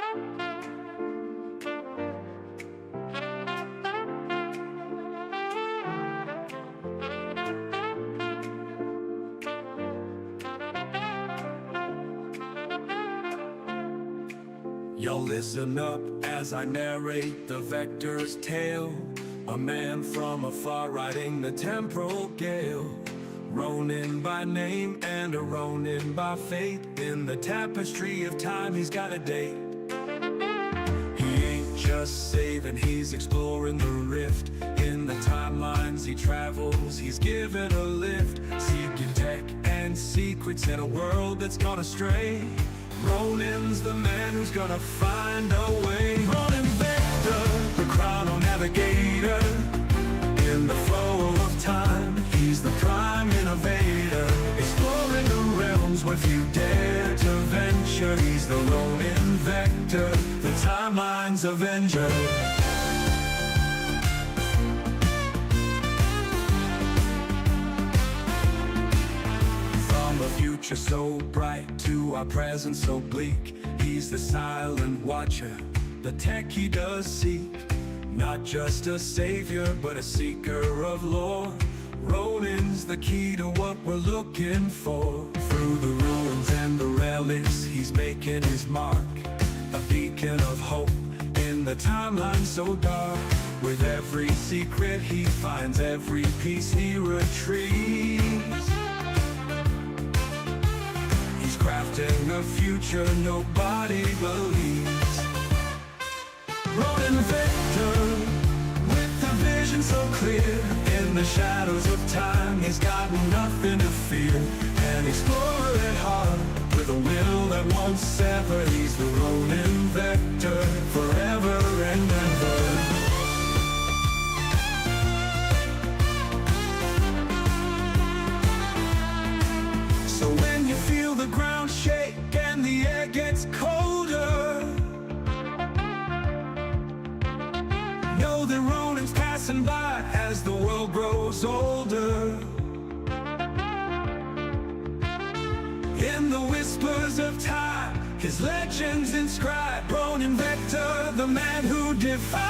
Y'all listen up as I narrate the Vector's tale. A man from afar riding the temporal gale. Ronin by name and a Ronin by fate. In the tapestry of time he's got a date. He ain't just saving, he's exploring the rift. In the timelines he travels, he's given a lift. Seeking tech and secrets in a world that's gone astray. Ronin's the man who's gonna find a way. Ronin Vector, the chrono navigator. In the flow of time, he's the prime innovator. Exploring the realms where few dare to venture. He's the Ronin Vector, the timeline's avenger. From a future so bright to our present so bleak, he's the silent watcher, the tech he does seek. Not just a savior, but a seeker of lore. Ronin's the key to what we're looking for. Through the ruins and the relics, he's making his mark. A beacon of hope in the timeline so dark. With every secret he finds, every piece he retrieves. He's crafting a future nobody believes. Ronin Vector, with a vision so clear. In the shadows of time, he's got nothing to fear. An explorer at heart, with a will that won't sever. He's the Ronin Vector, forever and ever. So when you feel the ground shake and the air gets colder, know that Ronin's passing by as the world grows older. In the whispers of time, his legends inscribed. Ronin Vector, the man who defied.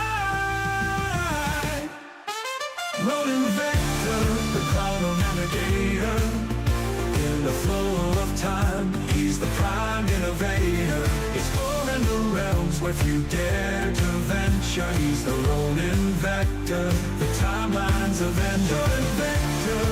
Ronin Vector, the chrono navigator. In the flow of time, he's the prime innovator. Exploring the realms where few dare to venture. He's the Ronin Vector, the timeline's avenger. Ronin Vector,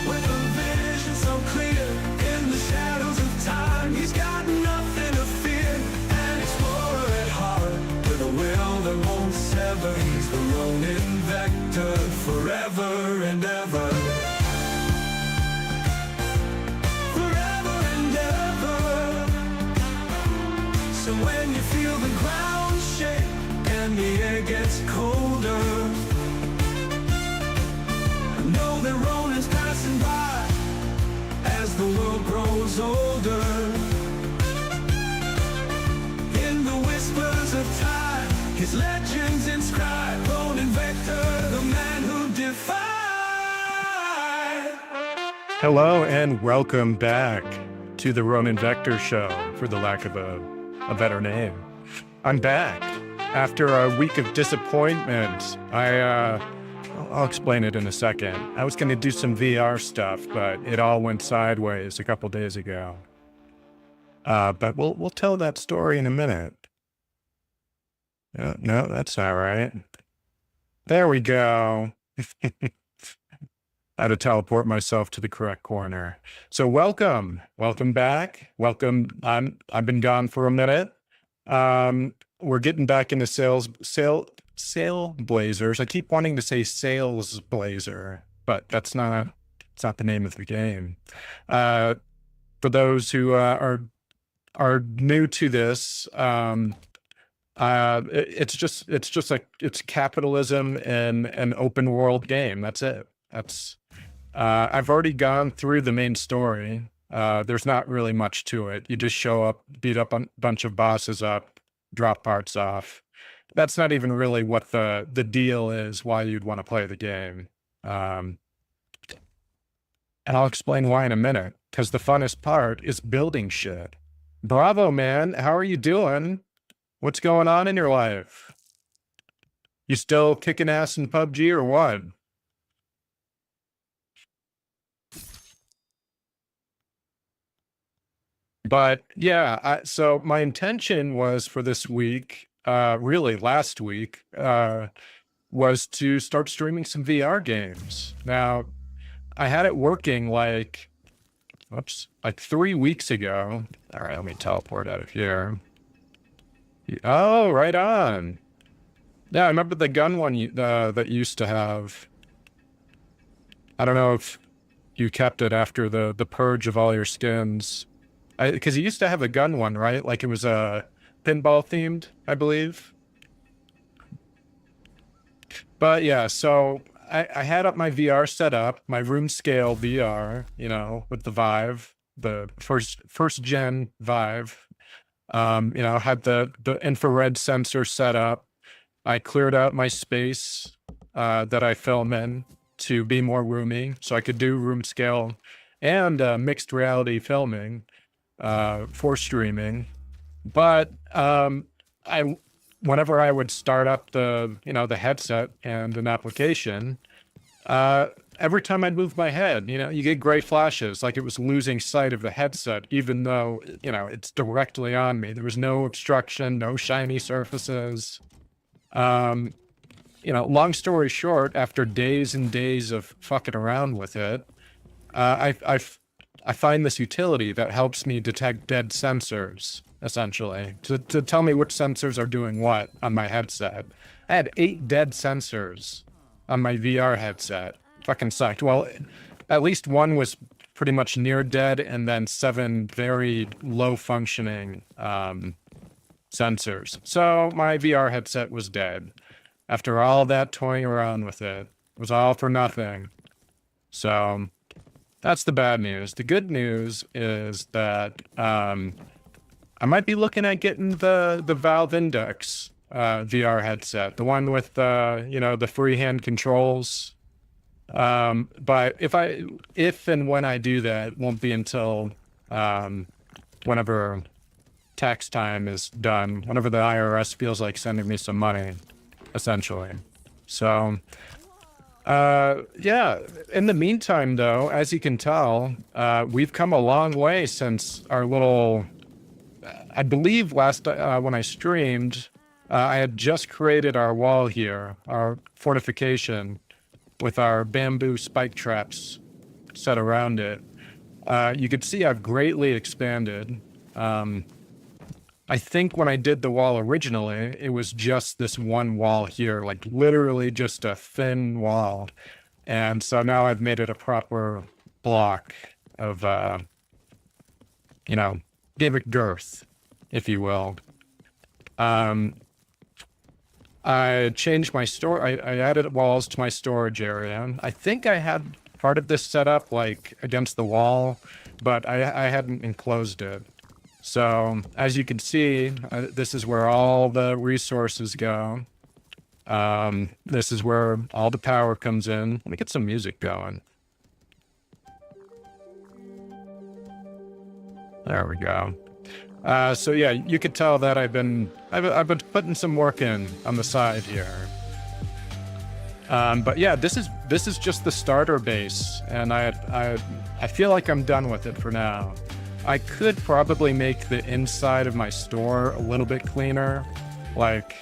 with a vision so clear. In the shadows of time, he's got nothing to fear. An explorer at heart, with a will that won't sever. He's the Ronin Vector, forever and ever. So when you feel the ground shake and the air gets colder, know that Ronin's passing by as the world grows older. In the whispers of time, his legends inscribed. Ronin Vector, the man who defied. Hello and welcome back to the Ronin Vector Show, for the lack of a better name. I'm back after a week of disappointment. I'll explain it in a second. I was going to do some VR stuff, but it all went sideways a couple days ago. But we'll tell that story in a minute. No, that's all right. There we go. I had to teleport myself to the correct corner. So welcome back. Welcome. I've been gone for a minute. We're getting back into Saleblazers. I keep wanting to say Sales Blazer, but it's not the name of the game. For those who are new to this, it's just like it's capitalism and an open world game. That's it. I've already gone through the main story. There's not really much to it. You just show up, beat up a bunch of bosses up, drop parts off. That's not even really what the deal is, why you'd want to play the game. And I'll explain why in a minute, because the funnest part is building shit. Bravo, man. How are you doing? What's going on in your life? You still kicking ass in PUBG or what? But yeah, so my intention was for this week, really last week, was to start streaming some VR games. Now, I had it working like 3 weeks ago. All right, let me teleport out of here. Oh, right on. Yeah, I remember the gun one that used to have. I don't know if you kept it after the purge of all your skins. Because you used to have a gun one, right? Like it was pinball themed, I believe. But yeah, so I had up my VR set up, my room scale VR, with the Vive, the first gen Vive. Had the infrared sensor set up. I cleared out my space that I film in to be more roomy, so I could do room scale and mixed reality filming for streaming. But whenever I would start up the headset and an application, every time I'd move my head, you get gray flashes, like it was losing sight of the headset, even though, it's directly on me. There was no obstruction, no shiny surfaces. Long story short, after days and days of fucking around with it, I find this utility that helps me detect dead sensors, essentially, to tell me which sensors are doing what on my headset. I had 8 dead sensors on my VR headset. Fucking sucked. Well, at least one was pretty much near dead, and then 7 very low functioning sensors. So my VR headset was dead. After all that toying around with it, it was all for nothing. So that's the bad news. The good news is that I might be looking at getting the Valve Index VR headset, the one with the freehand controls. But if and when I do that, it won't be until whenever tax time is done, whenever the IRS feels like sending me some money, essentially. So yeah, in the meantime, though, as you can tell, we've come a long way since our little, I believe last when I streamed, I had just created our wall here, our fortification, with our bamboo spike traps set around it. You could see I've greatly expanded. I think when I did the wall originally, it was just this one wall here, like literally just a thin wall. And so now I've made it a proper block of, gave it girth, if you will. I changed my I added walls to my storage area. I think I had part of this set up like against the wall, but I hadn't enclosed it. So as you can see, this is where all the resources go. This is where all the power comes in. Let me get some music going. There we go. So yeah, you could tell that I've been putting some work in on the side here. But yeah, this is just the starter base, and I feel like I'm done with it for now. I could probably make the inside of my store a little bit cleaner. Like,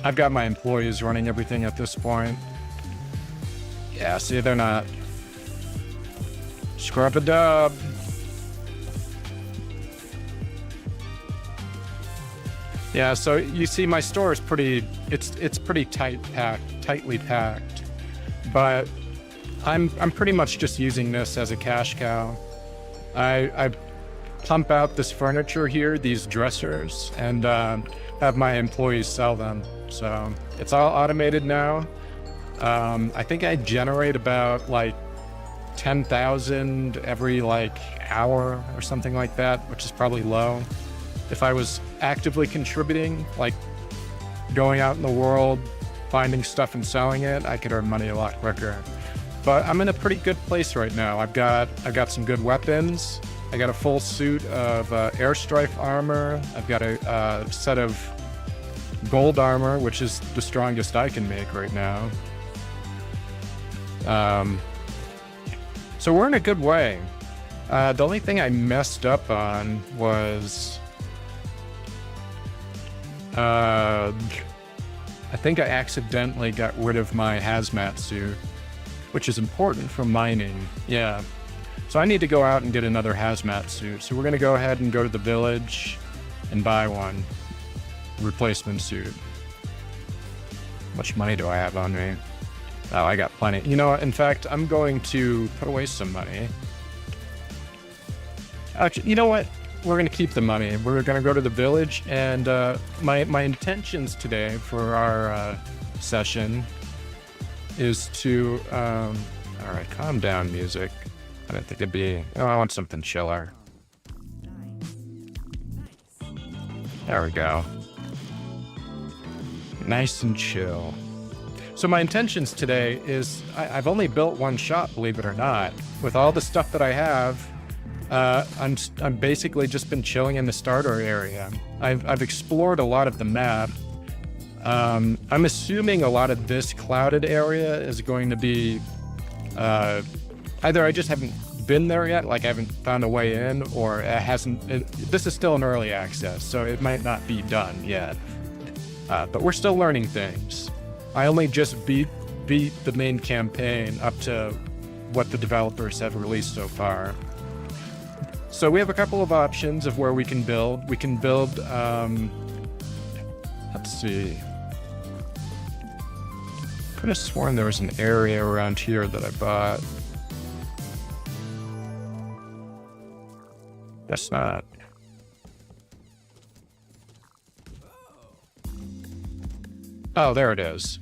I've got my employees running everything at this point. Yeah, see, they're not. Scrub-a-dub. Yeah, so you see my store is it's pretty tightly packed. But I'm pretty much just using this as a cash cow. I pump out this furniture here, these dressers, and have my employees sell them. So it's all automated now. I think I generate about like 10,000 every hour or something like that, which is probably low. If I was actively contributing, like going out in the world, finding stuff and selling it, I could earn money a lot quicker. But I'm in a pretty good place right now. I've got some good weapons. I got a full suit of airstrife armor. I've got a set of gold armor, which is the strongest I can make right now. So we're in a good way. The only thing I messed up on was I think I accidentally got rid of my hazmat suit, which is important for mining. Yeah. So I need to go out and get another hazmat suit. So we're going to go ahead and go to the village and buy one replacement suit. How much money do I have on me? Oh, I got plenty. You know what? In fact, I'm going to put away some money. Actually, you know what? We're going to keep the money. We're going to go to the village, and my intentions today for our session is to... all right, calm down, music. I didn't think it'd be... Oh, I want something chiller. There we go. Nice and chill. So my intentions today is... I've only built one shop, believe it or not. With all the stuff that I have... I'm basically just been chilling in the starter area. I've explored a lot of the map. I'm assuming a lot of this clouded area is going to be either I just haven't been there yet, like I haven't found a way in, or this is still in early access, so it might not be done yet. But we're still learning things. I only just beat the main campaign up to what the developers have released so far. So we have a couple of options of where we can build. We can build, let's see. I could have sworn there was an area around here that I bought. That's not. Oh, there it is.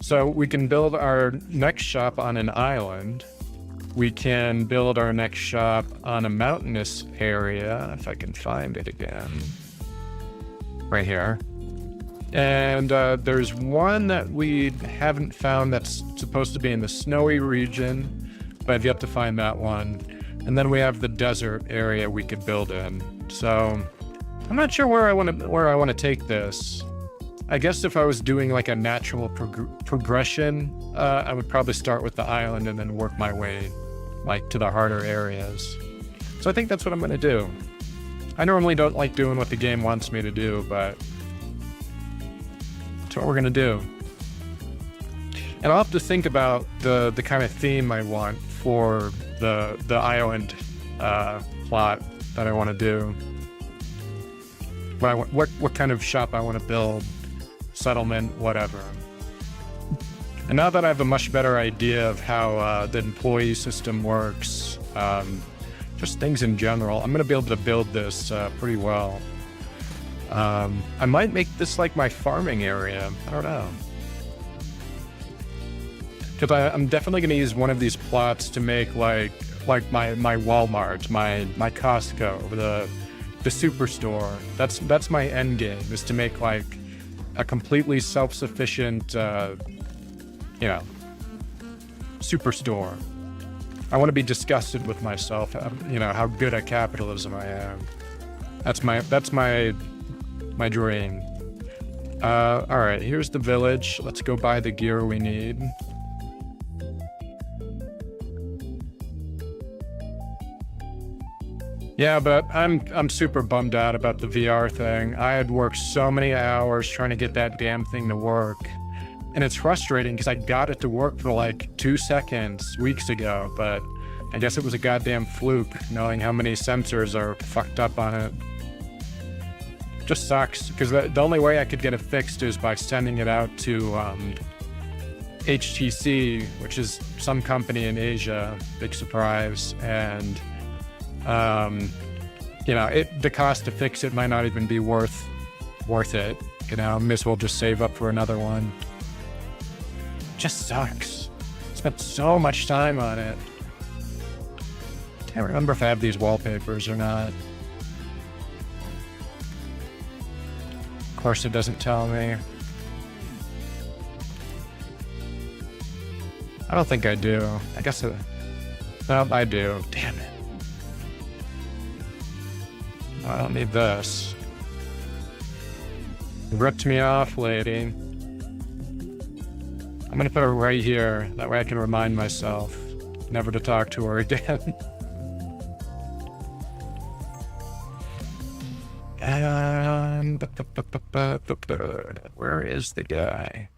So we can build our next shop on an island. We can build our next shop on a mountainous area, if I can find it again. Right here. And there's one that we haven't found that's supposed to be in the snowy region, but I've yet to find that one. And then we have the desert area we could build in. So I'm not sure where I want to take this. I guess if I was doing like a natural progression, I would probably start with the island and then work my way like to the harder areas. So I think that's what I'm going to do. I normally don't like doing what the game wants me to do, but that's what we're going to do. And I'll have to think about the kind of theme I want for the island plot that I want to do. What kind of shop I want to build, settlement, whatever. And now that I have a much better idea of how the employee system works, just things in general, I'm going to be able to build this pretty well. I might make this like my farming area. I don't know. Because I'm definitely going to use one of these plots to make like my Walmart, my Costco, the superstore. That's my end game, is to make like a completely self-sufficient superstore. I want to be disgusted with myself, how good at capitalism I am. That's my dream. All right, here's the village. Let's go buy the gear we need. Yeah, but I'm super bummed out about the VR thing. I had worked so many hours trying to get that damn thing to work. And it's frustrating because I got it to work for like 2 seconds weeks ago, but I guess it was a goddamn fluke, knowing how many sensors are fucked up on it. Just sucks, because the only way I could get it fixed is by sending it out to HTC, which is some company in Asia, big surprise, and the cost to fix it might not even be worth it. May as well just save up for another one. Just sucks. Spent so much time on it. Can't remember if I have these wallpapers or not. Of course, it doesn't tell me. I don't think I do. I guess no, I do. Damn it. I don't need this. Ripped me off, lady. I'm gonna put her right here. That way I can remind myself never to talk to her again. And where is the guy?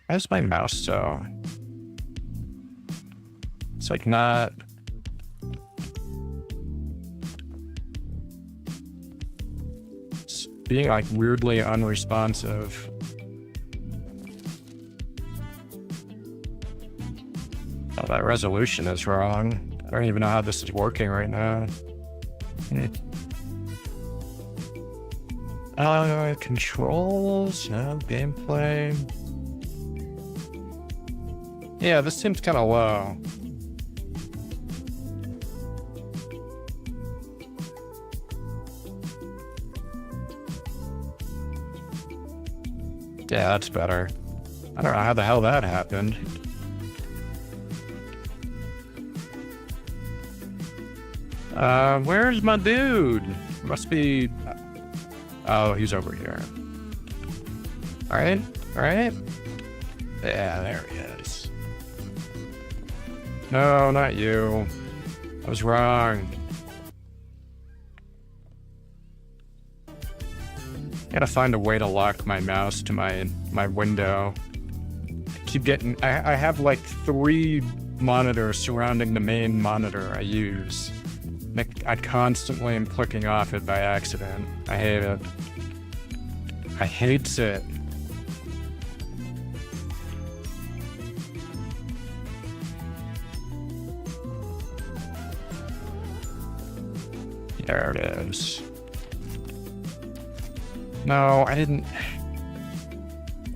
How's my mouse so? It's like not. It's being like weirdly unresponsive. Oh, that resolution is wrong. I don't even know how this is working right now. Controls, no gameplay. Yeah, this seems kind of low. Yeah, that's better. I don't know how the hell that happened. Where's my dude? Must be... Oh, he's over here. Alright, alright. Yeah, there he is. No, not you. I was wrong. Gotta find a way to lock my mouse to my window. Keep getting... I have like 3 monitors surrounding the main monitor I use. I constantly am clicking off it by accident. I hate it. I hate it. There it is. No, I didn't.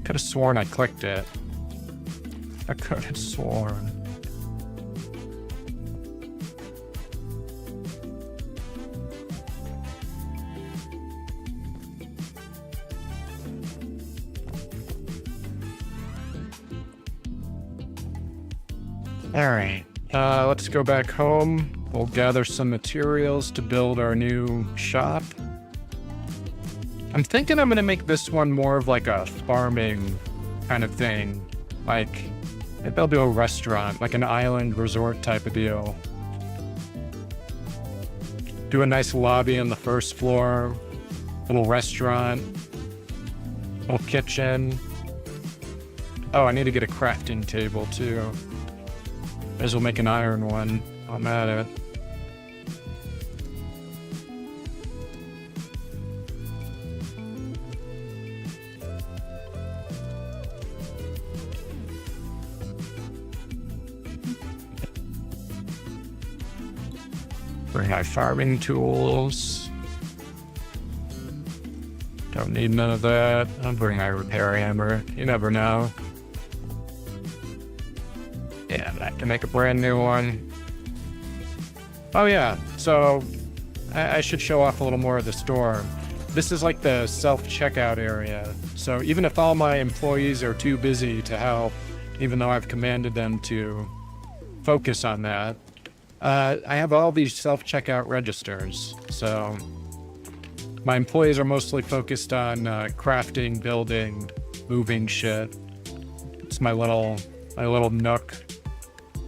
Could have sworn I clicked it. I could have sworn. Alright, let's go back home. We'll gather some materials to build our new shop. I'm thinking I'm gonna make this one more of like a farming kind of thing. Like, maybe I'll do a restaurant, like an island resort type of deal. Do a nice lobby on the first floor, little restaurant, little kitchen. Oh, I need to get a crafting table too. May as well make an iron one. I'm at it. Bring my farming tools. Don't need none of that. I'll bring my repair hammer. You never know. Yeah, I can make a brand new one. Oh yeah, so I should show off a little more of the store. This is like the self-checkout area. So even if all my employees are too busy to help, even though I've commanded them to focus on that, I have all these self-checkout registers. So my employees are mostly focused on crafting, building, moving shit. It's my little nook.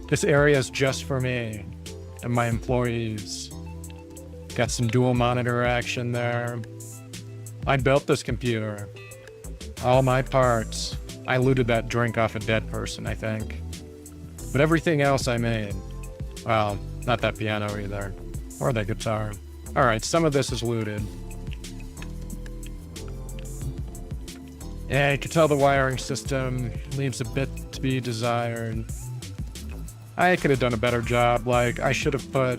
This area is just for me and my employees. Got some dual monitor action there. I built this computer. All my parts. I looted that drink off a dead person, I think. But everything else I made. Well, not that piano either. Or that guitar. Alright, some of this is looted. Yeah, you can tell the wiring system leaves a bit to be desired. I could have done a better job. Like, I should have put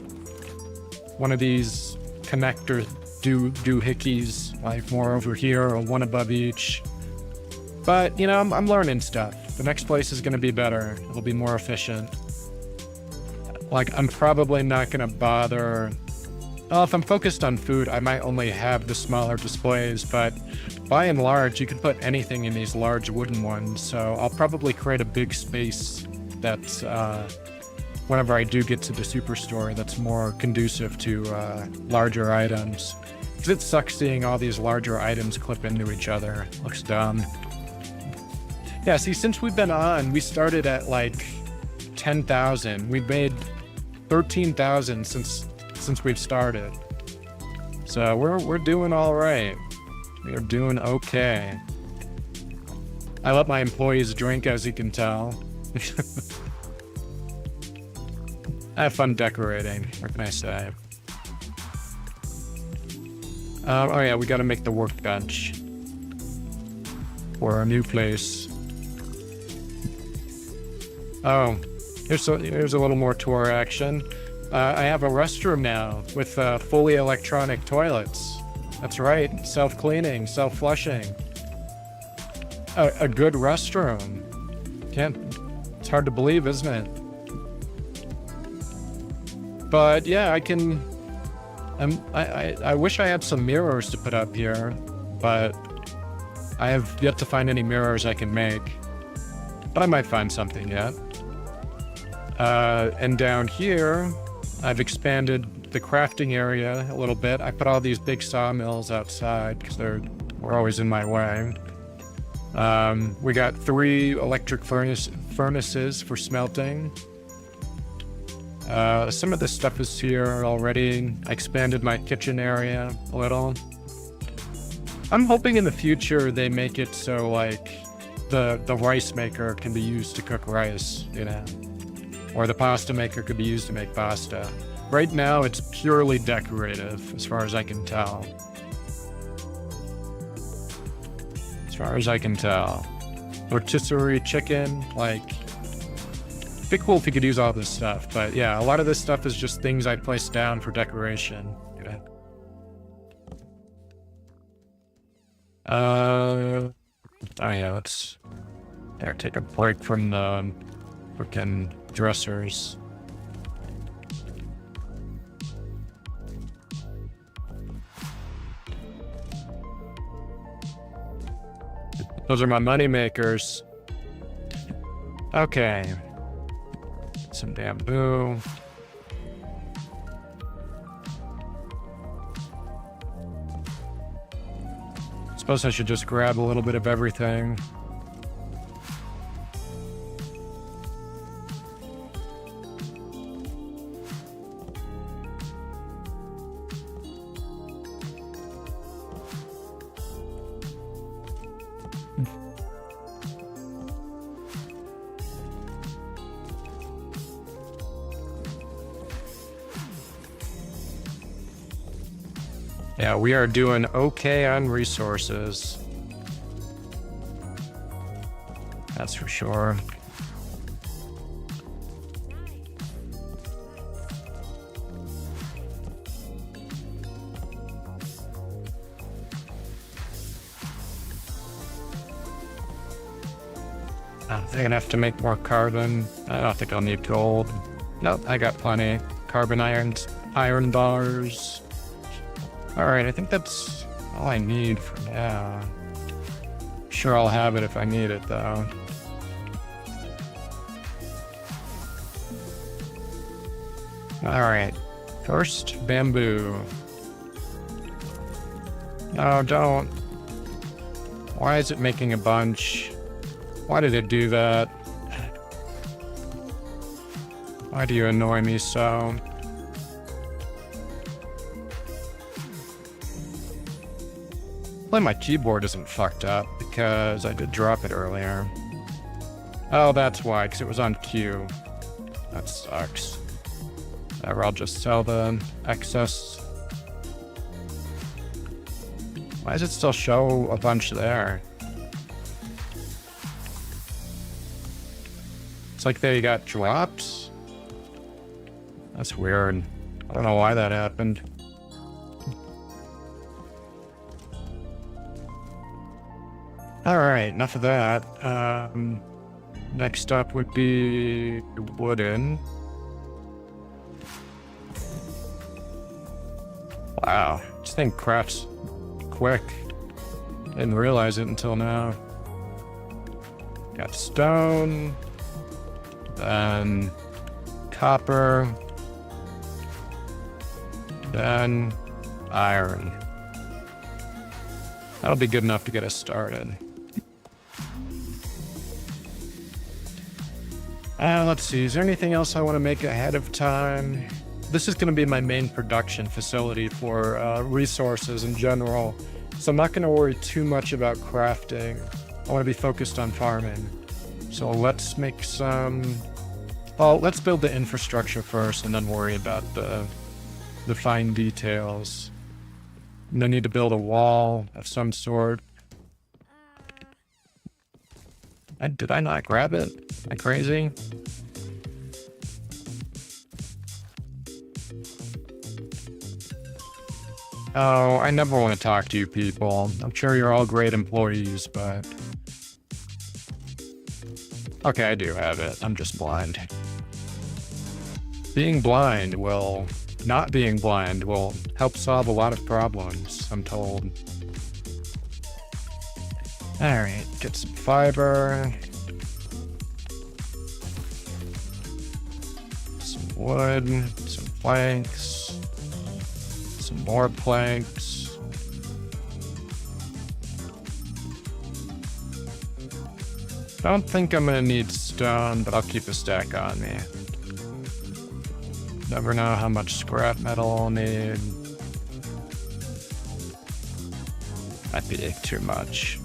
one of these connector doohickeys, like more over here or one above each. But, you know, I'm learning stuff. The next place is going to be better. It'll be more efficient. Like, I'm probably not going to bother... Well, if I'm focused on food, I might only have the smaller displays, but by and large, you can put anything in these large wooden ones, so I'll probably create a big space that's whenever I do get to the superstore that's more conducive to larger items. Because it sucks seeing all these larger items clip into each other. Looks dumb. Yeah, see, since we've been on, we started at like 10,000. We've made 13,000 since we've started. So we're doing all right. We're doing okay. I let my employees drink, as you can tell. I have fun decorating. What can I say? Oh yeah, we got to make the workbench for our new place. Oh, here's a little more tour action. I have a restroom now with fully electronic toilets. That's right, self-cleaning, self-flushing. A good restroom. It's hard to believe, isn't it? But yeah, I wish I had some mirrors to put up here, but I have yet to find any mirrors I can make. But I might find something yet. And down here, I've expanded the crafting area a little bit. I put all these big sawmills outside because were always in my way. We got 3 electric furnaces for smelting. Some of this stuff is here already. I expanded my kitchen area a little. I'm hoping in the future they make it so like the rice maker can be used to cook rice, you know, or the pasta maker could be used to make pasta. Right now it's purely decorative as far as I can tell. As far as I can tell. Rotisserie chicken, like, it'd be cool if you could use all this stuff, but yeah, a lot of this stuff is just things I placed down for decoration. Oh yeah, let's take a break from the frickin' dressers. Those are my money makers. Okay. Some bamboo. Suppose I should just grab a little bit of everything. Yeah, we are doing okay on resources. That's for sure. I think I'm gonna have to make more carbon. I don't think I'll need gold. Nope, I got plenty. Carbon iron bars. Alright, I think that's all I need for now. Sure, I'll have it if I need it, though. Alright, first, bamboo. No, don't. Why is it making a bunch? Why did it do that? Why do you annoy me so? My keyboard isn't fucked up because I did drop it earlier. Oh, that's why, because it was on Q. That sucks. Or I'll just sell the excess. Why does it still show a bunch there? It's like they got dropped. That's weird. I don't know why that happened. Alright, enough of that. Next up would be wooden. Wow, this thing crafts quick. Didn't realize it until now. Got stone. Then copper, then iron. That'll be good enough to get us started. Let's see, is there anything else I want to make ahead of time? This is going to be my main production facility for resources in general, so I'm not going to worry too much about crafting. I want to be focused on farming. So let's make let's build the infrastructure first and then worry about the fine details. No need to build a wall of some sort. Did I not grab it? Am I crazy? Oh, I never want to talk to you people. I'm sure you're all great employees, but... Okay, I do have it. I'm just blind. Not being blind will help solve a lot of problems, I'm told. Alright, get some fiber. Some wood, some planks. Some more planks. Don't think I'm gonna need stone, but I'll keep a stack on me. Never know how much scrap metal I'll need. Might be too much.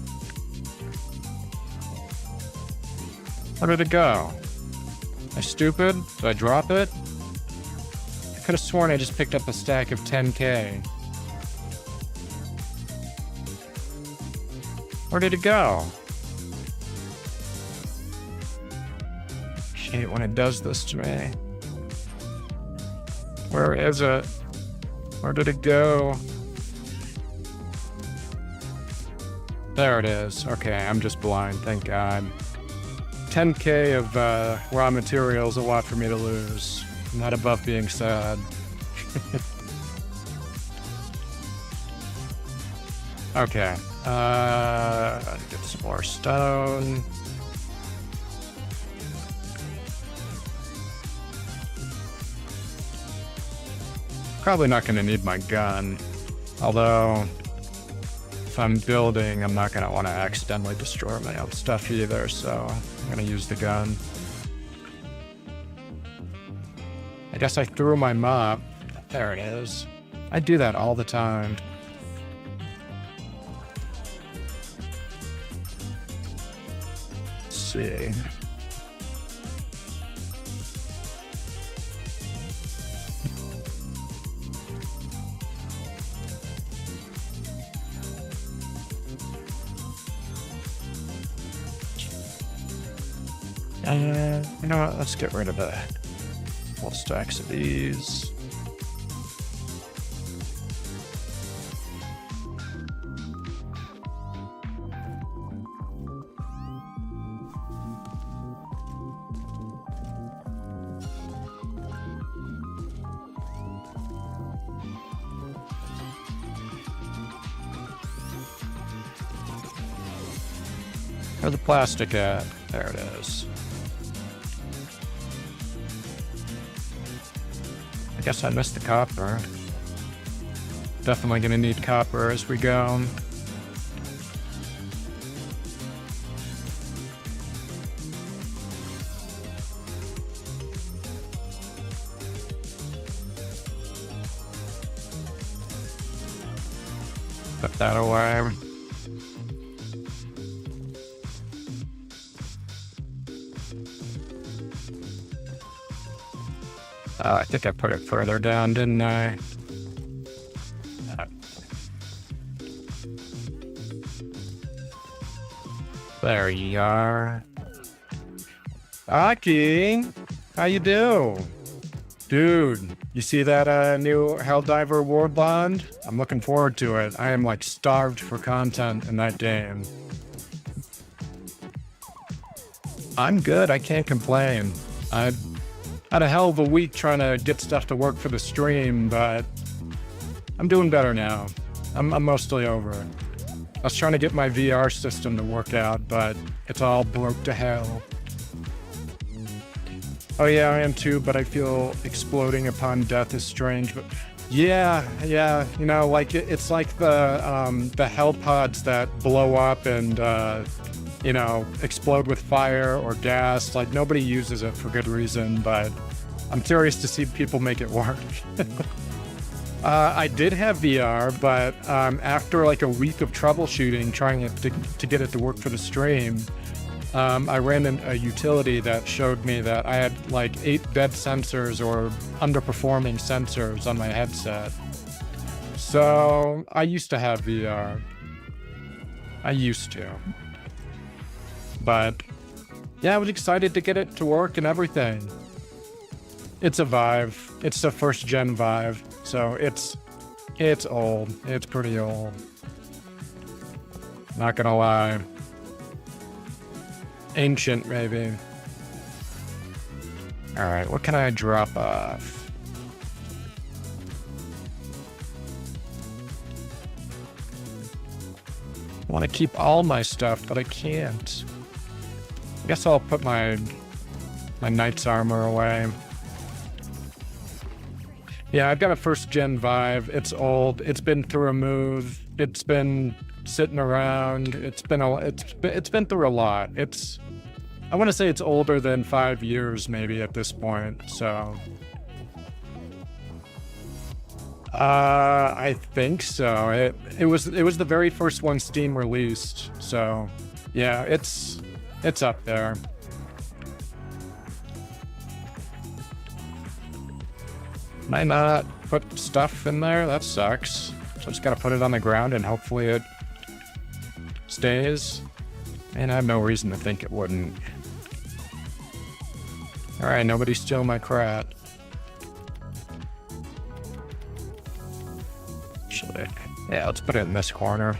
Where did it go? Am I stupid? Did I drop it? I could have sworn I just picked up a stack of 10K. Where did it go? I hate when it does this to me. Where is it? Where did it go? There it is. Okay, I'm just blind, thank God. 10K of raw materials, a lot for me to lose. I'm not above being sad. Okay, get some more stone. Probably not going to need my gun, although if I'm building, I'm not going to want to accidentally destroy my own stuff either, so I'm going to use the gun. I guess I threw my mop. There it is. I do that all the time. Let's see. You know what? Let's get rid of it. Full stacks of these. Where's the plastic at? There it is. I guess I missed the copper. Definitely gonna need copper as we go. Put that away. I think I put it further down, didn't I? There you are. Aki, how you do? Dude, you see that new Helldiver War Bond? I'm looking forward to it. I am like starved for content in that game. I'm good, I can't complain. I had a hell of a week trying to get stuff to work for the stream, but I'm doing better now. I'm mostly over it. I was trying to get my VR system to work out, but it's all broke to hell. Oh yeah, I am too, but I feel exploding upon death is strange. But yeah, you know, like it's like the hell pods that blow up and you know, explode with fire or gas. Like nobody uses it for good reason, but I'm curious to see people make it work. I did have VR, but after like a week of troubleshooting, trying to get it to work for the stream, I ran a utility that showed me that I had like 8 dead sensors or underperforming sensors on my headset. So I used to have VR. I used to. But yeah, I was excited to get it to work and everything. It's a Vive. It's a first gen Vive. So it's old. It's pretty old. Not gonna lie. Ancient, maybe. All right, what can I drop off? I want to keep all my stuff, but I can't. I guess I'll put my knight's armor away. Yeah, I've got a first gen Vive. It's old. It's been through a move. It's been sitting around. It's been through a lot. I want to say it's older than 5 years maybe at this point. So I think so. It was the very first one Steam released. So yeah, it's up there. Might not put stuff in there. That sucks. So I just gotta put it on the ground and hopefully it stays. And I have no reason to think it wouldn't. Alright, nobody steal my crap. Actually, yeah, let's put it in this corner.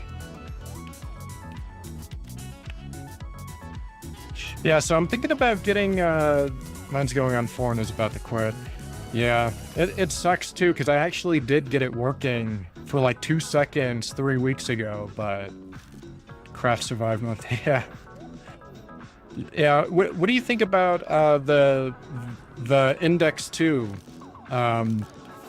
Yeah, so I'm thinking about getting, mine's going on 4 and is about to quit. Yeah, it sucks too, because I actually did get it working for like 2 seconds 3 weeks ago, but craft survive mode. Yeah. What do you think about the Index 2? Or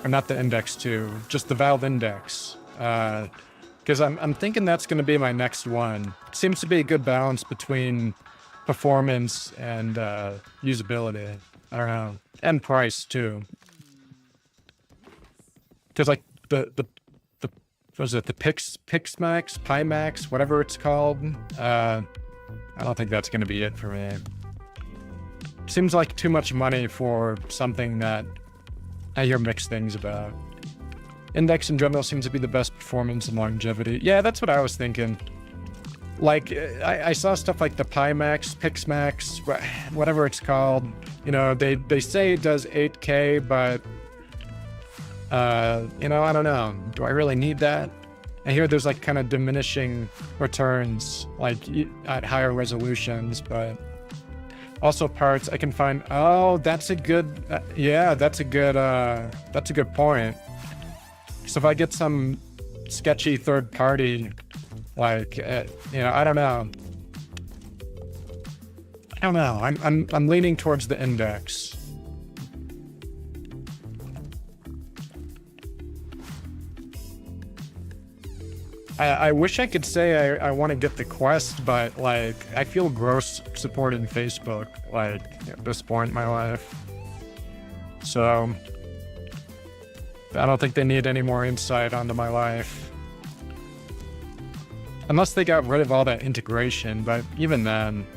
not the Index 2, just the Valve Index. Because I'm thinking that's going to be my next one. Seems to be a good balance between performance and usability. I don't know, and price too. Because like the was it the Pixmax, Pimax, whatever it's called? I don't think that's going to be it for me. Seems like too much money for something that I hear mixed things about. Index in general seems to be the best performance and longevity. Yeah, that's what I was thinking. Like, I saw stuff like the Pimax, Pixmax, whatever it's called. You know, they say it does 8K, but, you know, I don't know. Do I really need that? I hear there's like kind of diminishing returns, like at higher resolutions, but also parts I can find. Oh, that's a good, yeah, that's a good point. So if I get some sketchy third party, like, you know, I don't know. I'm leaning towards the Index. I wish I could say I want to get the Quest, but like I feel gross supporting Facebook like at this point in my life. So I don't think they need any more insight onto my life. Unless they got rid of all that integration, but even then,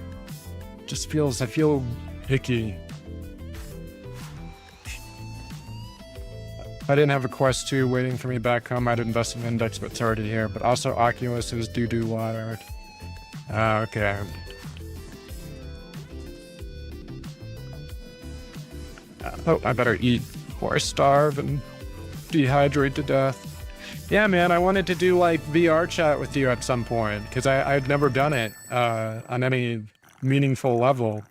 just feels, I feel icky. If I didn't have a Quest 2 waiting for me back home, I'd invest in Index, but it's already here. But also Oculus is doo-doo watered. Okay. Oh, I better eat before I starve and dehydrate to death. Yeah, man, I wanted to do like VR chat with you at some point because I'd never done it on any meaningful level,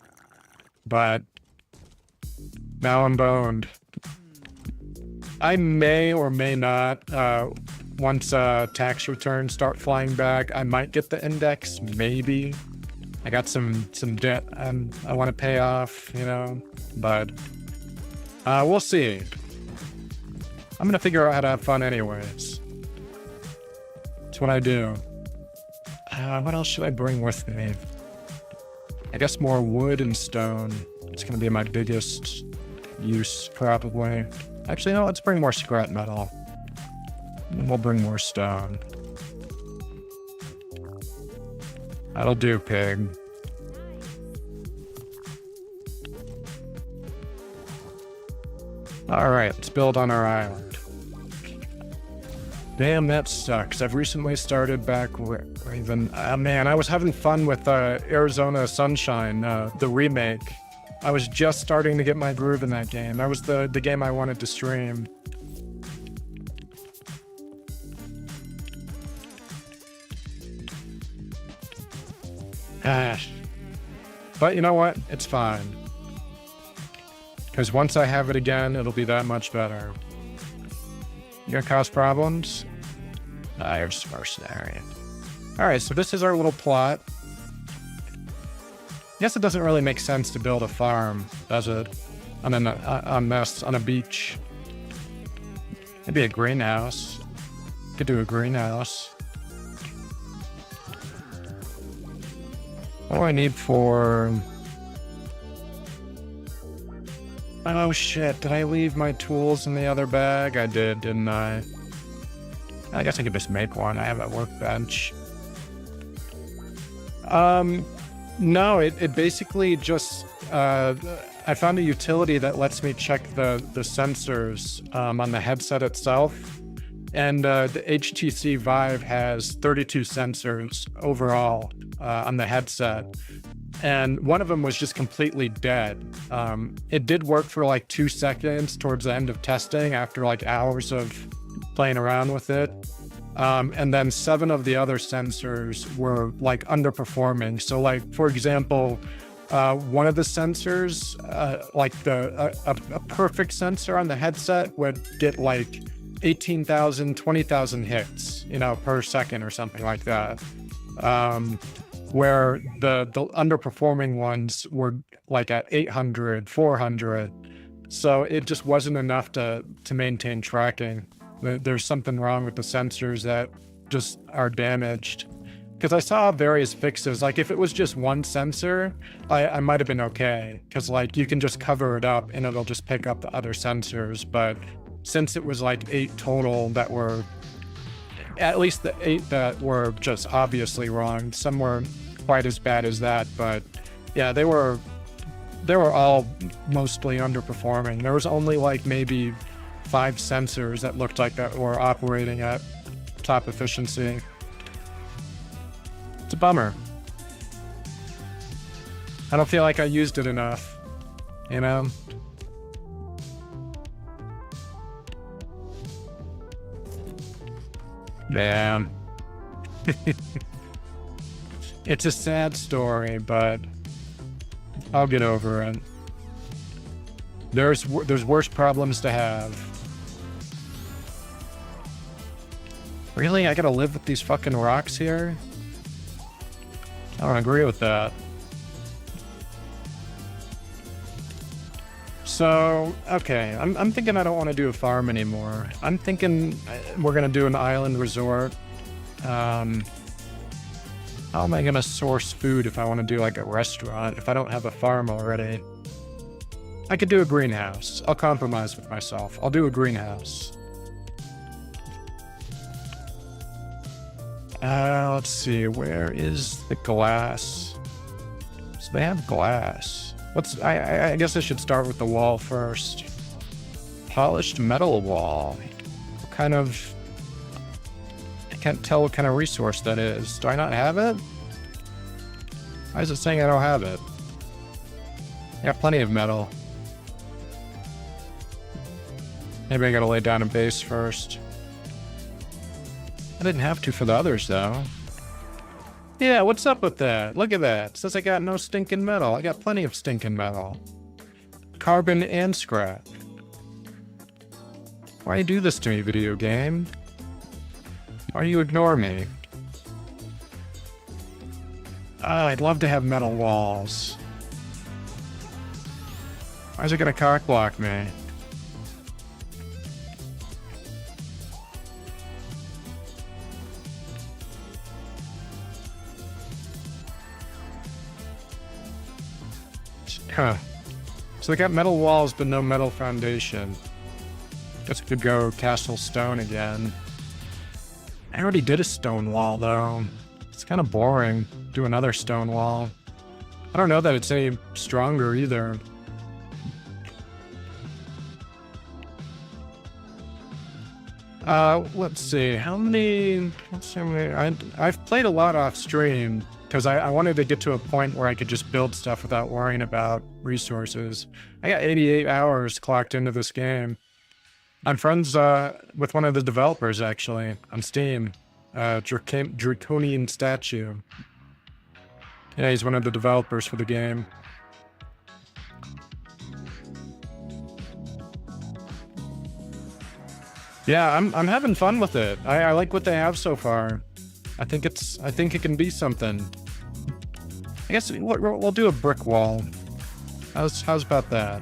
but now I'm boned. I may or may not, once tax returns start flying back, I might get the Index, maybe. I got some debt I want to pay off, you know, but we'll see. I'm gonna figure out how to have fun anyways. That's what I do. What else should I bring with me? I guess more wood and stone. It's gonna be my biggest use, probably. Actually, no, let's bring more scrap metal. And we'll bring more stone. That'll do, pig. Alright, let's build on our island. Damn, that sucks. I've recently started back where even... man, I was having fun with Arizona Sunshine, the remake. I was just starting to get my groove in that game. That was the game I wanted to stream. But you know what? It's fine. Because once I have it again, it'll be that much better. You gonna cause problems? You're just mercenary. Alright, so this is our little plot. Guess it doesn't really make sense to build a farm, does it? On a beach. Maybe a greenhouse. Could do a greenhouse. What do I need for... Oh shit, did I leave my tools in the other bag? I did, didn't I? I guess I could just make one. I have a workbench. No, it basically just... I found a utility that lets me check the sensors on the headset itself. And the HTC Vive has 32 sensors overall on the headset. And one of them was just completely dead. It did work for like 2 seconds towards the end of testing after like hours of playing around with it. And then 7 of the other sensors were like underperforming. So like, for example, one of the sensors, like a perfect sensor on the headset would get like 18,000, 20,000 hits, you know, per second or something like that. Where the underperforming ones were like at 800, 400. So it just wasn't enough to maintain tracking. There's something wrong with the sensors that just are damaged. Because I saw various fixes. Like if it was just one sensor, I might have been okay. Because like you can just cover it up and it'll just pick up the other sensors. But since it was like 8 total that were, at least the 8 that were just obviously wrong, some were quite as bad as that, but yeah, they were all mostly underperforming. There was only like maybe 5 sensors that looked like that were operating at top efficiency. It's a bummer. I don't feel like I used it enough, you know? Damn. It's a sad story, but I'll get over it. There's worse problems to have. Really? I gotta live with these fucking rocks here? I don't agree with that. So, okay, I'm thinking I don't want to do a farm anymore. I'm thinking we're gonna do an island resort. How am I gonna source food if I want to do like a restaurant, if I don't have a farm already? I could do a greenhouse. I'll compromise with myself. I'll do a greenhouse. Let's see, where is the glass? So they have glass. I guess I should start with the wall first. Polished metal wall. What kind of... I can't tell what kind of resource that is. Do I not have it? Why is it saying I don't have it? I got plenty of metal. Maybe I gotta lay down a base first. I didn't have to for the others, though. Yeah, what's up with that? Look at that. It says I got no stinking metal. I got plenty of stinking metal. Carbon and scrap. Why you do this to me, video game? Why you ignore me? I'd love to have metal walls. Why is it gonna cock block me? Huh. So they got metal walls, but no metal foundation. Guess we could go castle stone again. I already did a stone wall, though. It's kind of boring. Do another stone wall. I don't know that it's any stronger either. Let's see. I've played a lot off stream because I wanted to get to a point where I could just build stuff without worrying about resources. I got 88 hours clocked into this game. I'm friends with one of the developers, actually, on Steam. Draconian Statue. Yeah, he's one of the developers for the game. Yeah, I'm having fun with it. I like what they have so far. I think it can be something. I guess we'll do a brick wall. How's about that?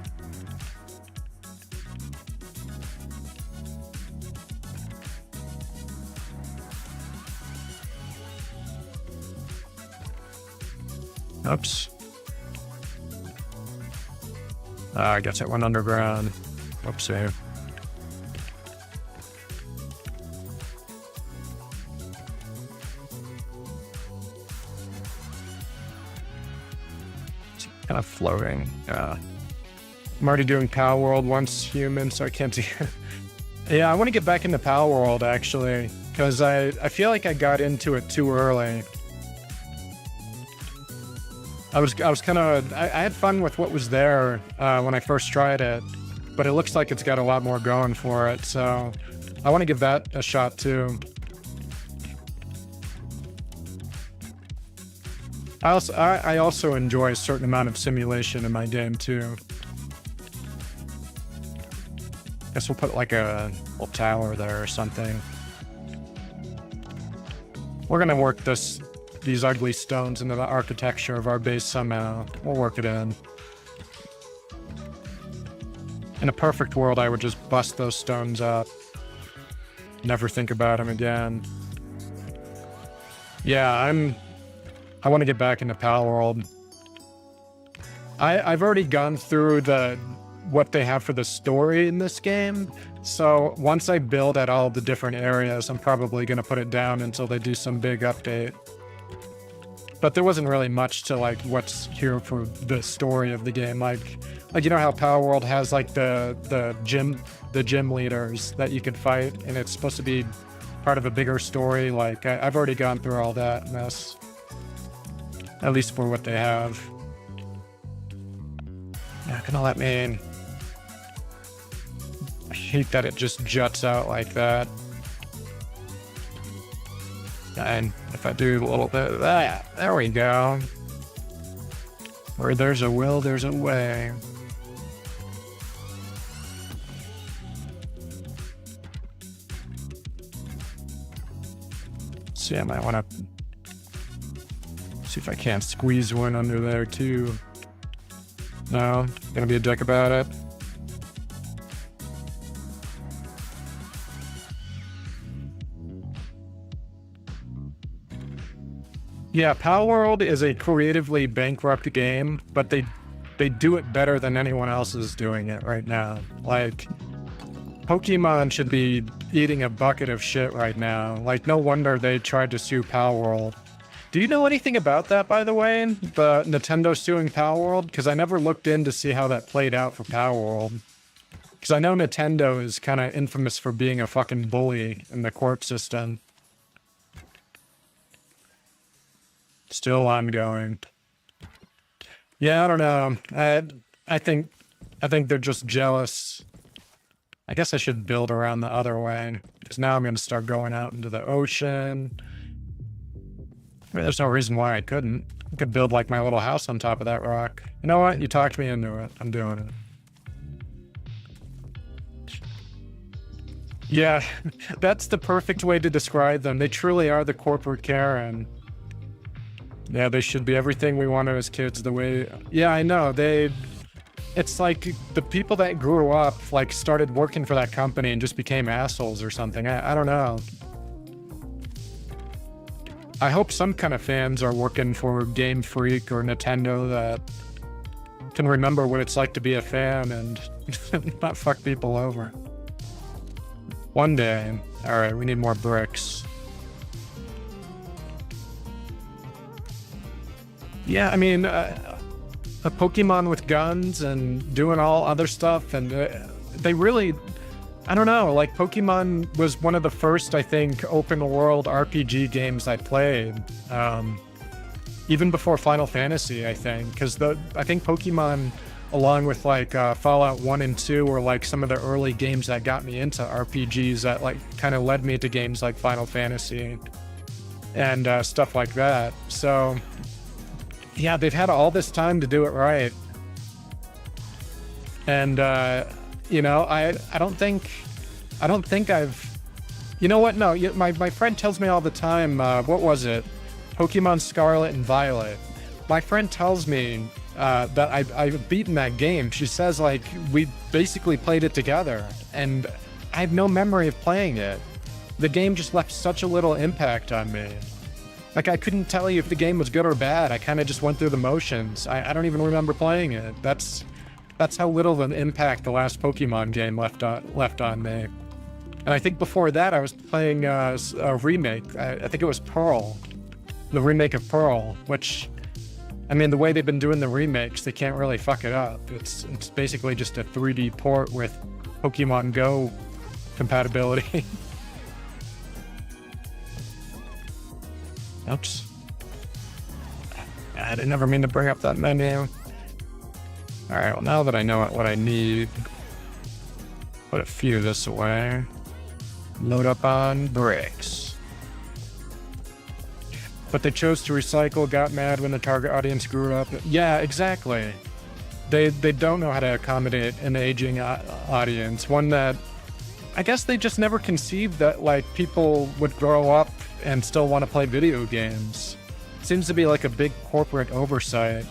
Oops. I guess it went underground. Whoopsie. It's kind of floating. I'm already doing Power World once human, so I can't do it. Yeah, I want to get back into Power World, actually, because I feel like I got into it too early. I was kind of, I had fun with what was there when I first tried it, but it looks like it's got a lot more going for it, so I want to give that a shot too. I also enjoy a certain amount of simulation in my game too. Guess we'll put like a little tower there or something. We're gonna work these ugly stones into the architecture of our base somehow. We'll work it in. In a perfect world, I would just bust those stones up. Never think about them again. Yeah, I want to get back into Power World. I've already gone through what they have for the story in this game. So once I build at all the different areas, I'm probably going to put it down until they do some big update. But there wasn't really much to like what's here for the story of the game. Like you know how Power World has like the gym leaders that you can fight, and it's supposed to be part of a bigger story. Like I've already gone through all that mess, at least for what they have. Not gonna let me in. I hate that it just juts out like that. And if I do a little bit of that, there we go. Where there's a will, there's a way. See, I might want to see if I can't squeeze one under there too. No, gonna be a dick about it. Yeah, Power World is a creatively bankrupt game, but they do it better than anyone else is doing it right now. Like, Pokemon should be eating a bucket of shit right now. Like, no wonder they tried to sue Power World. Do you know anything about that, by the way? The Nintendo suing Power World? Because I never looked in to see how that played out for Power World. Because I know Nintendo is kind of infamous for being a fucking bully in the court system. Still ongoing. Yeah, I don't know. I think they're just jealous. I guess I should build around the other way, because now I'm going to start going out into the ocean. I mean, there's no reason why I couldn't. I could build like my little house on top of that rock. You know what? You talked me into it. I'm doing it. Yeah, that's the perfect way to describe them. They truly are the corporate Karen. Yeah, they should be everything we wanted as kids. The way, yeah, I know. It's like the people that grew up like started working for that company and just became assholes or something. I don't know. I hope some kind of fans are working for Game Freak or Nintendo that can remember what it's like to be a fan and not fuck people over. One day. All right, we need more bricks. Yeah, I mean, a Pokemon with guns and doing all other stuff, and they really, I don't know, like Pokemon was one of the first, I think, open world RPG games I played, even before Final Fantasy, I think, because I think Pokemon, along with like Fallout 1 and 2, were like some of the early games that got me into RPGs that like kind of led me to games like Final Fantasy and stuff like that. So yeah, they've had all this time to do it right. And, you know, I don't think I've, you know what? No, my friend tells me all the time, what was it? Pokemon Scarlet and Violet. My friend tells me that I've beaten that game. She says, like, we basically played it together, and I have no memory of playing it. The game just left such a little impact on me. Like, I couldn't tell you if the game was good or bad. I kind of just went through the motions. I don't even remember playing it. That's how little of an impact the last Pokemon game left on me. And I think before that, I was playing a remake. I think it was Pearl, the remake of Pearl, which, I mean, the way they've been doing the remakes, they can't really fuck it up. It's basically just a 3D port with Pokemon Go compatibility. Oops. I didn't never mean to bring up that menu. Alright, well, now that I know what I need, put a few this away. Load up on bricks. But they chose to recycle, got mad when the target audience grew up. Yeah, exactly. They don't know how to accommodate an aging audience. One that, I guess they just never conceived that, like, people would grow up and still want to play video games. Seems to be like a big corporate oversight.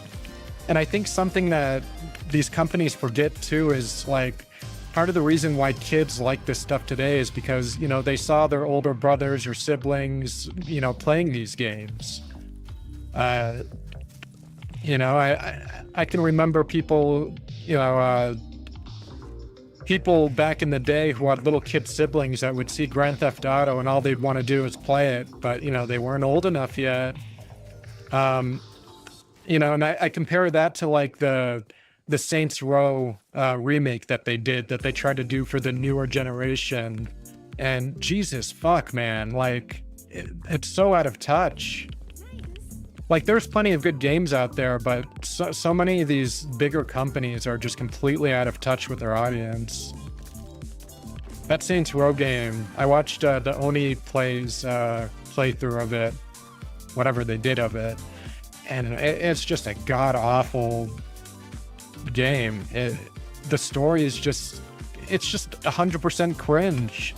And I think something that these companies forget too is, like, part of the reason why kids like this stuff today is because, you know, they saw their older brothers or siblings, you know, playing these games. You know, I can remember people, you know, people back in the day who had little kid siblings that would see Grand Theft Auto and all they'd want to do is play it, but, you know, they weren't old enough yet. You know, and I compare that to like the Saints Row remake that they tried to do for the newer generation. And Jesus fuck, man, like it's so out of touch. Like, there's plenty of good games out there, but so many of these bigger companies are just completely out of touch with their audience. That Saints Row game, I watched the Oni Plays playthrough of it, whatever they did of it, and it's just a god-awful game. The story is just, it's just 100% cringe.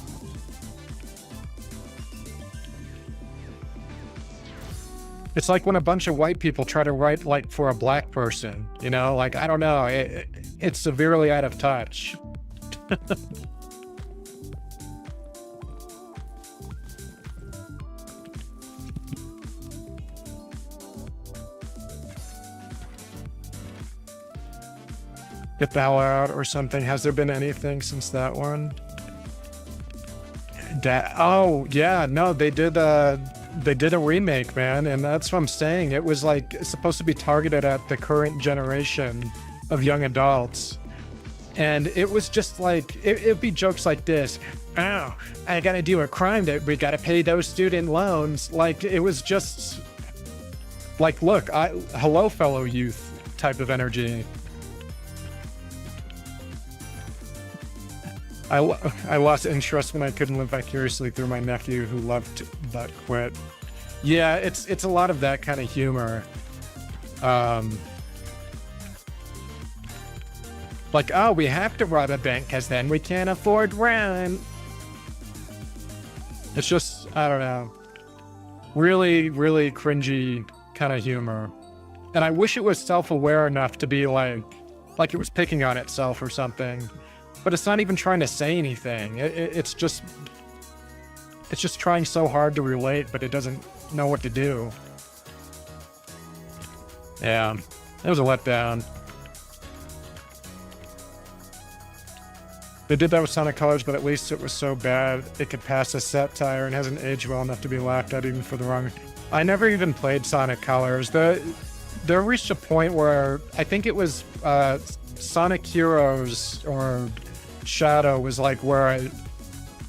It's like when a bunch of white people try to write like for a black person, you know, like, I don't know, it's severely out of touch. Get thou out or something. Has there been anything since that one? Oh yeah, no, they did a remake, man, and that's what I'm saying. It was like supposed to be targeted at the current generation of young adults, and it was just like it'd be jokes like this: "Oh, I gotta do a crime that we gotta pay those student loans." Like, it was just like, look, hello, fellow youth type of energy. I lost interest when I couldn't live vicariously through my nephew who loved but quit. Yeah, it's a lot of that kind of humor. Like, oh, we have to rob a bank because then we can't afford rent. It's just, I don't know, really, really cringy kind of humor. And I wish it was self-aware enough to be like it was picking on itself or something. But it's not even trying to say anything. It's just trying so hard to relate, but it doesn't know what to do. Yeah, it was a letdown. They did that with Sonic Colors, but at least it was so bad it could pass as satire and hasn't aged well enough to be laughed at even for the wrong. I never even played Sonic Colors. There reached a point where I think it was Sonic Heroes or Shadow was like where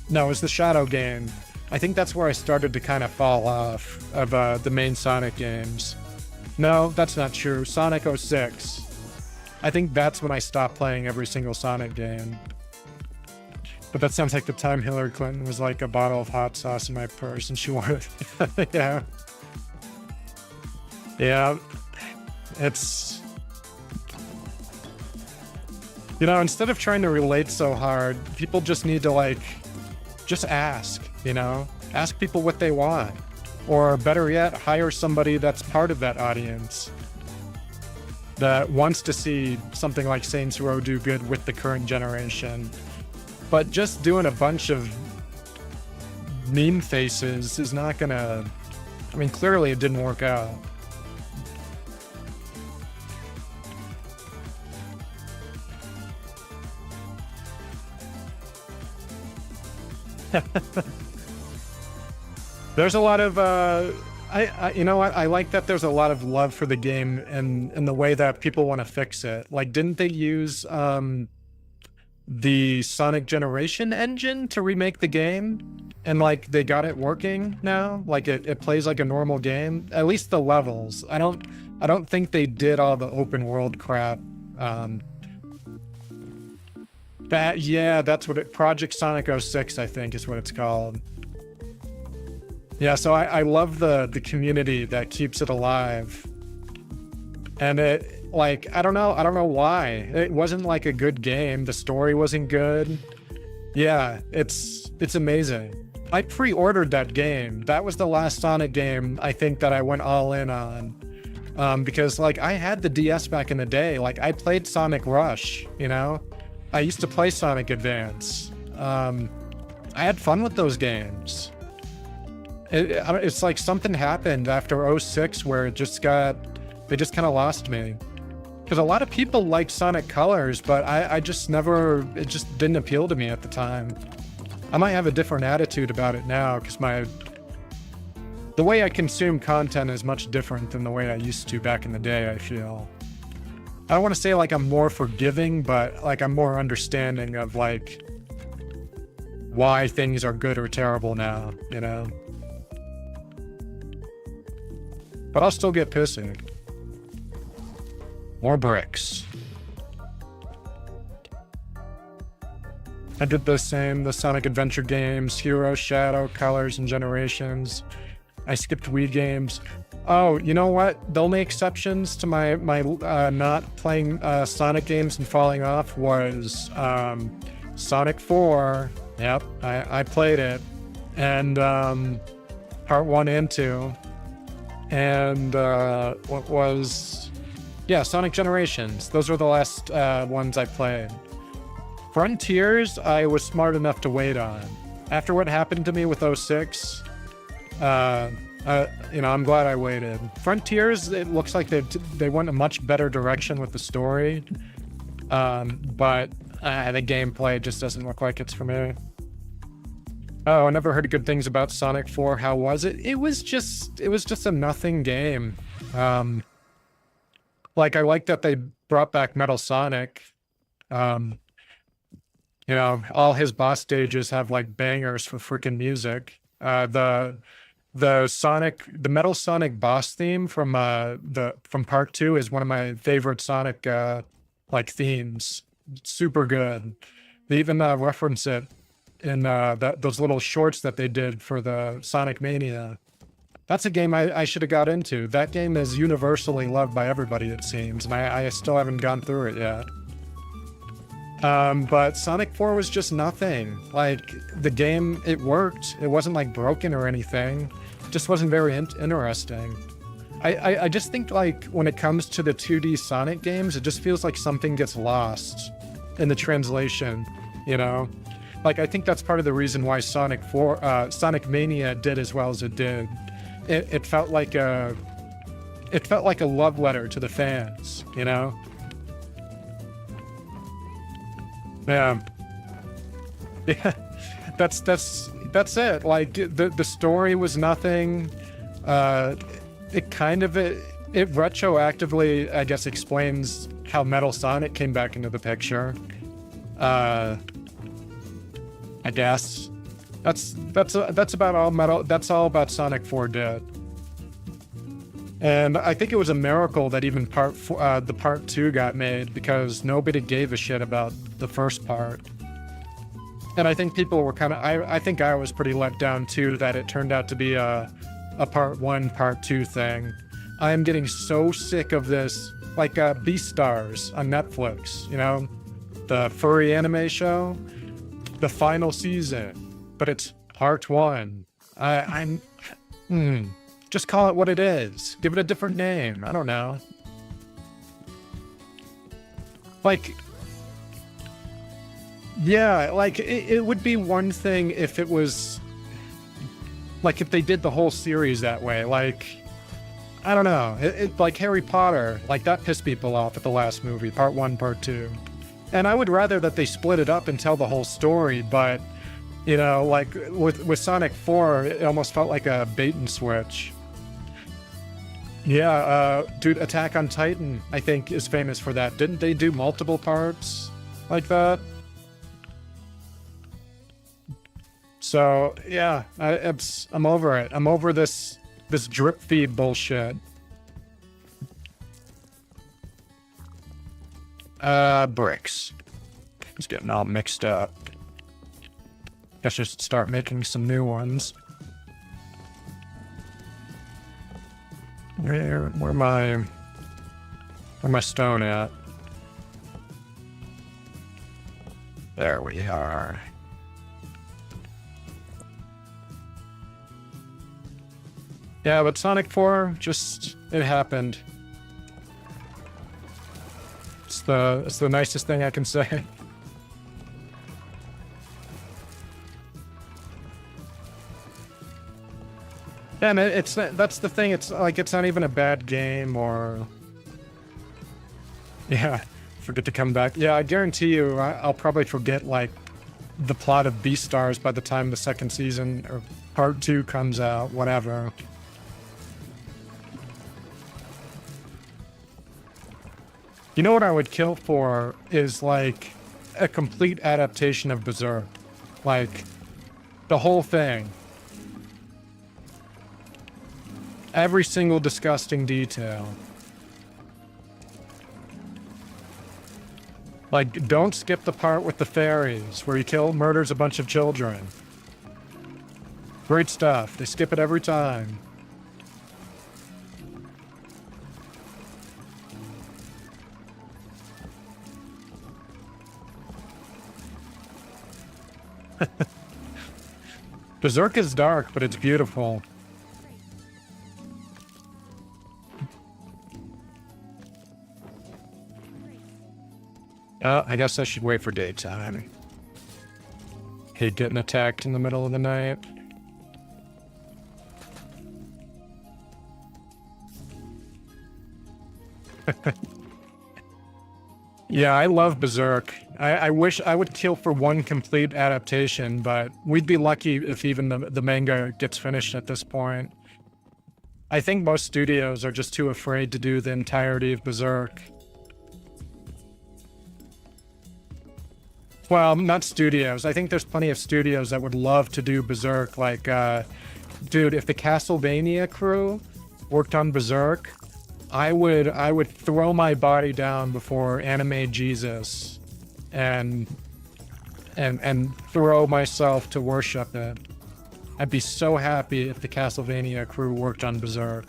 no, it was the Shadow game. I think that's where I started to kind of fall off of the main Sonic games. No, that's not true. Sonic 06. I think that's when I stopped playing every single Sonic game. But that sounds like the time Hillary Clinton was like a bottle of hot sauce in my purse and she wanted yeah. Yeah. It's... You know, instead of trying to relate so hard, people just need to just ask, you know? Ask people what they want. Or better yet, hire somebody that's part of that audience that wants to see something like Saints Row do good with the current generation. But just doing a bunch of meme faces is not gonna... I mean, clearly it didn't work out. There's a lot of, you know what? I like that there's a lot of love for the game and the way that people want to fix it. Like, didn't they use the Sonic Generation engine to remake the game? And like, they got it working now? Like, it plays like a normal game? At least the levels. I don't think they did all the open world crap. That's what Project Sonic 06, I think, is what it's called. Yeah, so I love the community that keeps it alive. And it, like, I don't know why. It wasn't like a good game. The story wasn't good. Yeah, it's amazing. I pre-ordered that game. That was the last Sonic game I think that I went all in on. Because like I had the DS back in the day. Like I played Sonic Rush, you know? I used to play Sonic Advance. I had fun with those games. It's like something happened after 06 where they just kind of lost me. Because a lot of people like Sonic Colors, but it just didn't appeal to me at the time. I might have a different attitude about it now because the way I consume content is much different than the way I used to back in the day, I feel. I don't want to say like I'm more forgiving, but like I'm more understanding of like why things are good or terrible now, you know? But I'll still get pissy. More bricks. I did the Sonic Adventure games, Hero, Shadow, Colors, and Generations. I skipped Wii games. Oh, you know what? The only exceptions to my not playing Sonic games and falling off was Sonic 4. Yep, I played it. And Part 1 and 2. And what was... Yeah, Sonic Generations. Those were the last ones I played. Frontiers, I was smart enough to wait on. After what happened to me with 06, you know, I'm glad I waited. Frontiers, it looks like they went a much better direction with the story, but the gameplay just doesn't look like it's for me. Oh, I never heard good things about Sonic 4. How was it? It was just a nothing game. Like I like that they brought back Metal Sonic. You know, all his boss stages have like bangers for freaking music. The Metal Sonic boss theme from Part 2 is one of my favorite Sonic like themes. It's super good. They even reference it in those little shorts that they did for the Sonic Mania. That's a game I should have got into. That game is universally loved by everybody, it seems, and I still haven't gone through it yet. But Sonic 4 was just nothing. Like, the game, it worked. It wasn't, like, broken or anything. It just wasn't very interesting. I just think like when it comes to the 2D Sonic games, it just feels like something gets lost in the translation, you know? Like, I think that's part of the reason why Sonic Mania did as well as it did. It felt like a love letter to the fans, you know? Yeah. Yeah. That's it. Like, the story was nothing. It retroactively, I guess, explains how Metal Sonic came back into the picture. I guess that's about all Metal. That's all about Sonic 4 did. And I think it was a miracle that even the part 2 got made, because nobody gave a shit about the first part. And I think people were I think I was pretty let down too, that it turned out to be a part 1, part 2 thing. I am getting so sick of this, like Beastars on Netflix, you know, the furry anime show, the final season, but it's part 1. Just call it what it is. Give it a different name. I don't know. Like, yeah, like it would be one thing if it was like if they did the whole series that way. Like, I don't know, like Harry Potter, like that pissed people off at the last movie, part 1, part 2. And I would rather that they split it up and tell the whole story, but, you know, like with Sonic 4, it almost felt like a bait and switch. Yeah, dude, Attack on Titan, I think, is famous for that. Didn't they do multiple parts like that? So, yeah, I'm over it. I'm over this drip feed bullshit. Bricks. It's getting all mixed up. Guess just start making some new ones. Where my stone at? There we are. Yeah, but Sonic 4, just, it happened. It's the nicest thing I can say. Yeah, man, that's the thing. It's like, it's not even a bad game, or... Yeah, forget to come back. Yeah, I guarantee you, I'll probably forget, like, the plot of Beastars by the time the second season, or part 2 comes out, whatever. You know what I would kill for is, like, a complete adaptation of Berserk. Like, the whole thing. Every single disgusting detail. Like, don't skip the part with the fairies, where he murders a bunch of children. Great stuff. They skip it every time. Berserk is dark, but it's beautiful. I guess I should wait for daytime. Hate getting attacked in the middle of the night. Yeah, I love Berserk. I wish I would kill for one complete adaptation, but we'd be lucky if even the manga gets finished at this point. I think most studios are just too afraid to do the entirety of Berserk. Well, not studios. I think there's plenty of studios that would love to do Berserk. Like, dude, if the Castlevania crew worked on Berserk, I would throw my body down before anime Jesus and throw myself to worship it. I'd be so happy if the Castlevania crew worked on Berserk.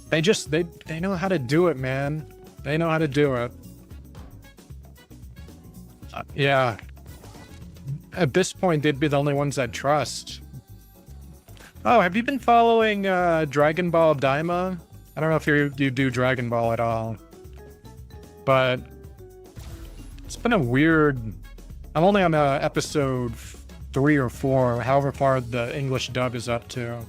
They know how to do it, man. They know how to do it. Yeah. At this point, they'd be the only ones I'd trust. Oh, have you been following Dragon Ball Daima? I don't know if you do Dragon Ball at all, but it's been a weird. I'm only on episode 3 or 4, however far the English dub is up to.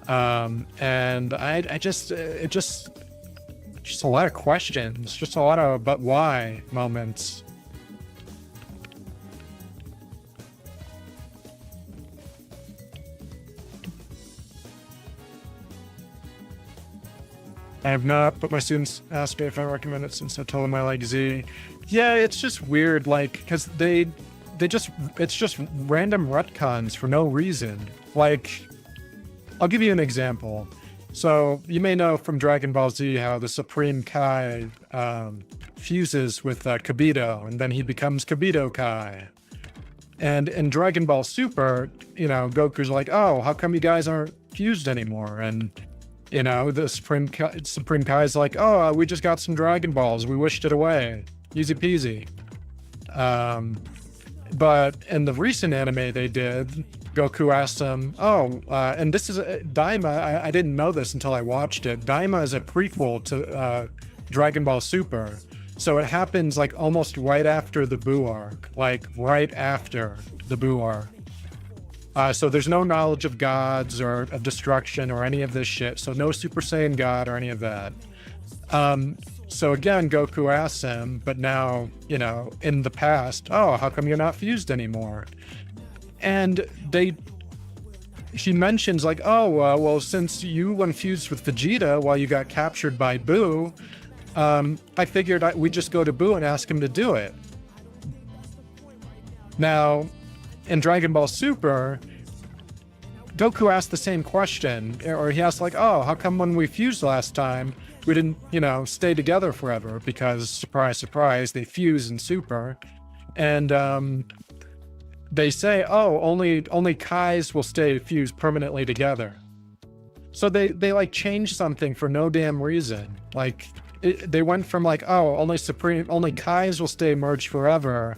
And I just a lot of questions, just a lot of but why moments. I have not, but my students asked me if I recommend it since I told them I like Z. Yeah, it's just weird, like, because it's just random retcons for no reason. Like, I'll give you an example. So, you may know from Dragon Ball Z how the Supreme Kai fuses with Kibito, and then he becomes Kibito Kai. And in Dragon Ball Super, you know, Goku's like, oh, how come you guys aren't fused anymore? And you know, the Supreme Kai is like, oh, we just got some Dragon Balls. We wished it away. Easy peasy. But in the recent anime they did, Goku asked him, oh, and this is Daima. I didn't know this until I watched it. Daima is a prequel to Dragon Ball Super. So it happens like almost right after the Buu arc. Like right after the Buu arc. So there's no knowledge of gods or of destruction or any of this shit. So no Super Saiyan God or any of that. So again, Goku asks him, but now, you know, in the past, oh, how come you're not fused anymore? And she mentions like, oh, well, since you went fused with Vegeta while you got captured by Buu, I figured we'd just go to Buu and ask him to do it. Now, in Dragon Ball Super, Goku asked the same question, or he asked like, oh, how come when we fused last time, we didn't, you know, stay together forever? Because, surprise, surprise, they fuse in Super. And they say, oh, only Kais will stay fused permanently together. So they like changed something for no damn reason. Like, they went from like, oh, only Kais will stay merged forever,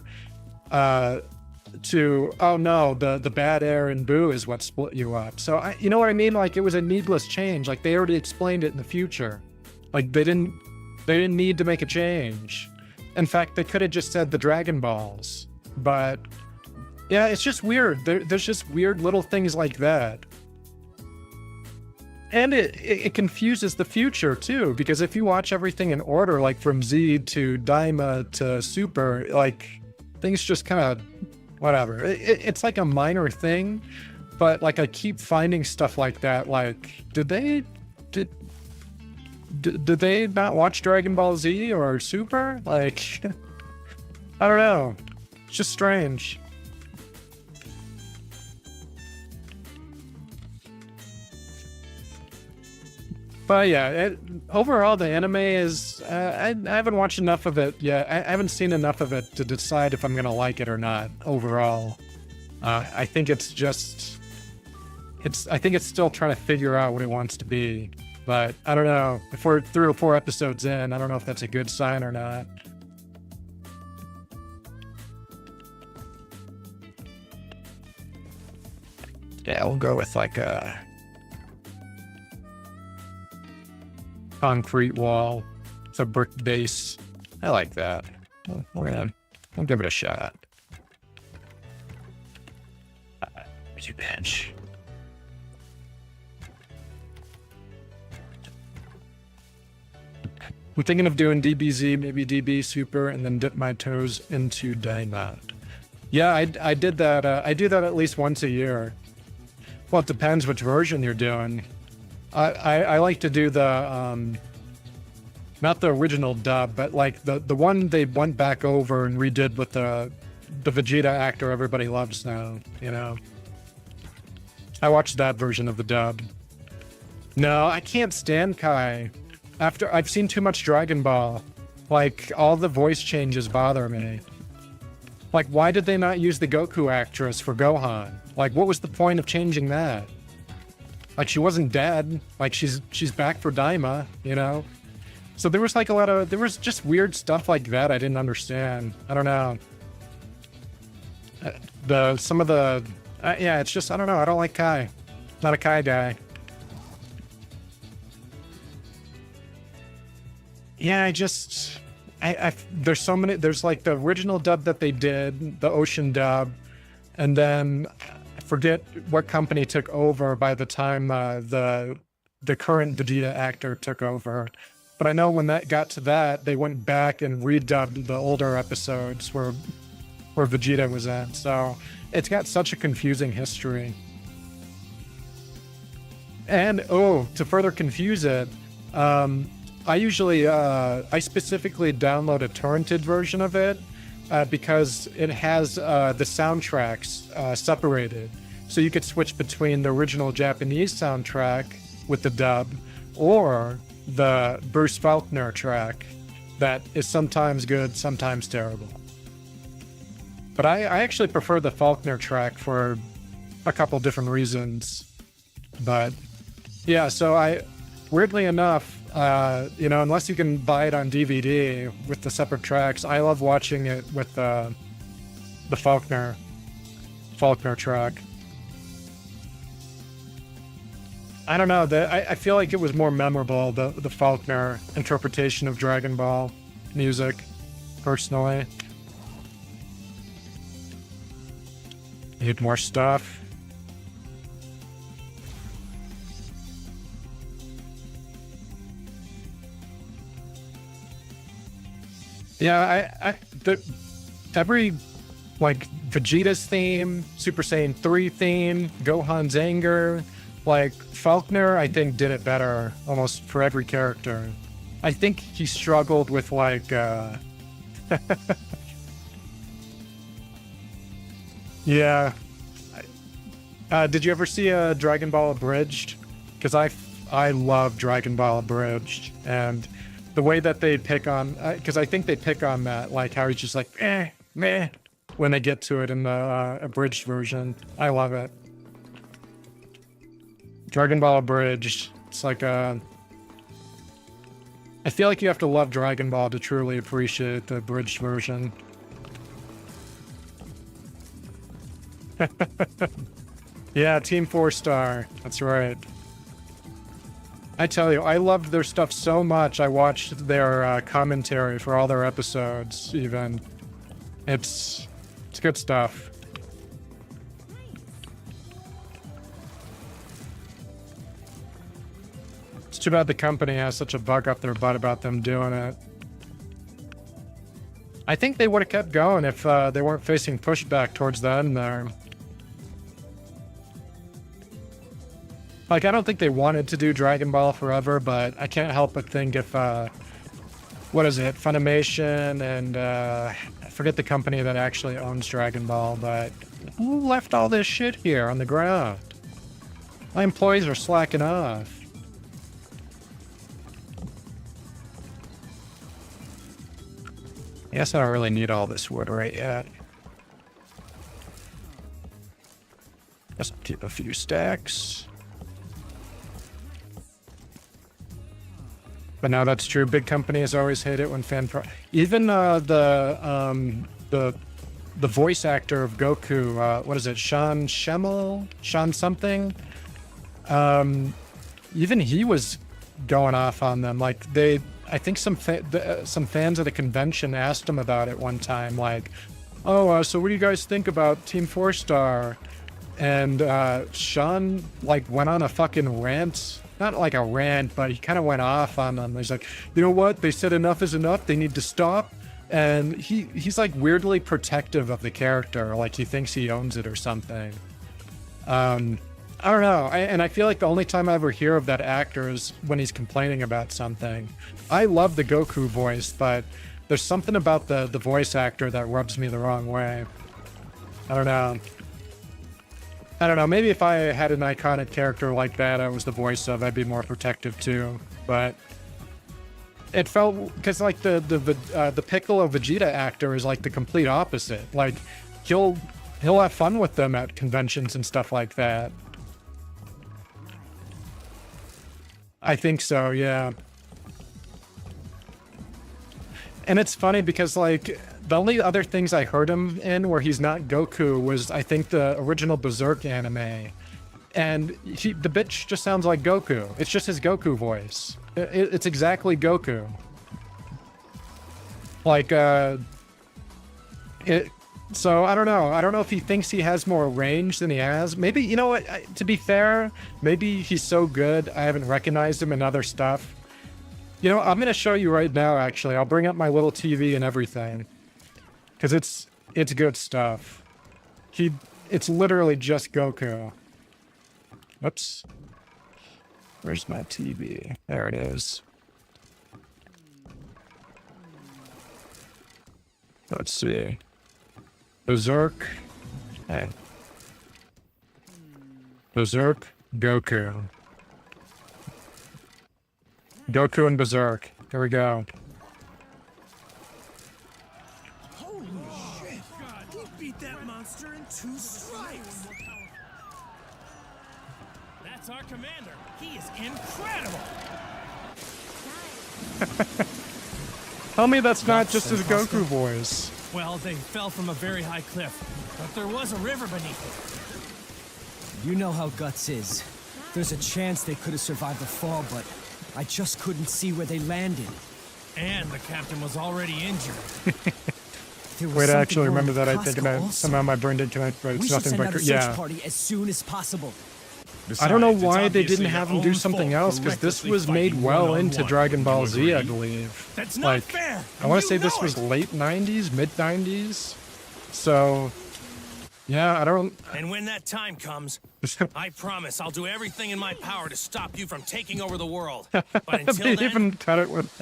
to, oh no, the bad air in Buu is what split you up. So you know what I mean? Like, it was a needless change. Like, they already explained it in the future. Like, they didn't need to make a change. In fact, they could have just said the Dragon Balls. But yeah, it's just weird. There's just weird little things like that. And it confuses the future too, because if you watch everything in order, like from Z to Daima to Super, like things just kind of whatever. It's like a minor thing, but like I keep finding stuff like that. Like, did they not watch Dragon Ball Z or Super? Like, I don't know. It's just strange. But yeah, overall the anime is, I haven't watched enough of it yet. I haven't seen enough of it to decide if I'm going to like it or not overall. I think it's still trying to figure out what it wants to be. But I don't know, if we're 3 or 4 episodes in, I don't know if that's a good sign or not. Yeah, we'll go with like a concrete wall. It's a brick base. I like that. I'll give it a shot. Where's your bench? I'm thinking of doing DBZ, maybe DB Super, and then dip my toes into Daima. Yeah, I did that. I do that at least once a year. Well, it depends which version you're doing. I like to do the, not the original dub, but like the one they went back over and redid with the Vegeta actor everybody loves now, you know? I watched that version of the dub. No, I can't stand Kai. After I've seen too much Dragon Ball, like all the voice changes bother me. Like, why did they not use the Goku actress for Gohan? Like, what was the point of changing that? Like, she wasn't dead. Like, she's back for Daima, you know? So there was like there was just weird stuff like that I didn't understand. I don't know. Yeah, it's just, I don't know. I don't like Kai. Not a Kai guy. Yeah, there's so many. There's like the original dub that they did, the Ocean dub, and then I forget what company took over by the time the current Vegeta actor took over. But I know when that got to that, they went back and redubbed the older episodes where Vegeta was in. So it's got such a confusing history. And to further confuse it, I specifically download a torrented version of it because it has the soundtracks separated. So you could switch between the original Japanese soundtrack with the dub or the Bruce Faulkner track that is sometimes good, sometimes terrible. But I actually prefer the Faulkner track for a couple different reasons. But yeah, so weirdly enough, unless you can buy it on DVD with the separate tracks, I love watching it with the Faulkner track. I don't know, I feel like it was more memorable, the Faulkner interpretation of Dragon Ball music, personally. Need more stuff. Yeah, every, like, Vegeta's theme, Super Saiyan 3 theme, Gohan's anger, like, Faulkner, I think, did it better almost for every character. I think he struggled with, like, yeah. Did you ever see Dragon Ball Abridged? Because I love Dragon Ball Abridged, and the way that they pick on, because I think they pick on that, like how he's just like, meh, when they get to it in the abridged version. I love it. Dragon Ball Abridged, it's like I feel like you have to love Dragon Ball to truly appreciate the abridged version. Yeah, Team 4-Star, that's right. I tell you, I loved their stuff so much, I watched their commentary for all their episodes, even. It's good stuff. It's too bad the company has such a bug up their butt about them doing it. I think they would have kept going if they weren't facing pushback towards the end there. Like, I don't think they wanted to do Dragon Ball forever, but I can't help but think if, what is it, Funimation and, I forget the company that actually owns Dragon Ball, but who left all this shit here on the ground? My employees are slacking off. I guess I don't really need all this wood right yet. Guess I'll keep a few stacks. But no, that's true. Big companies always hate it when even the voice actor of Goku, what is it, Sean something? Even he was going off on them. Like I think some fans at a convention asked him about it one time. Like, oh, so what do you guys think about Team 4-Star? And Sean like went on a fucking rant. Not like a rant, but he kind of went off on them. He's like, you know what? They said enough is enough. They need to stop. And he's like weirdly protective of the character. Like he thinks he owns it or something. I don't know. And I feel like the only time I ever hear of that actor is when he's complaining about something. I love the Goku voice, but there's something about the voice actor that rubs me the wrong way. I don't know. Maybe if I had an iconic character like that I was the voice of, I'd be more protective too. But it felt, because like the Piccolo Vegeta actor is like the complete opposite. Like he'll have fun with them at conventions and stuff like that. I think so, yeah. And it's funny because like the only other things I heard him in where he's not Goku was, I think, the original Berserk anime. And the bitch just sounds like Goku. It's just his Goku voice. It's exactly Goku. Like, so I don't know. I don't know if he thinks he has more range than he has. Maybe, you know what? To be fair, maybe he's so good I haven't recognized him in other stuff. You know, I'm going to show you right now, actually. I'll bring up my little TV and everything. Because it's good stuff. It's literally just Goku. Oops. Where's my TV? There it is. Let's see. Berserk. Hey. Berserk, Goku. Goku and Berserk. Here we go. Holy shit! He beat that monster in 2 strikes! That's our commander. He is incredible! Tell me that's not just his Goku voice. Well, they fell from a very high cliff, but there was a river beneath it. You know how Guts is. There's a chance they could have survived the fall, but I just couldn't see where they landed. And the captain was already injured. Wait, I actually remember that. I think somehow my brain didn't connect, but it's nothing but search party as soon as possible. I don't know why they didn't have him do something else, because this was made well into Dragon Ball Z, I believe. That's not fair. I want to say this was late 90s, mid 90s. So, yeah, I don't. And when that time comes, I promise I'll do everything in my power to stop you from taking over the world. But until They then, even cut it with.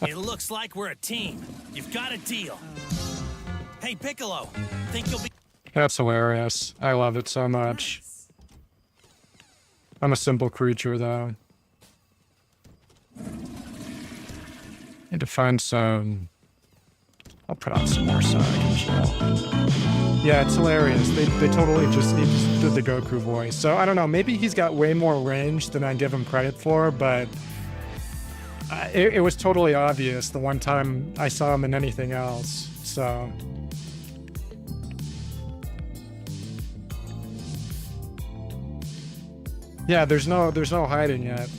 it looks like we're a team. You've got a deal. Hey, Piccolo, think you'll be... That's hilarious. I love it so much. I'm a simple creature, though. Need to find some... I'll put on some more Sonic. Yeah, it's hilarious. They totally just did the Goku voice. So, I don't know. Maybe he's got way more range than I give him credit for, but... it was totally obvious the one time I saw him in anything else. So... Yeah, there's no hiding yet.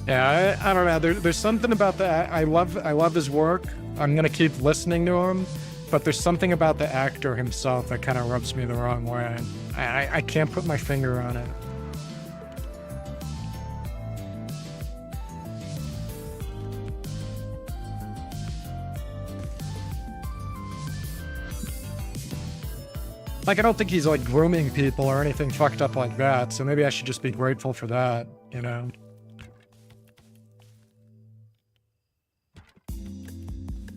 Yeah, I don't know. There's something about that. I love his work. I'm gonna keep listening to him, but there's something about the actor himself that kind of rubs me the wrong way. I can't put my finger on it. Like, I don't think he's, like, grooming people or anything fucked up like that, so maybe I should just be grateful for that, you know?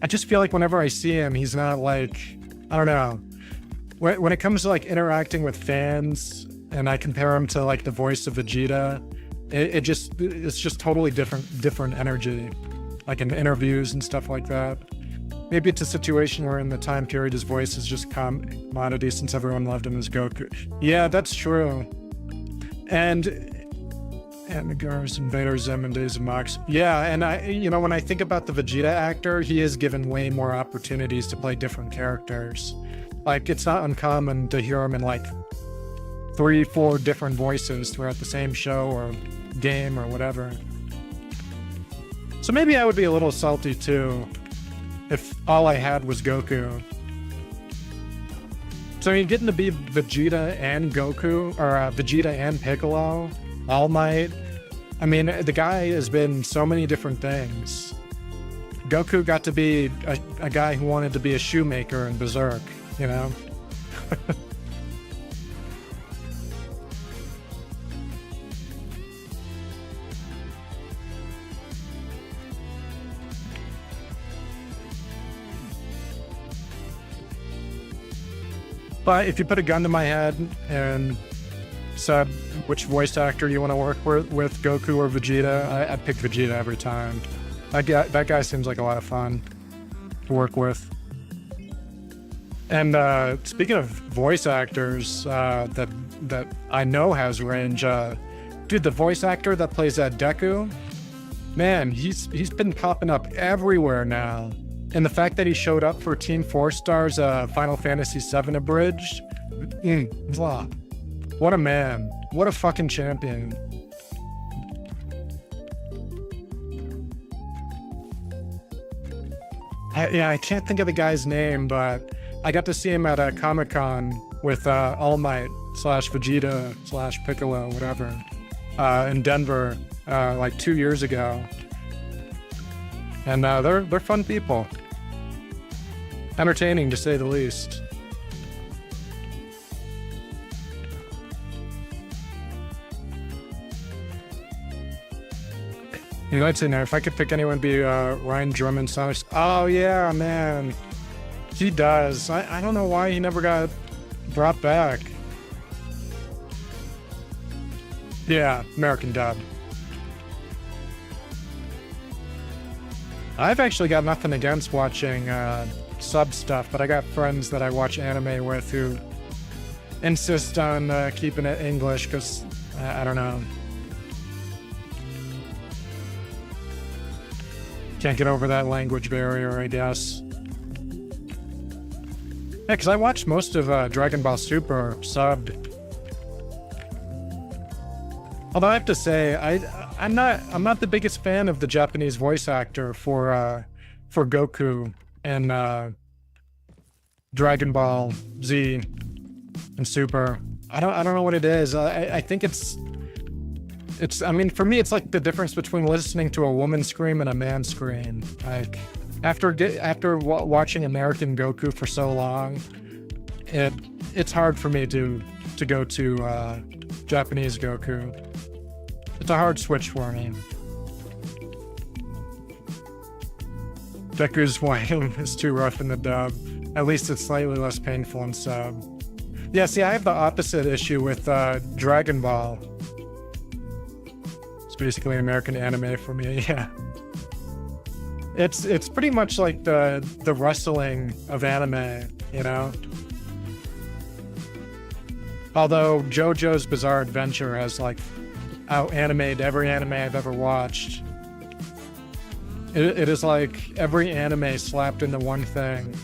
I just feel like whenever I see him, he's not, like... I don't know. When it comes to, like, interacting with fans, and I compare him to, like, the voice of Vegeta, it's just totally different energy. Like, in interviews and stuff like that. Maybe it's a situation where in the time period his voice is just commodity since everyone loved him as Goku. Yeah, that's true. And the Garrus and Vader Zim and Days of Mox. Yeah, and when I think about the Vegeta actor, he is given way more opportunities to play different characters. Like, it's not uncommon to hear him in like 3-4 different voices throughout the same show or game or whatever. So maybe I would be a little salty too if all I had was Goku. So you're getting to be Vegeta and Goku, or Vegeta and Piccolo, All Might. I mean, the guy has been so many different things. Goku got to be a guy who wanted to be a shoemaker in Berserk, you know? But if you put a gun to my head and said which voice actor you want to work with Goku or Vegeta, I'd pick Vegeta every time. That guy seems like a lot of fun to work with. And speaking of voice actors that I know has range, dude, the voice actor that plays that Deku, man, he's been popping up everywhere now. And the fact that he showed up for Team 4-Star's Final Fantasy VII Abridged, blah. What a man. What a fucking champion. I can't think of the guy's name, but I got to see him at a Comic-Con with All Might / Vegeta / Piccolo, whatever, in Denver like 2 years ago. And they're fun people. Entertaining, to say the least. You know, I'd say now, if I could pick anyone, be Ryan Drummond. Oh yeah, man, he does. I don't know why he never got brought back. Yeah, American dub. I've actually got nothing against watching sub stuff, but I got friends that I watch anime with who insist on keeping it English because I don't know. Can't get over that language barrier, I guess. Yeah, because I watched most of Dragon Ball Super subbed. Although I have to say, I'm not the biggest fan of the Japanese voice actor for Goku and Dragon Ball Z and Super. I don't know what it is. I think it's I mean, for me, it's like the difference between listening to a woman scream and a man scream. Like, after watching American Goku for so long, it's hard for me to go to Japanese Goku. It's a hard switch for me. Deku's whine is too rough in the dub. At least it's slightly less painful in sub. Yeah, see, I have the opposite issue with Dragon Ball. Basically American anime for me. Yeah, it's pretty much like the wrestling of anime, you know. Although JoJo's Bizarre Adventure has like out-animated every anime I've ever watched. It is like every anime slapped into one thing.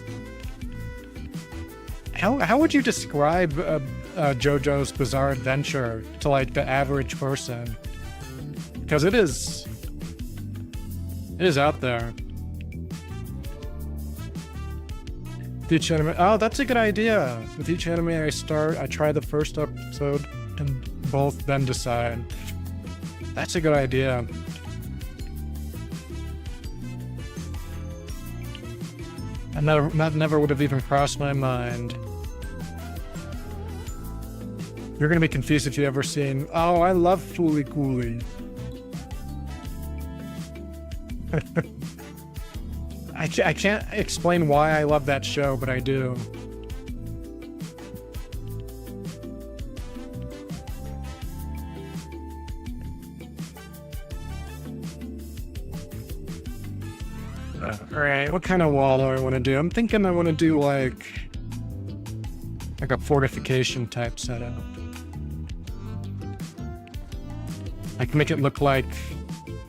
How would you describe JoJo's Bizarre Adventure to like the average person? Because it is out there. With each anime, oh, that's a good idea. With each anime I try the first episode and both, then decide. That's a good idea. And that never would have even crossed my mind. You're gonna be confused if you ever seen. Oh, I love Fooly Cooly. I can't explain why I love that show, but I do. Alright, what kind of wall do I want to do? I'm thinking I want to do like a fortification type setup. Like make it look like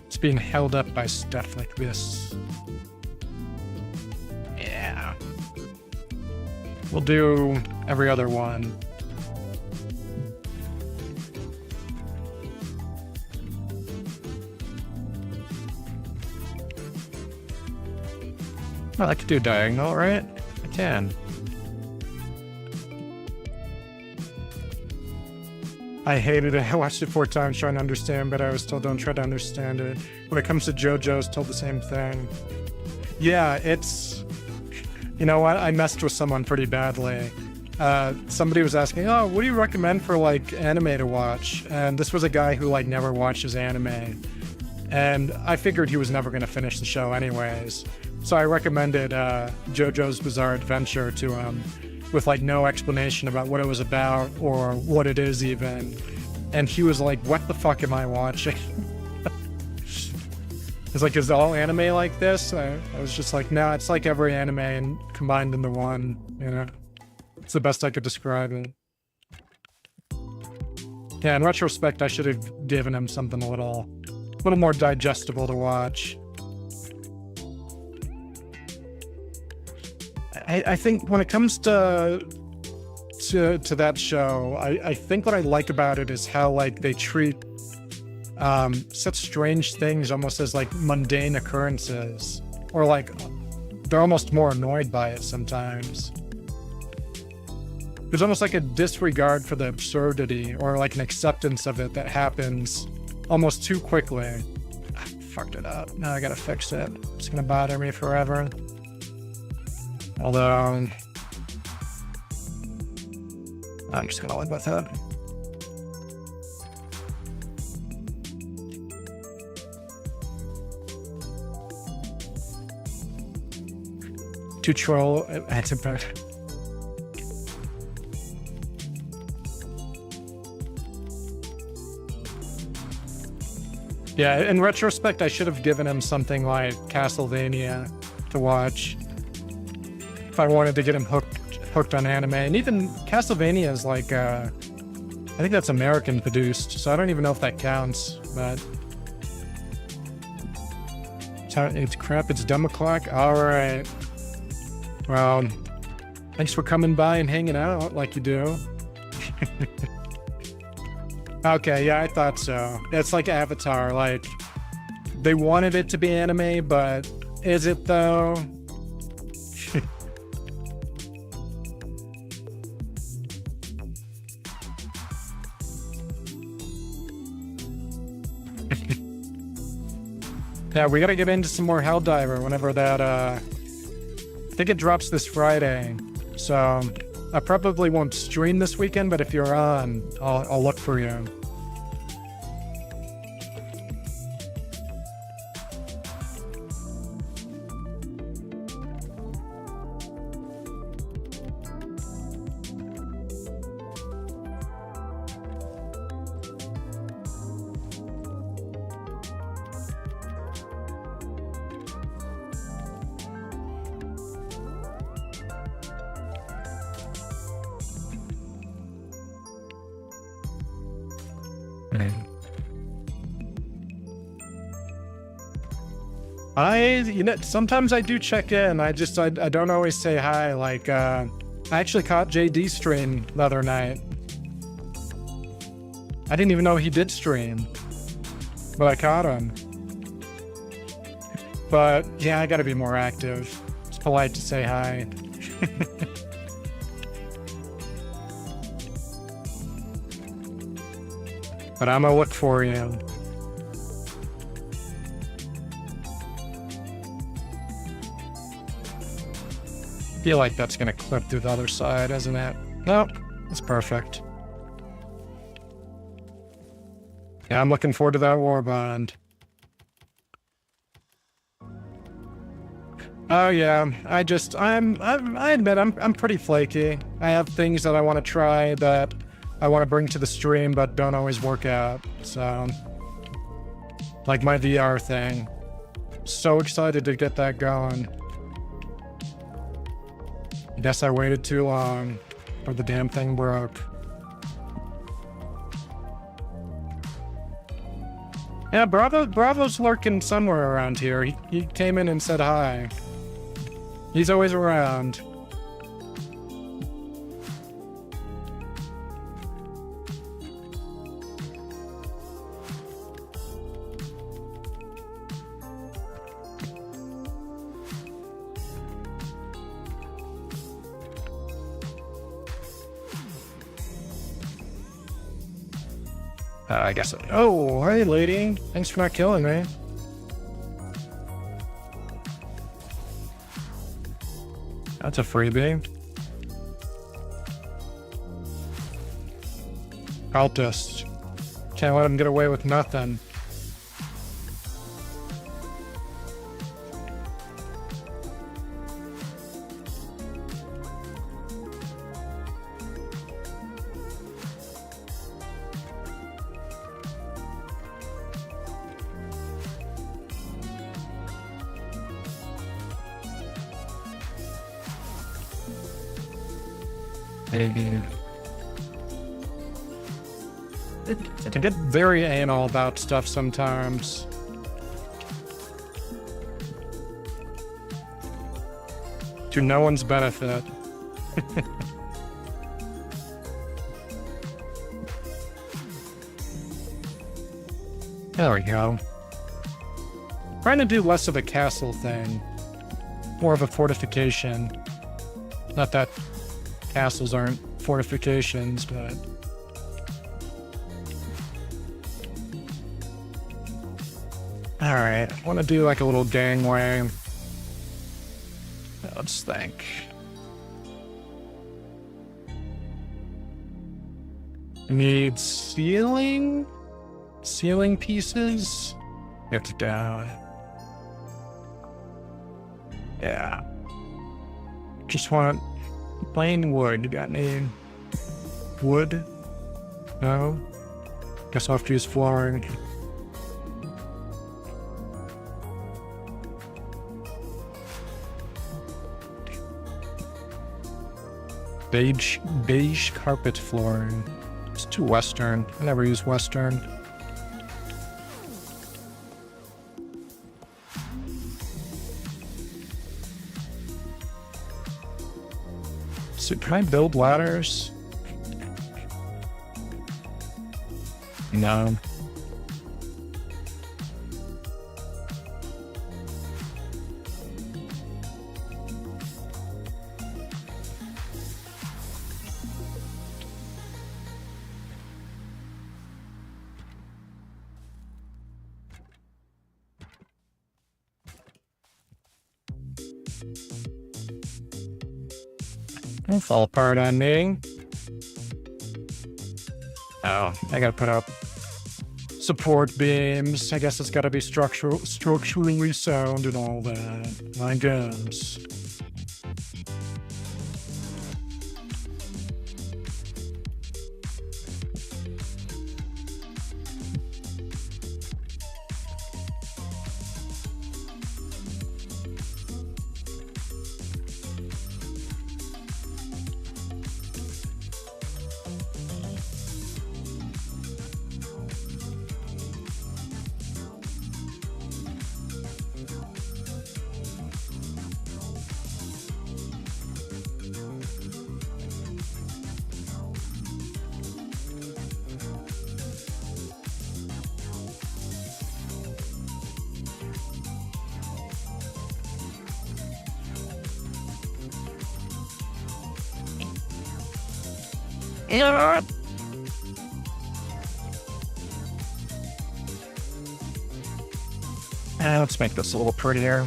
it's being held up by stuff like this. Yeah. We'll do every other one. Well, I could do diagonal, right? I can. I hated it. I watched it 4 times trying to understand, but I was told don't try to understand it. When it comes to JoJo's, told the same thing. Yeah, it's... You know what? I messed with someone pretty badly. Somebody was asking, oh, what do you recommend for, like, anime to watch? And this was a guy who, like, never watches anime. And I figured he was never going to finish the show anyways. So I recommended JoJo's Bizarre Adventure to him. With like no explanation about what it was about or what it is even. And he was like, what the fuck am I watching? It's like, is all anime like this? I was just like, no, it's like every anime and combined into one, you know? It's the best I could describe it. Yeah, in retrospect, I should have given him something a little more digestible to watch. I think when it comes to that show, I think what I like about it is how like they treat such strange things almost as like mundane occurrences, or like they're almost more annoyed by it sometimes. There's almost like a disregard for the absurdity, or like an acceptance of it that happens almost too quickly. I fucked it up. Now I gotta fix it. It's gonna bother me forever. Although I'm just gonna live with it. To troll, it's about. Yeah, in retrospect, I should have given him something like Castlevania to watch if I wanted to get him hooked on anime. And even Castlevania is like, I think that's American produced, so I don't even know if that counts, but it's crap, it's dumb o'clock. All right. Well, thanks for coming by and hanging out like you do. Okay, yeah, I thought so. It's like Avatar, like, they wanted it to be anime, but is it though? Yeah, we gotta get into some more Helldiver whenever that, I think it drops this Friday, so I probably won't stream this weekend, but if you're on, I'll look for you. Sometimes I do check in. I don't always say hi. Like, I actually caught JD stream the other night. I didn't even know he did stream, but I caught him. But yeah, I gotta be more active. It's polite to say hi. But I'm gonna look for you. Feel like that's gonna clip through the other side, isn't it? Nope, it's perfect. Yeah, I'm looking forward to that war bond. Oh yeah, I admit I'm pretty flaky. I have things that I want to try that I want to bring to the stream, but don't always work out. So, like my VR thing. So excited to get that going. Guess I waited too long, or the damn thing broke. Yeah, Bravo's lurking somewhere around here. He came in and said hi. He's always around. I guess. Oh, hey, lady. Thanks for not killing me. That's a freebie. Cultist. Can't let him get away with nothing. Maybe. It can get very anal about stuff sometimes. to no one's benefit. There we go. Trying to do less of a castle thing, more of a fortification. Not that castles aren't fortifications, but... Alright, I want to do like a little gangway. Let's think. Need ceiling? Ceiling pieces? It's down. Yeah. Just want plain wood. You got any wood? No? Guess I'll have to use flooring. Beige carpet flooring. It's too Western. I never use Western. So can I build ladders? No. Don't fall apart on me. Oh, I gotta put up support beams. I guess it's gotta be structurally sound and all that. I guess. Let's make this a little prettier.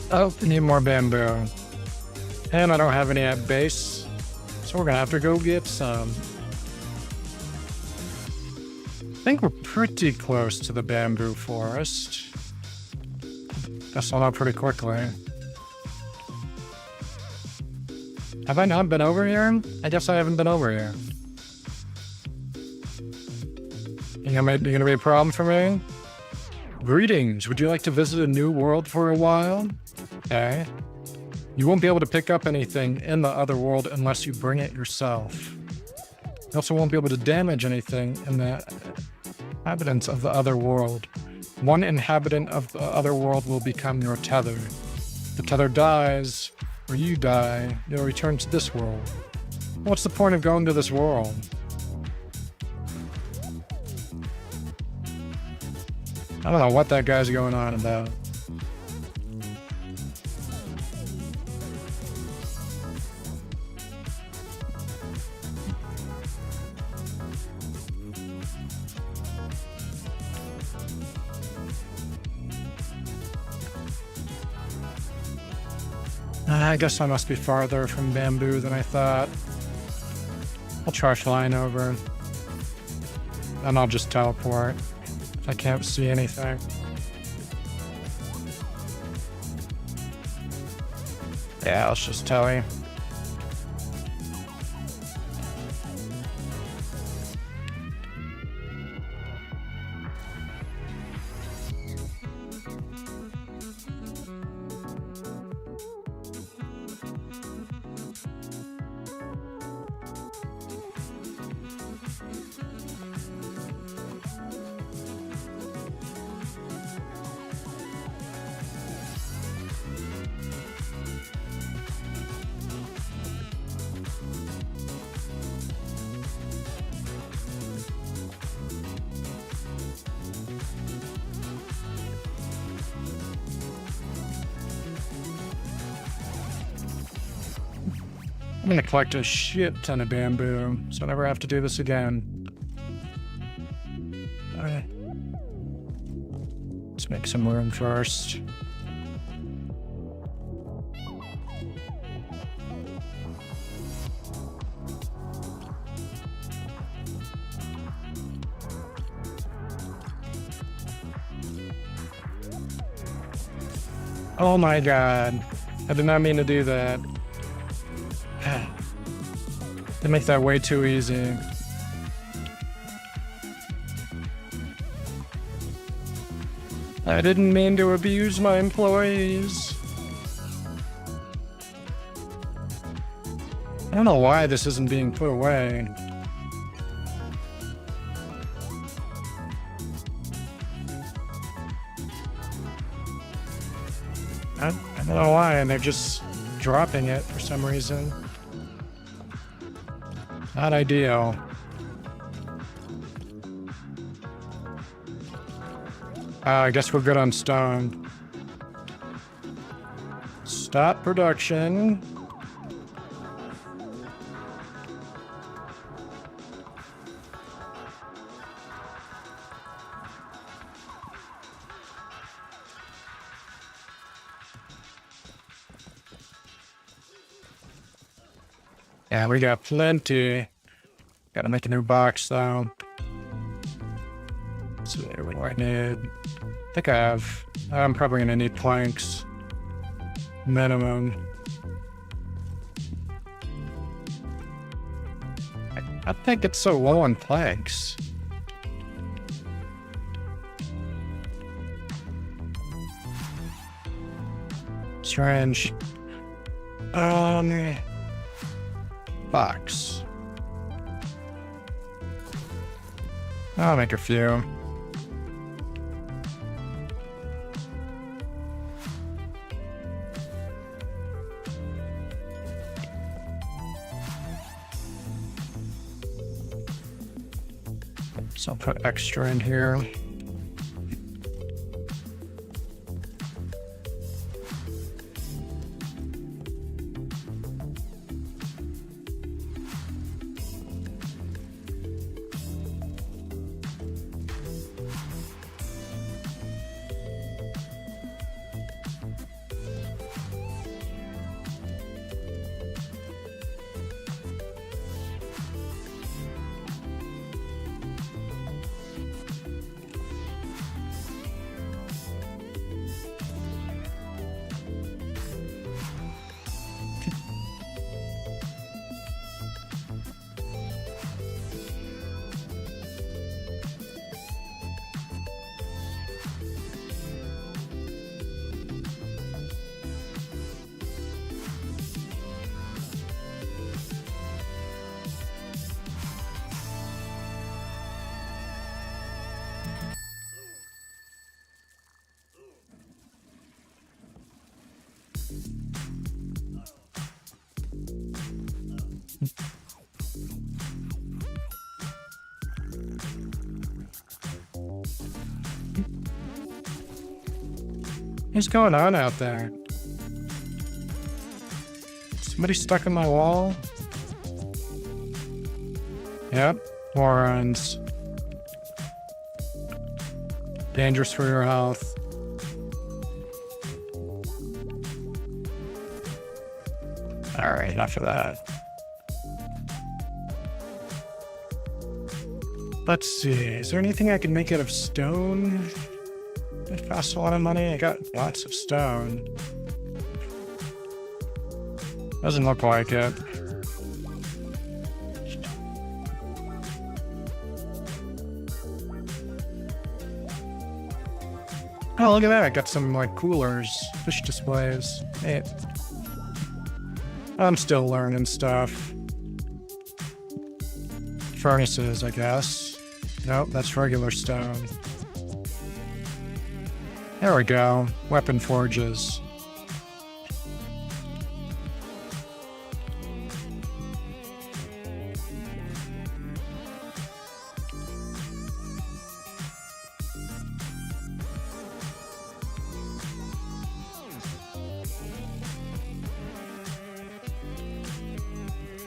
Oh, need more bamboo. And I don't have any at base, so we're gonna have to go get some. I think we're pretty close to the bamboo forest. Guess I'll know pretty quickly. Have I not been over here? I guess I haven't been over here. You gonna be a problem for me? Greetings, would you like to visit a new world for a while? Okay. You won't be able to pick up anything in the other world unless you bring it yourself. You also won't be able to damage anything in the inhabitants of the other world. One inhabitant of the other world will become your tether. If the tether dies, or you die, you'll return to this world. What's the point of going to this world? I don't know what that guy's going on about. I guess I must be farther from bamboo than I thought. I'll try flying over. And I'll just teleport. I can't see anything. Yeah, let's just tell you. I'm gonna collect a shit ton of bamboo, so I never have to do this again. Alright. Let's make some room first. Oh my god. I did not mean to do that. They make that way too easy. I didn't mean to abuse my employees. I don't know why this isn't being put away. I don't know why, and they're just dropping it for some reason. Not ideal. I guess we're good on stone. Stop production. Yeah, we got plenty. Gotta make a new box though. So what do I need? I think I have. I'm probably gonna need planks. Minimum. I think it's so low on planks. Strange. Box. I'll make a few. So I'll put extra in here. What's going on out there? Somebody stuck in my wall? Yep, morons. Dangerous for your health. Alright, enough of that. Let's see, is there anything I can make out of stone? It costs a lot of money. I got lots of stone. Doesn't look like it. Oh, look at that. I got some, like, coolers, fish displays. Hey. I'm still learning stuff. Furnaces, I guess. Nope, that's regular stone. There we go. Weapon forges.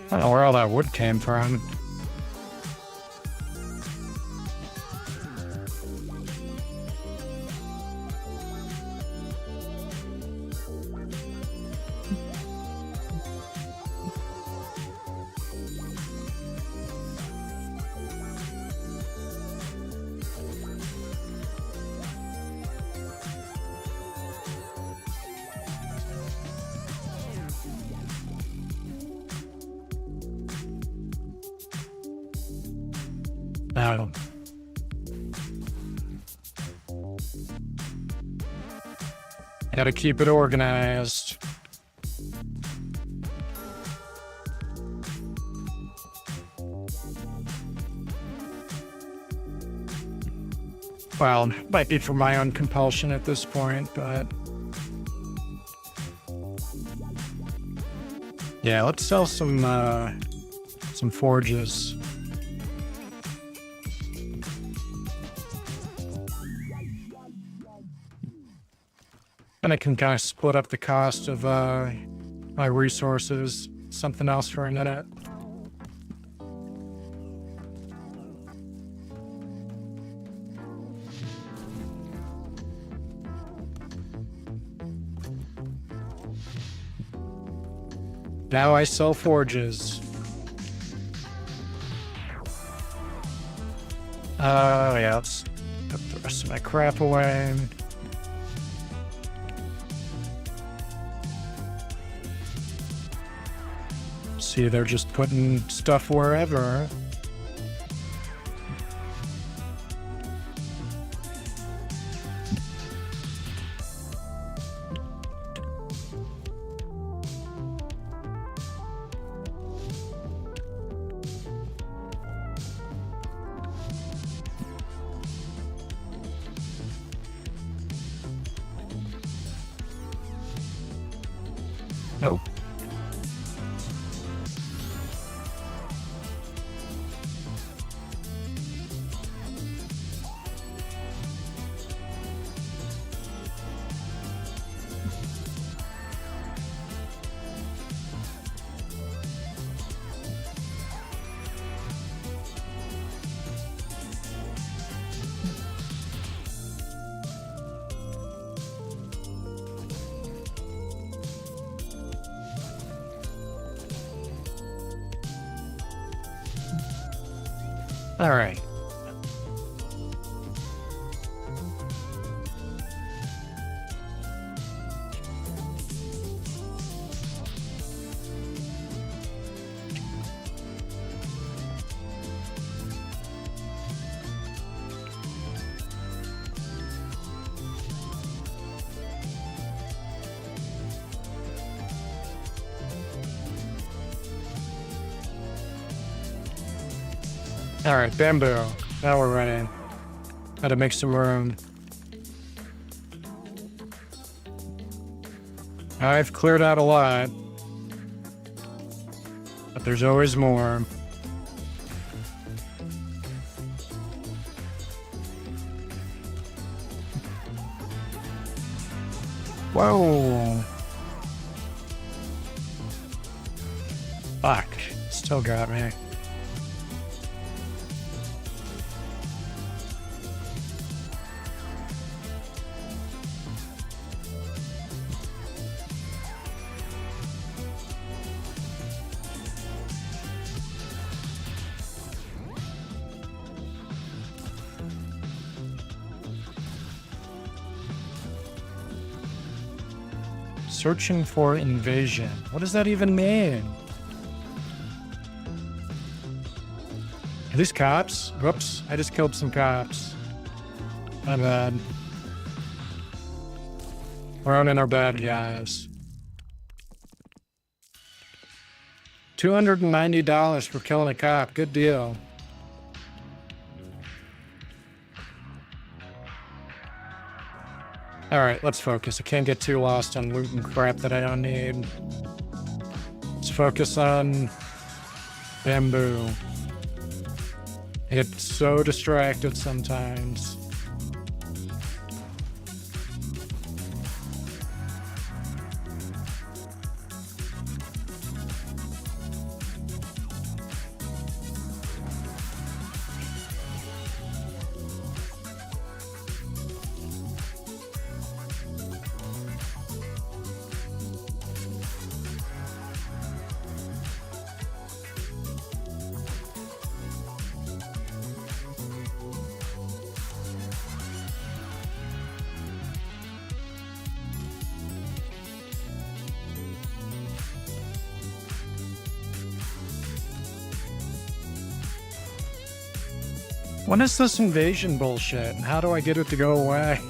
I don't know where all that wood came from. No. Gotta keep it organized. Well, might be for my own compulsion at this point, but yeah, let's sell some forges. And I can kind of split up the cost of my resources. Something else for a minute. Now I sell forges. Yeah, let's put the rest of my crap away. See, they're just putting stuff wherever. Nope. All right. All right, bamboo. Now we're running. Gotta make some room. I've cleared out a lot. But there's always more. Whoa. Fuck. Still got me. Searching for invasion. What does that even mean? Are these cops? Whoops, I just killed some cops. My bad. Ronan are bad guys. $290 for killing a cop. Good deal. Alright, let's focus. I can't get too lost on loot and crap that I don't need. Let's focus on bamboo. I get so distracted sometimes. What is this invasion bullshit, and how do I get it to go away?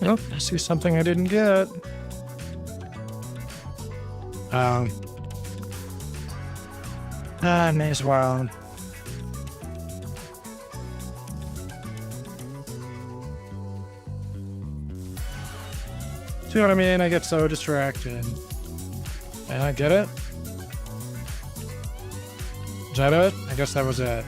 Nope, I see something I didn't get. May as well. See what I mean? I get so distracted. And I get it? Is that it? I guess that was it.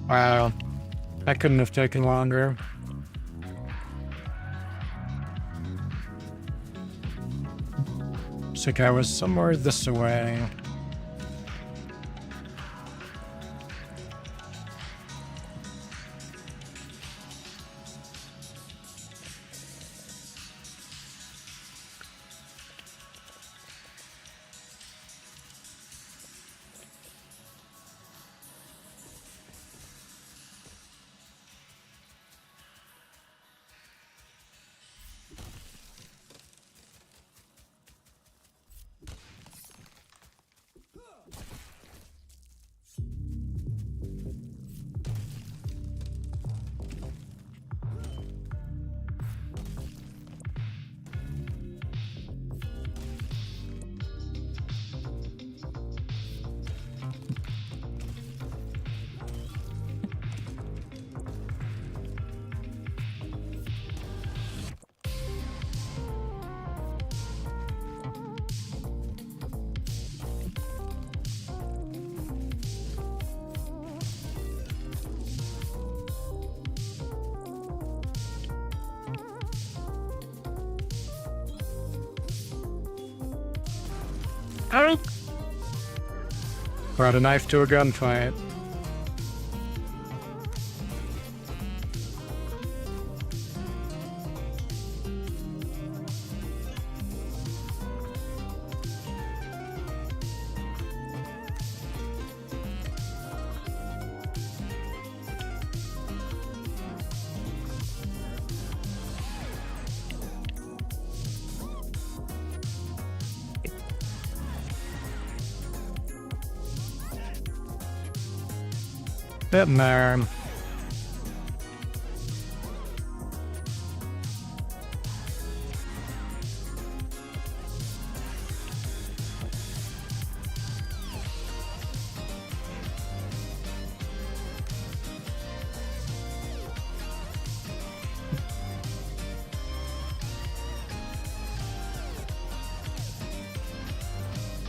Wow, that couldn't have taken longer. Looks like I was somewhere this way. Brought a knife to a gunfight. Getting there.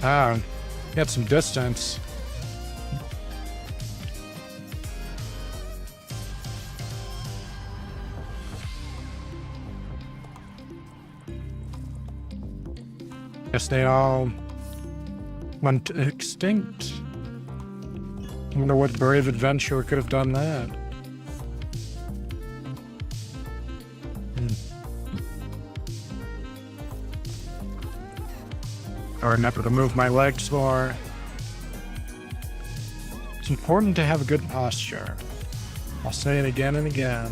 Ah, get some distance. Guess they all went extinct. I wonder what brave adventurer could have done that. Or never to move my legs more. It's important to have a good posture. I'll say it again and again.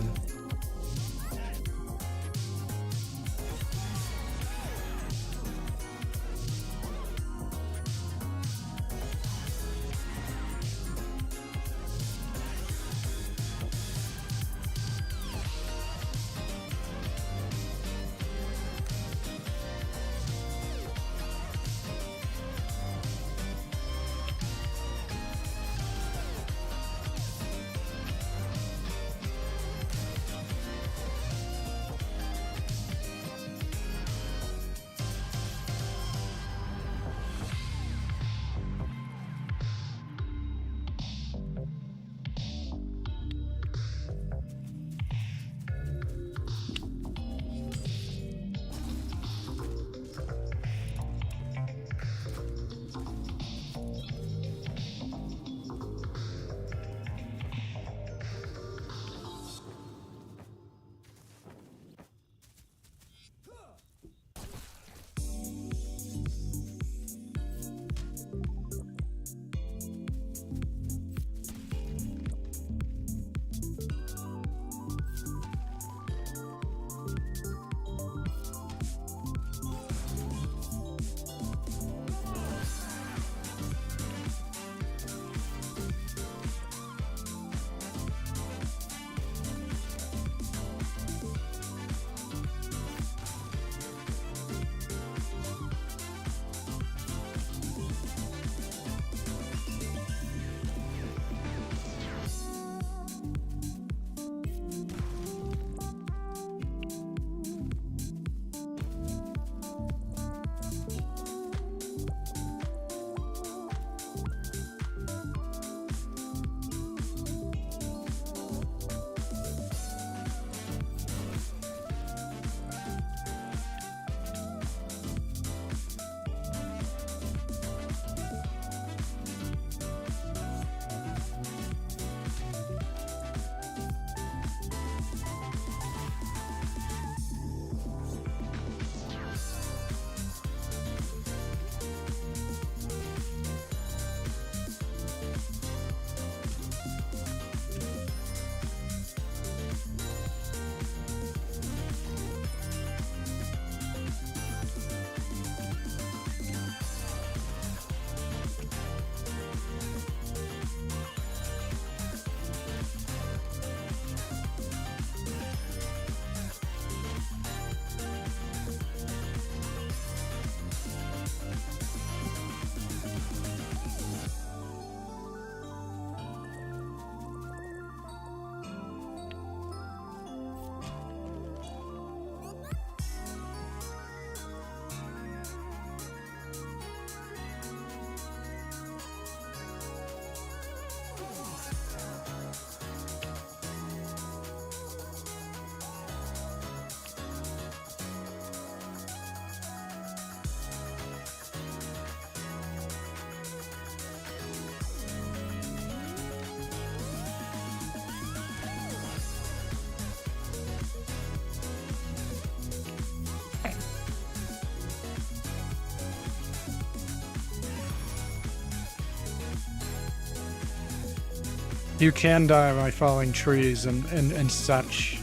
You can die by falling trees and such.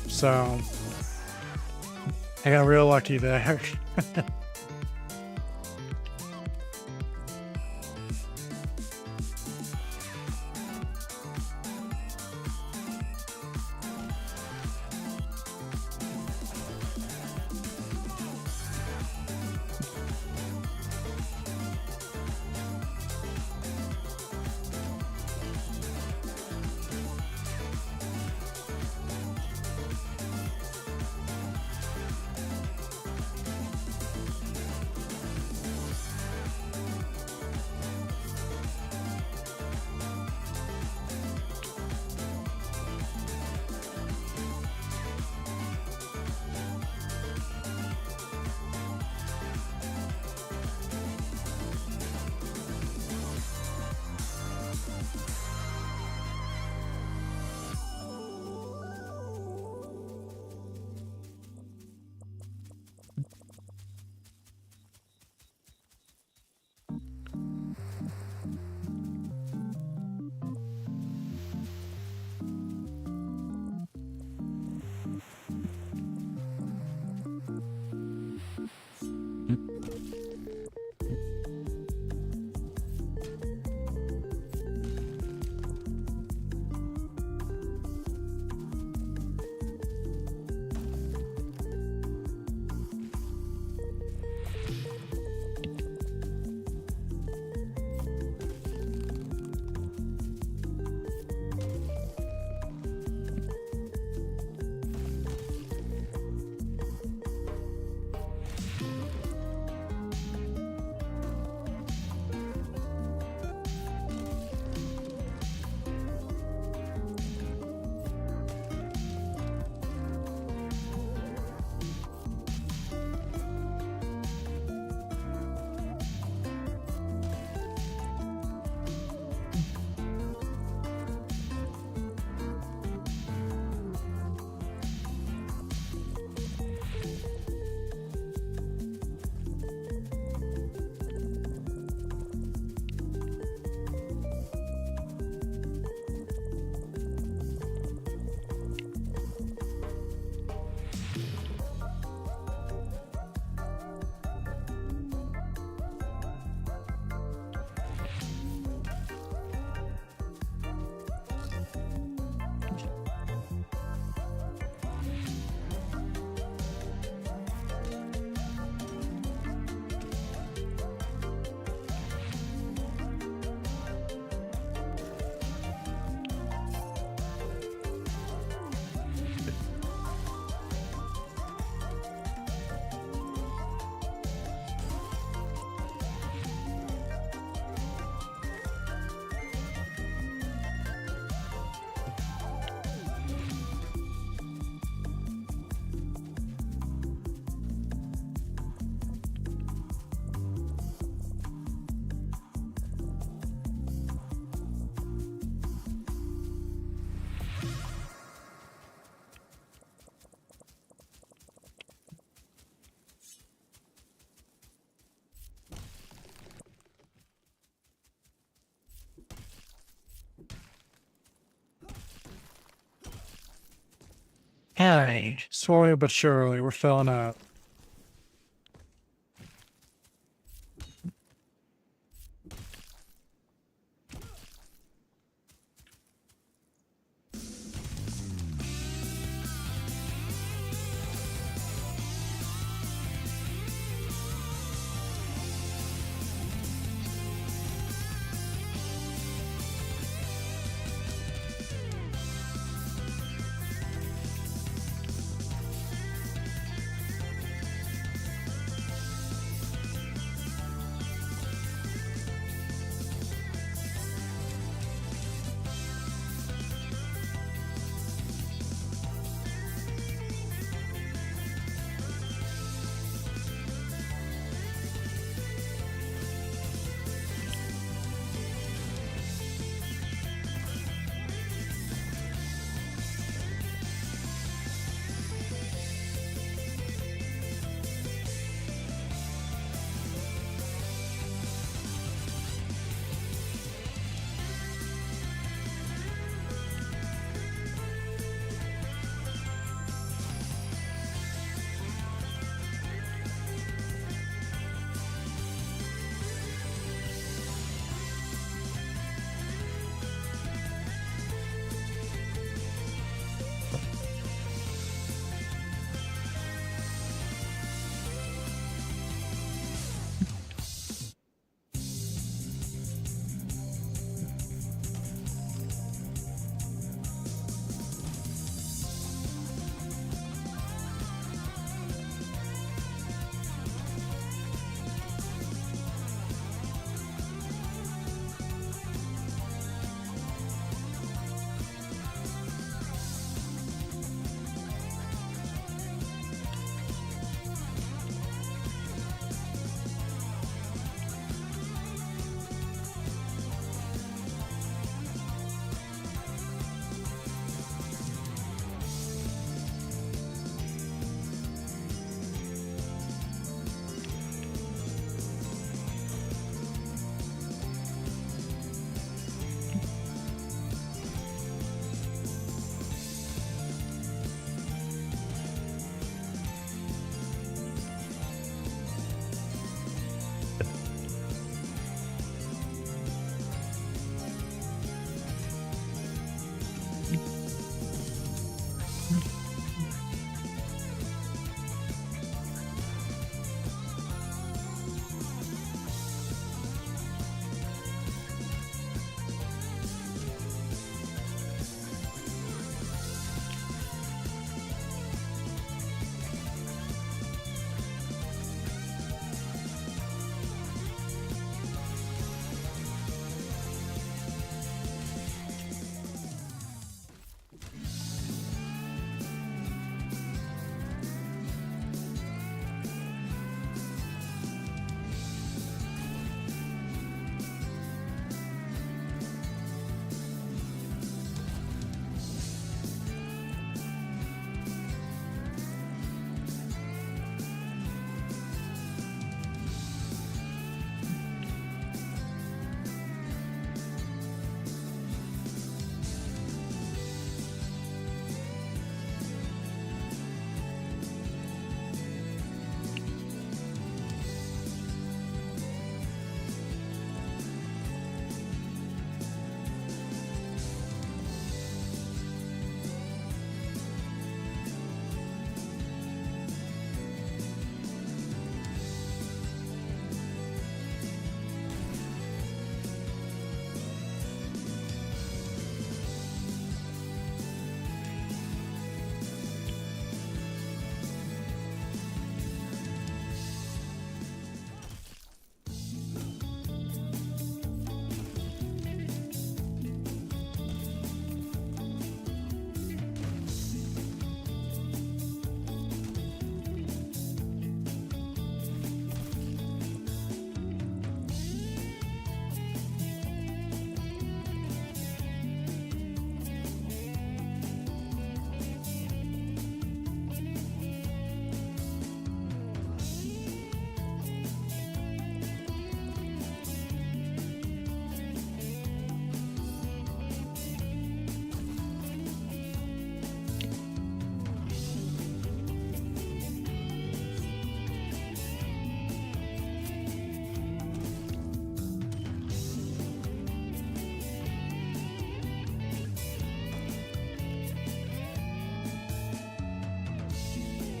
So I got real lucky there. Alright, slowly but surely, we're filling up.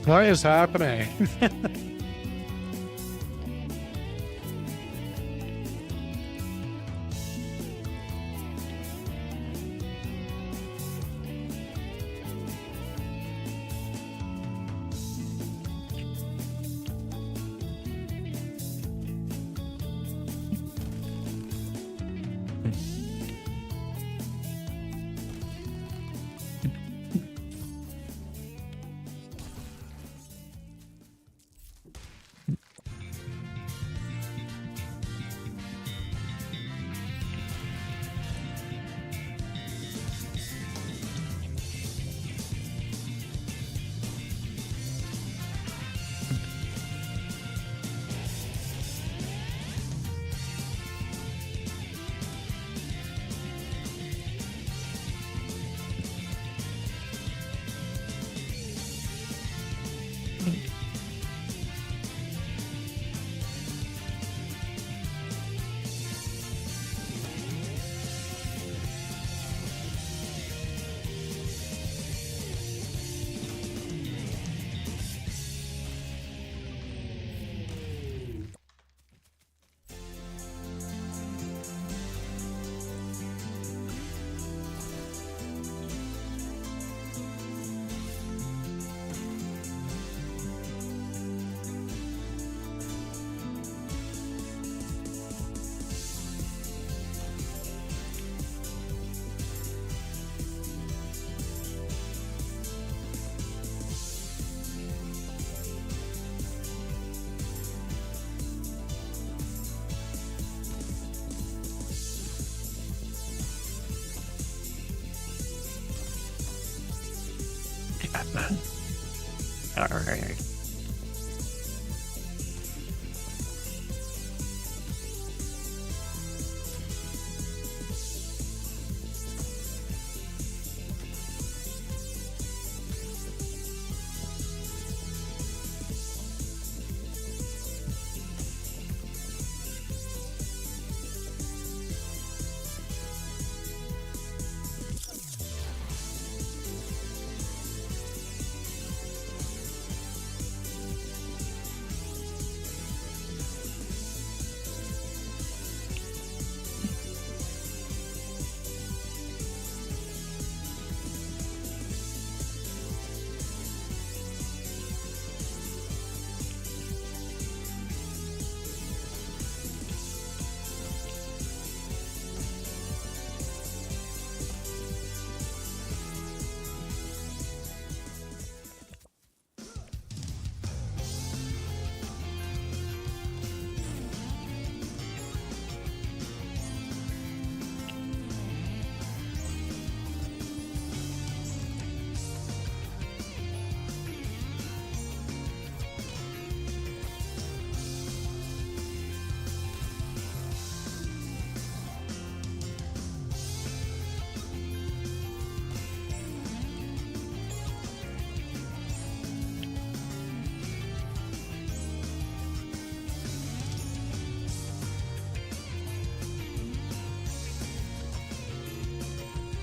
What is happening? All right.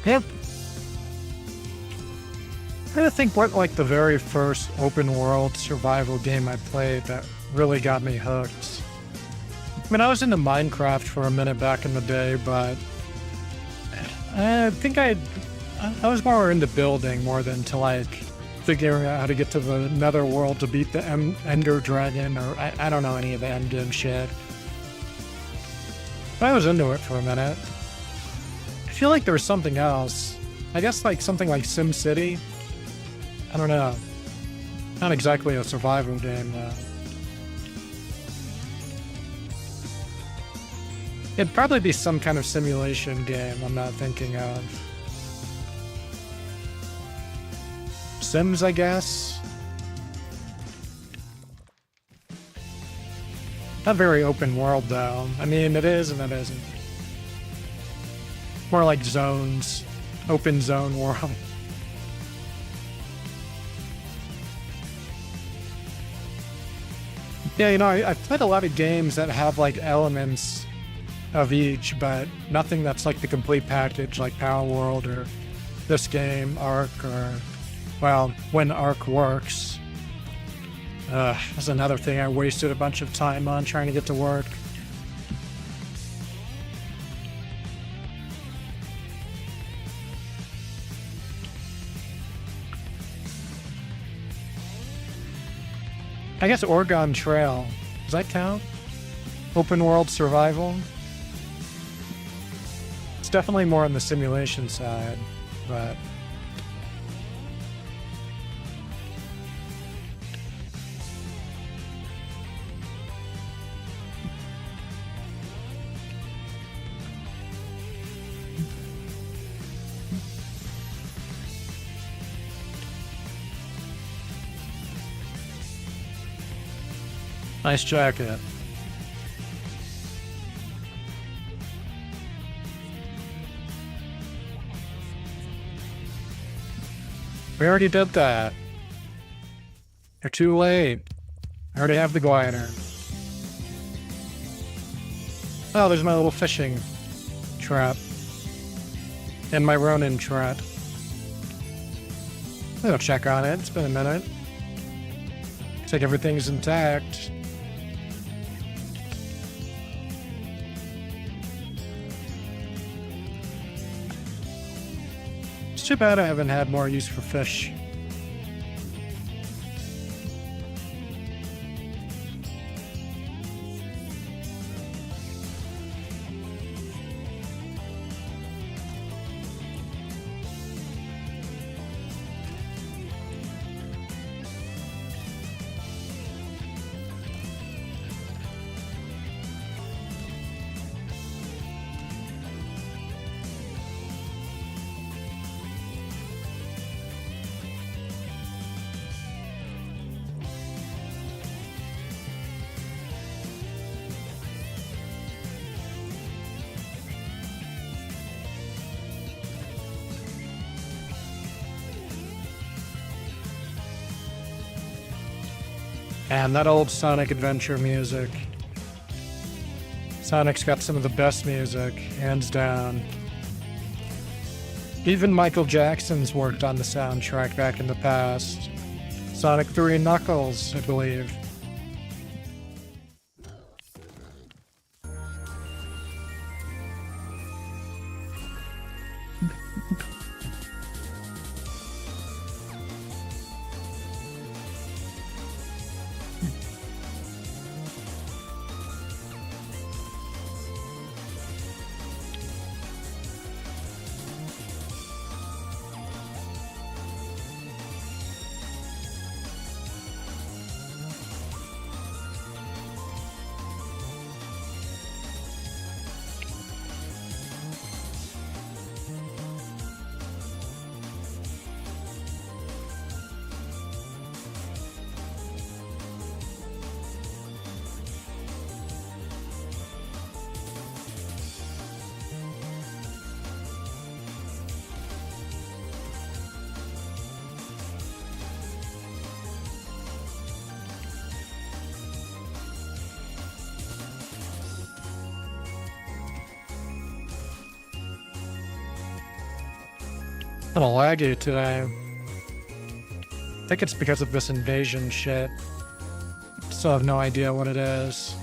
Yep. I'm trying to think what like the very first open world survival game I played that really got me hooked. I mean, I was into Minecraft for a minute back in the day, but I think I was more into building more than to like figuring out how to get to the nether world to beat the Ender Dragon, or I don't know any of the end game shit. But I was into it for a minute. I feel like there was something else. I guess like something like SimCity. I don't know. Not exactly a survival game though. It'd probably be some kind of simulation game I'm not thinking of. Sims, I guess? Not very open world though. I mean, it is and it isn't. More like zones. Open zone world. Yeah, you know, I've played a lot of games that have like elements of each, but nothing that's like the complete package, like Power World or this game, Ark, or, well, when Ark works. That's another thing I wasted a bunch of time on trying to get to work. I guess Oregon Trail. Does that count? Open world survival? It's definitely more on the simulation side, but... Nice jacket. We already did that. You're too late. I already have the glider. Oh, there's my little fishing trap. And my Ronin trap. I'll check on it. It's been a minute. Looks like everything's intact. It's too bad I haven't had more use for fish. And that old Sonic Adventure music. Sonic's got some of the best music, hands down. Even Michael Jackson's worked on the soundtrack back in the past. Sonic 3 and Knuckles, I believe. A little laggy today. I think it's because of this invasion shit. Still have no idea what it is.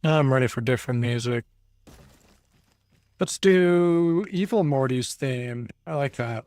I'm ready for different music. Let's do Evil Morty's theme. I like that.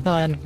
Fine.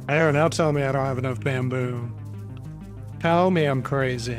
I don't know, now tell me I don't have enough bamboo. Tell me I'm crazy.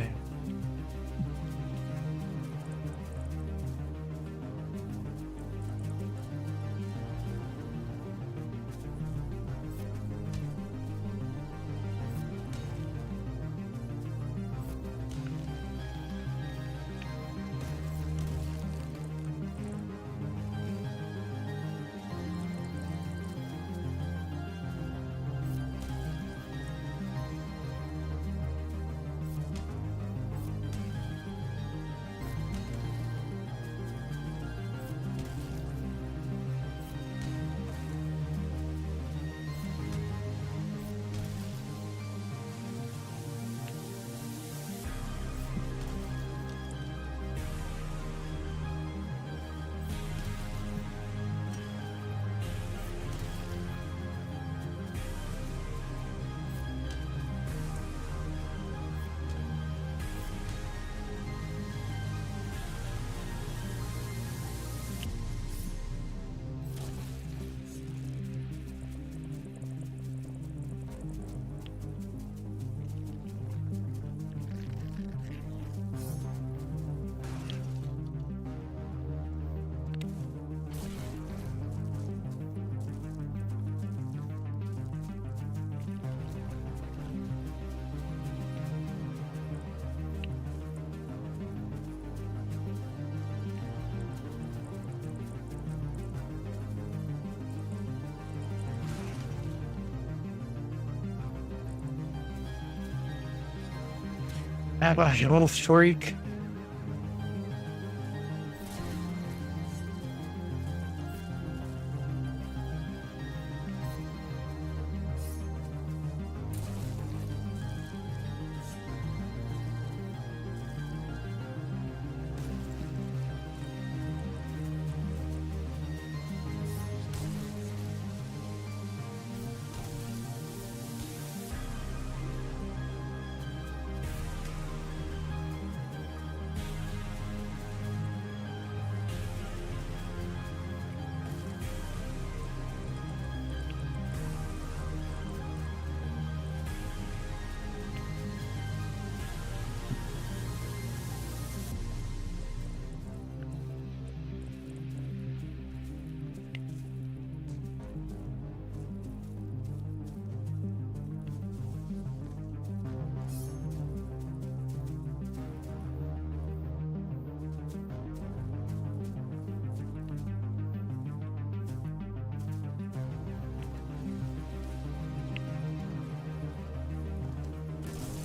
You little freak.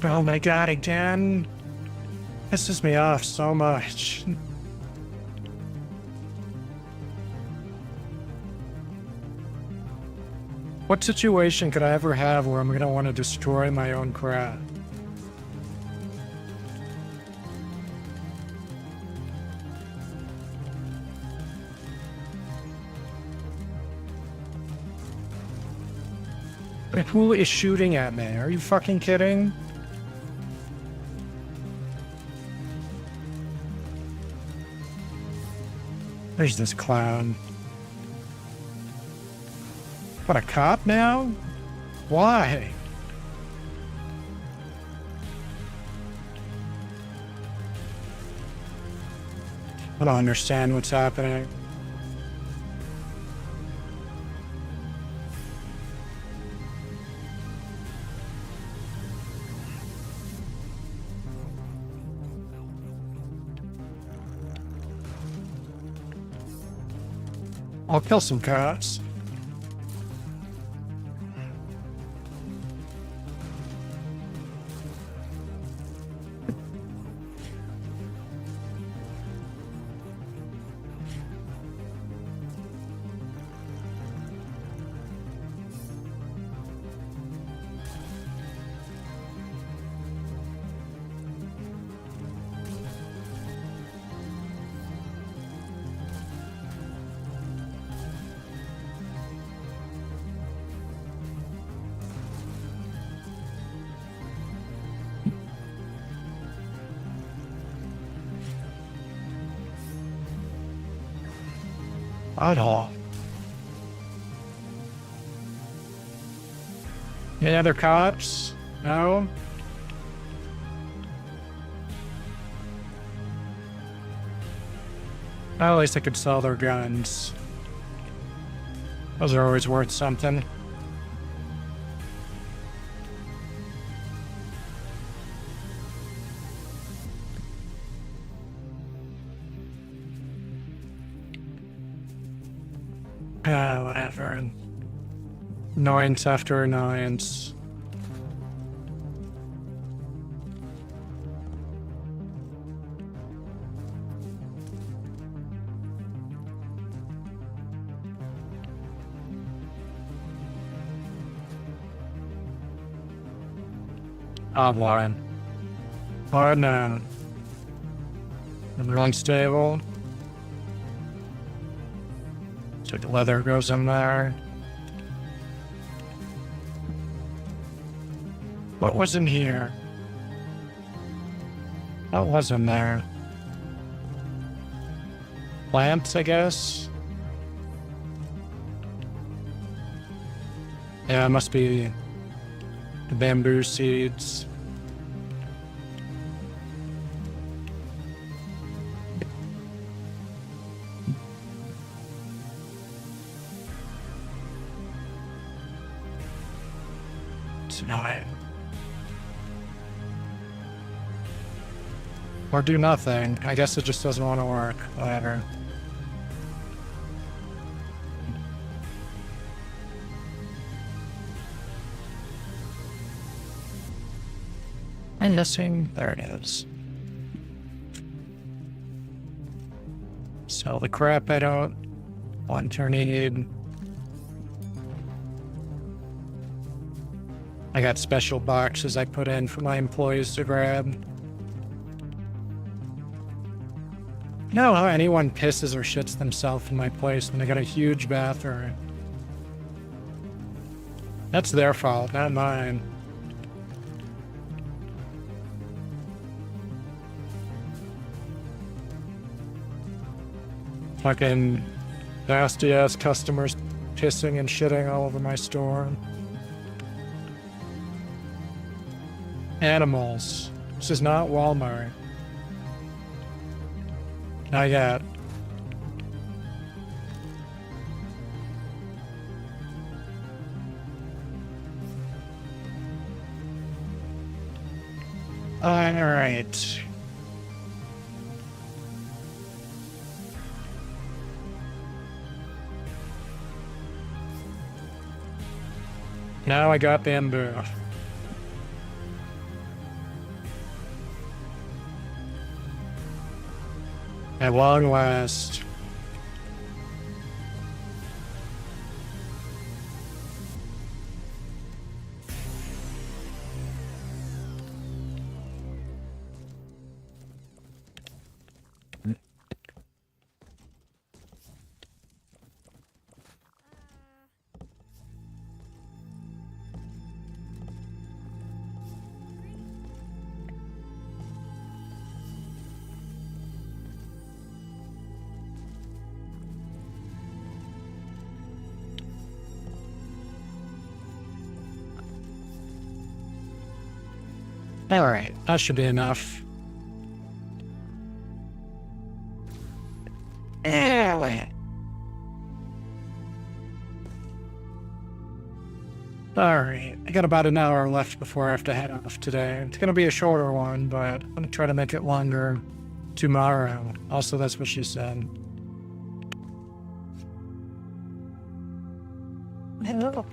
Oh my god, again? Pisses me off so much. What situation could I ever have where I'm gonna want to destroy my own crap? Who is shooting at me? Are you fucking kidding? There's this clown. What, a cop now? Why? I don't understand what's happening. I'll kill some cops. At all. Any other cops? No? At least I could sell their guns. Those are always worth something. Whatever. Annoyance after annoyance. Warren. Warren, everyone's stable. So the leather goes in there. What was in here? What was in there? Plants, I guess? Yeah, it must be the bamboo seeds. Tonight. Or do nothing. I guess it just doesn't want to work. Whatever. And missing. There it is. Sell the crap I don't want or need. I got special boxes I put in for my employees to grab. You know how anyone pisses or shits themselves in my place when they got a huge bathroom? That's their fault, not mine. Fucking nasty ass customers pissing and shitting all over my store. Animals. This is not Walmart. Not yet. Alright. Now I got bamboo. At long last. Alright, that should be enough. Alright, I got about an hour left before I have to head off today. It's gonna be a shorter one, but I'm gonna try to make it longer tomorrow. Also, that's what she said. Hello.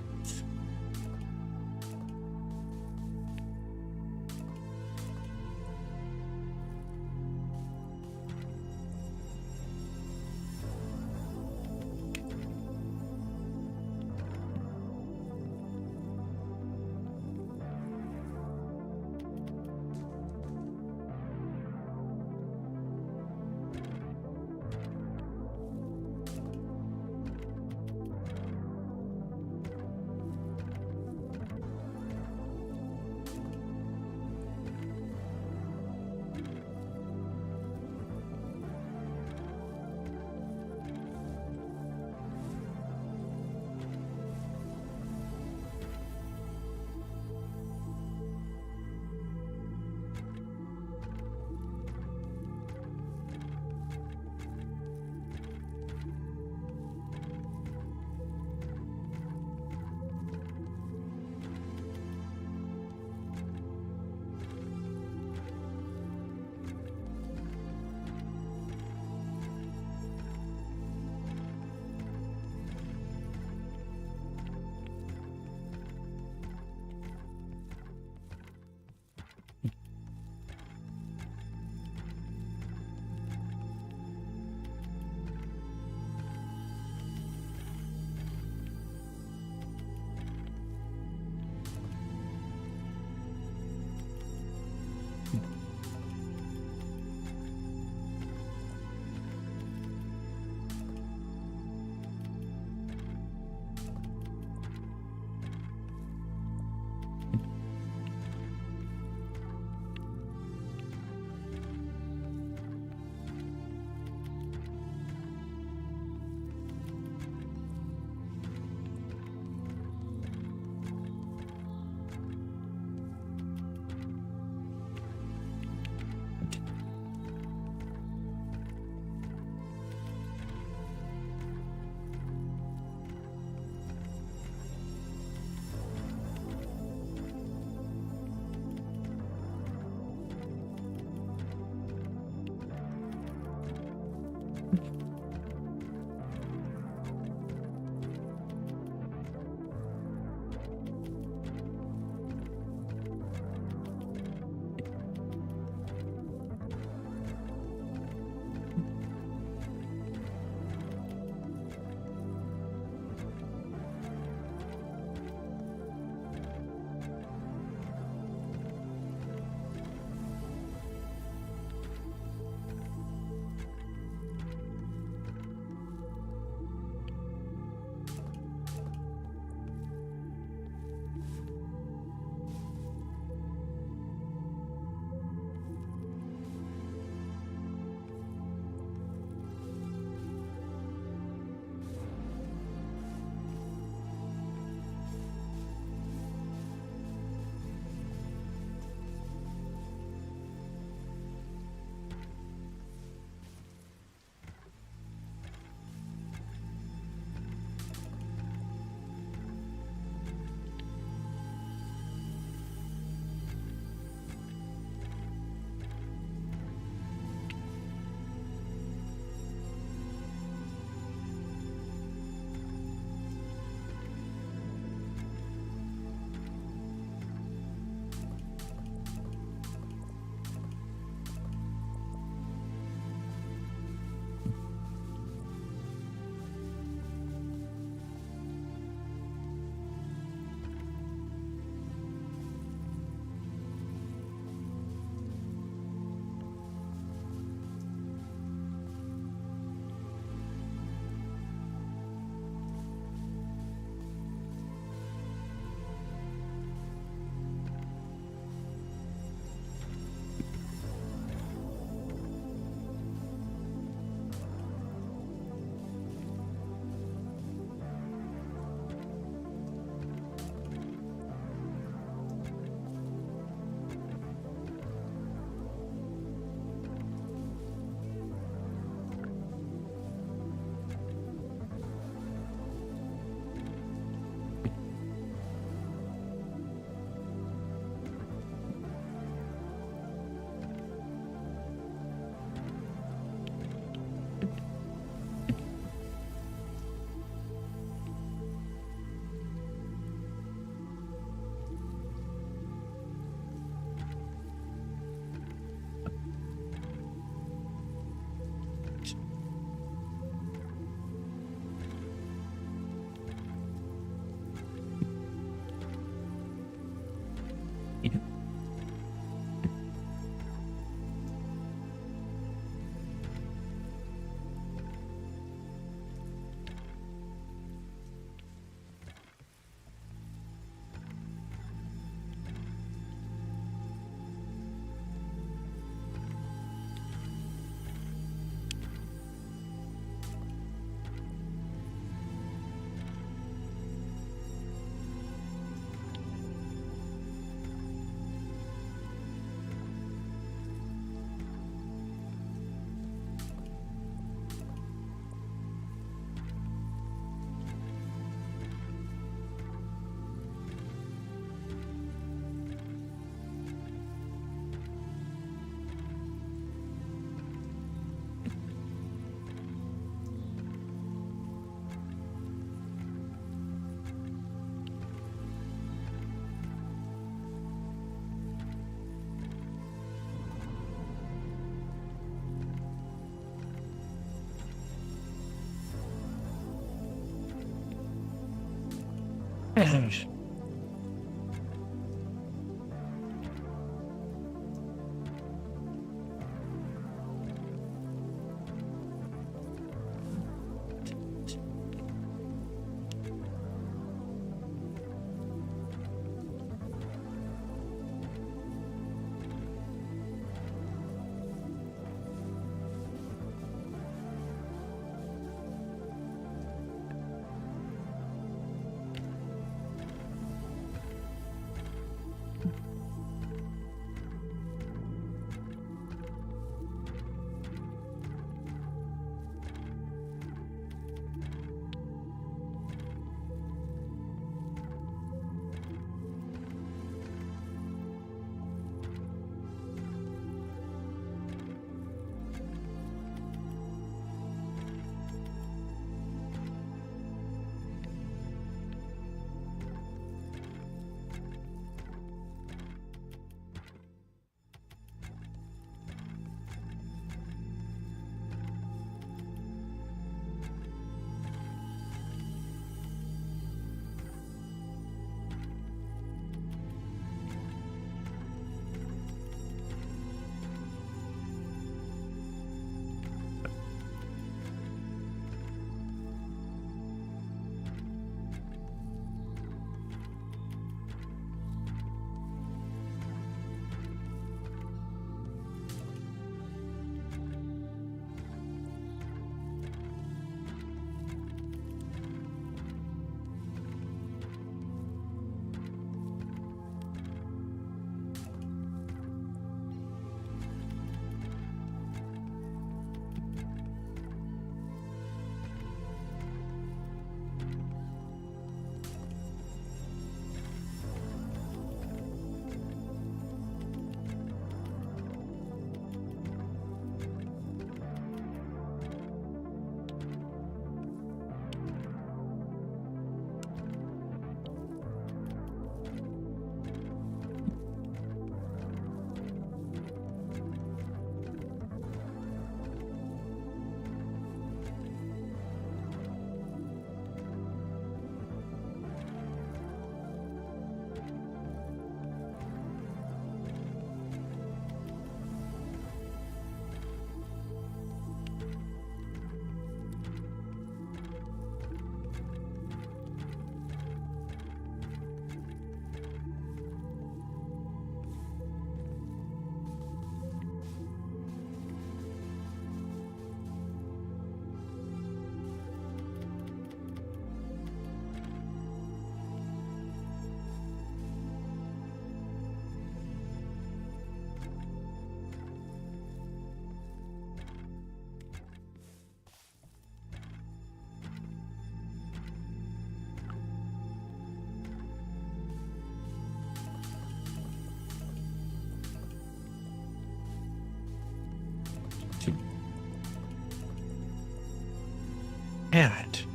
Damn it.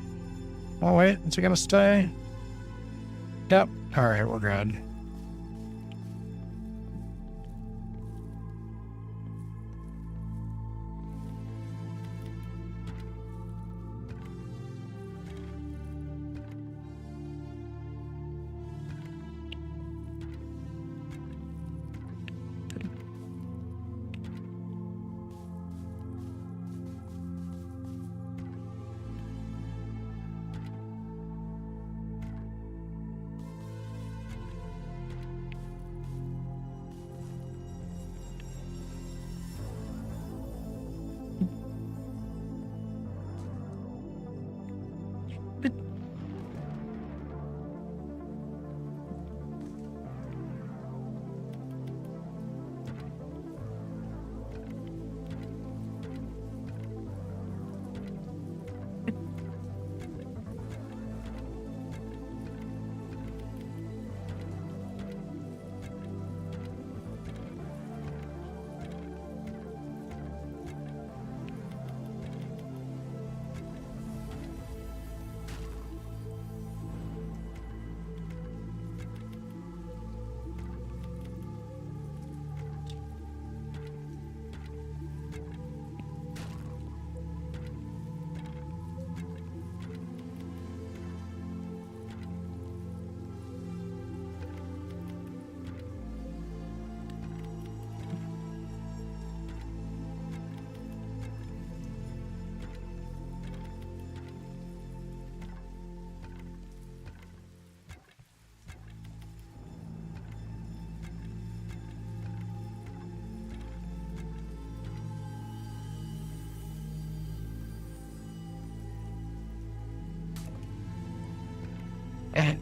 Oh, wait. Is he going to stay? Yep. All right, we're good. Yeah.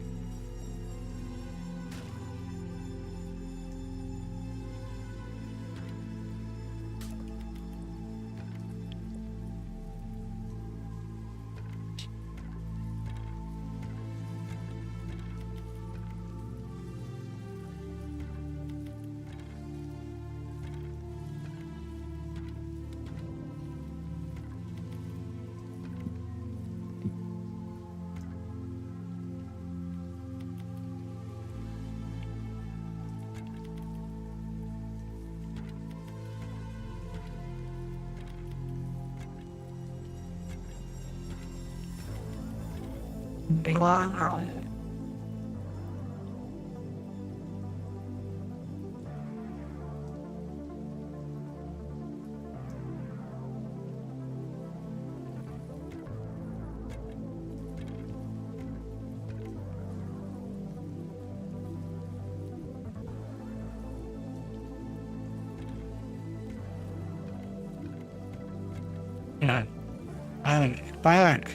Back.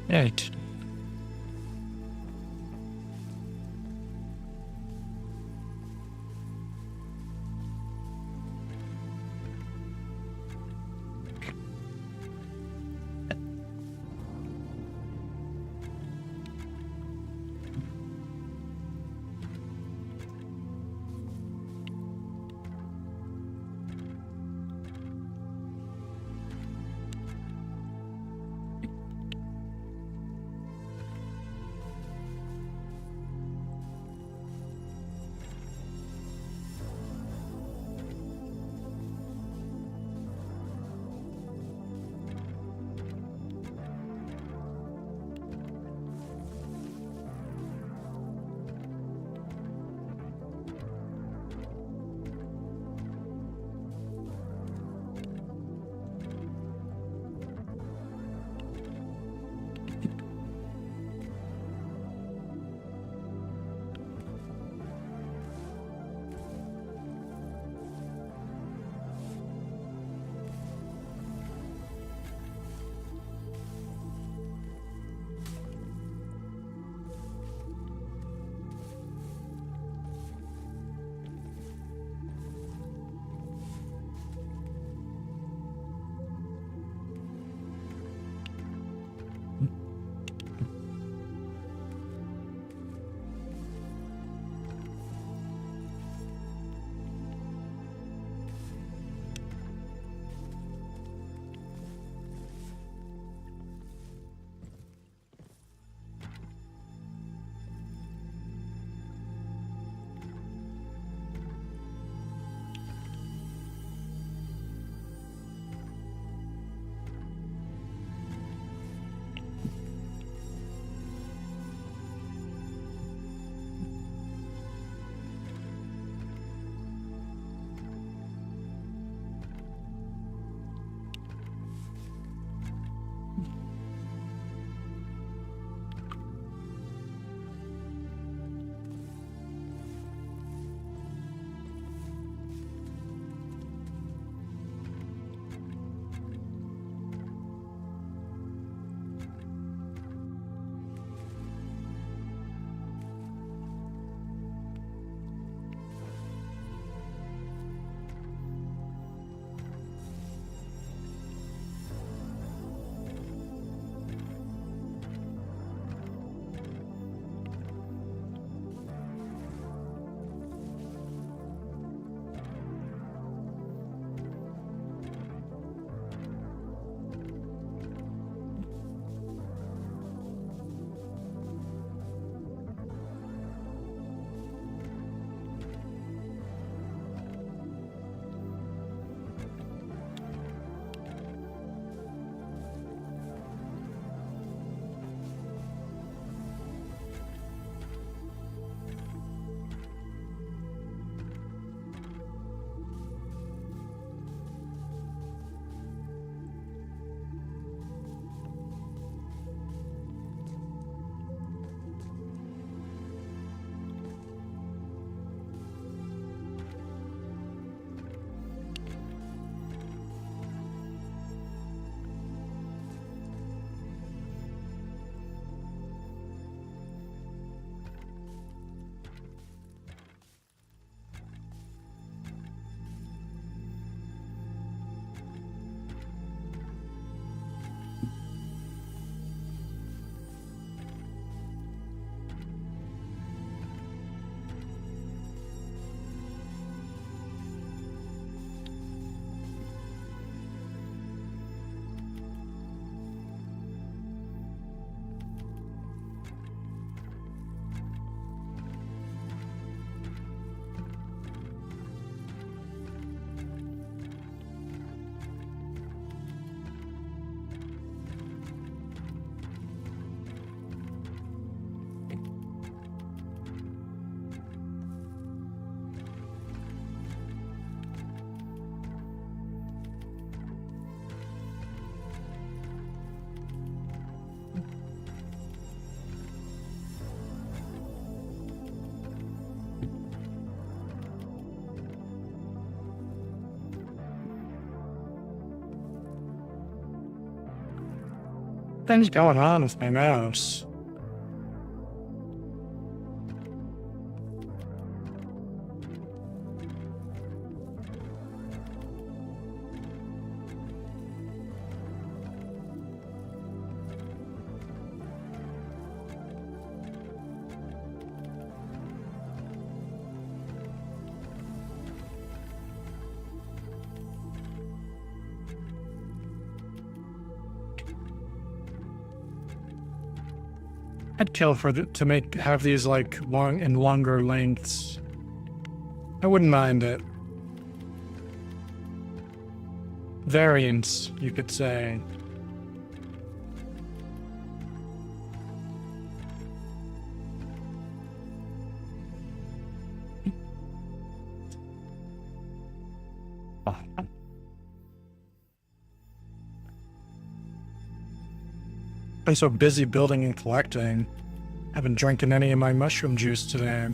Right. Things going on with my mouse. I'd kill for to have these like longer lengths. I wouldn't mind it. Variants, you could say. Been so busy building and collecting. Haven't drinking any of my mushroom juice today.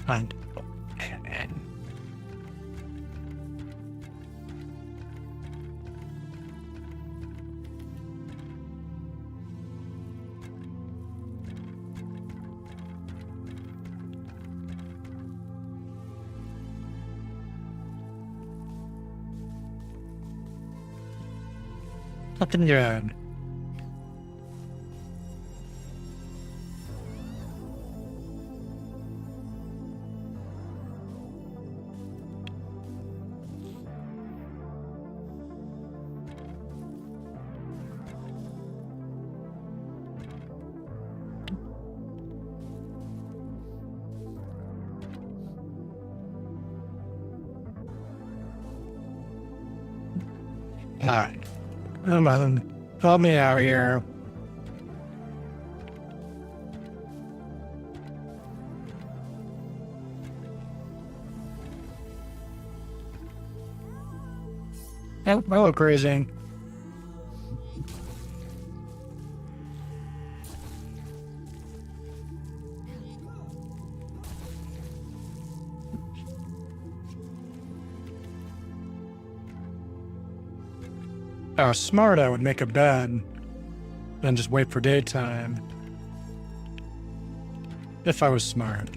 And nothing good. Alright. Come on. Help me out here. Hello, crazy. I was smart, I would make a bed, then just wait for daytime. If I was smart.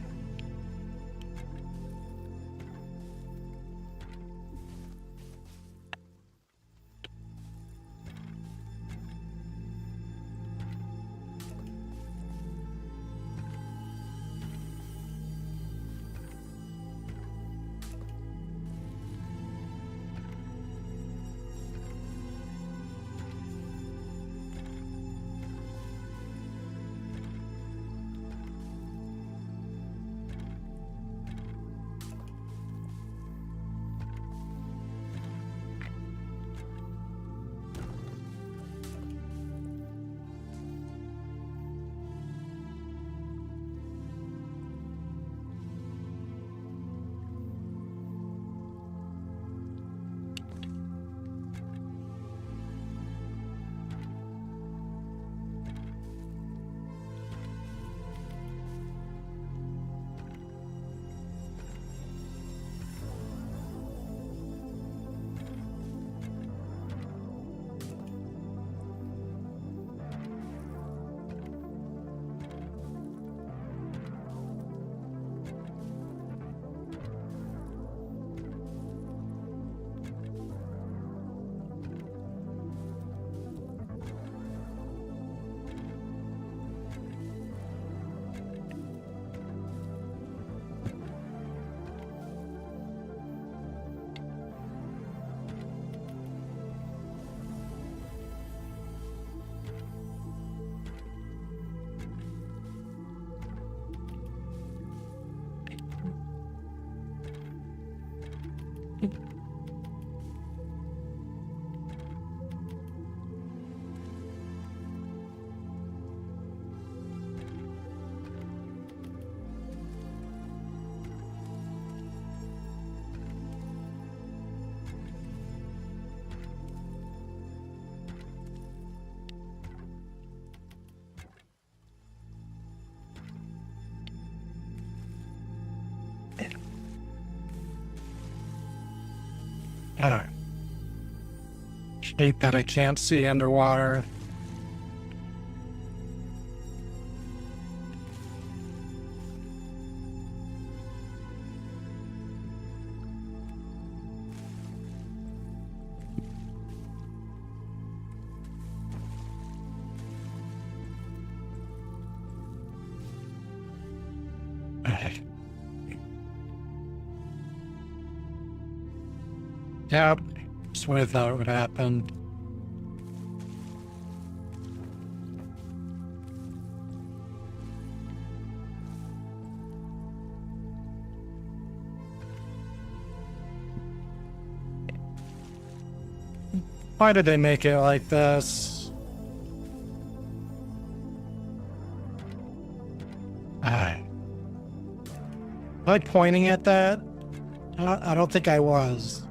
I hate that I can't see underwater. Yep, just what I thought would happen. Why did they make it like this? Was I pointing at that? I don't think I was.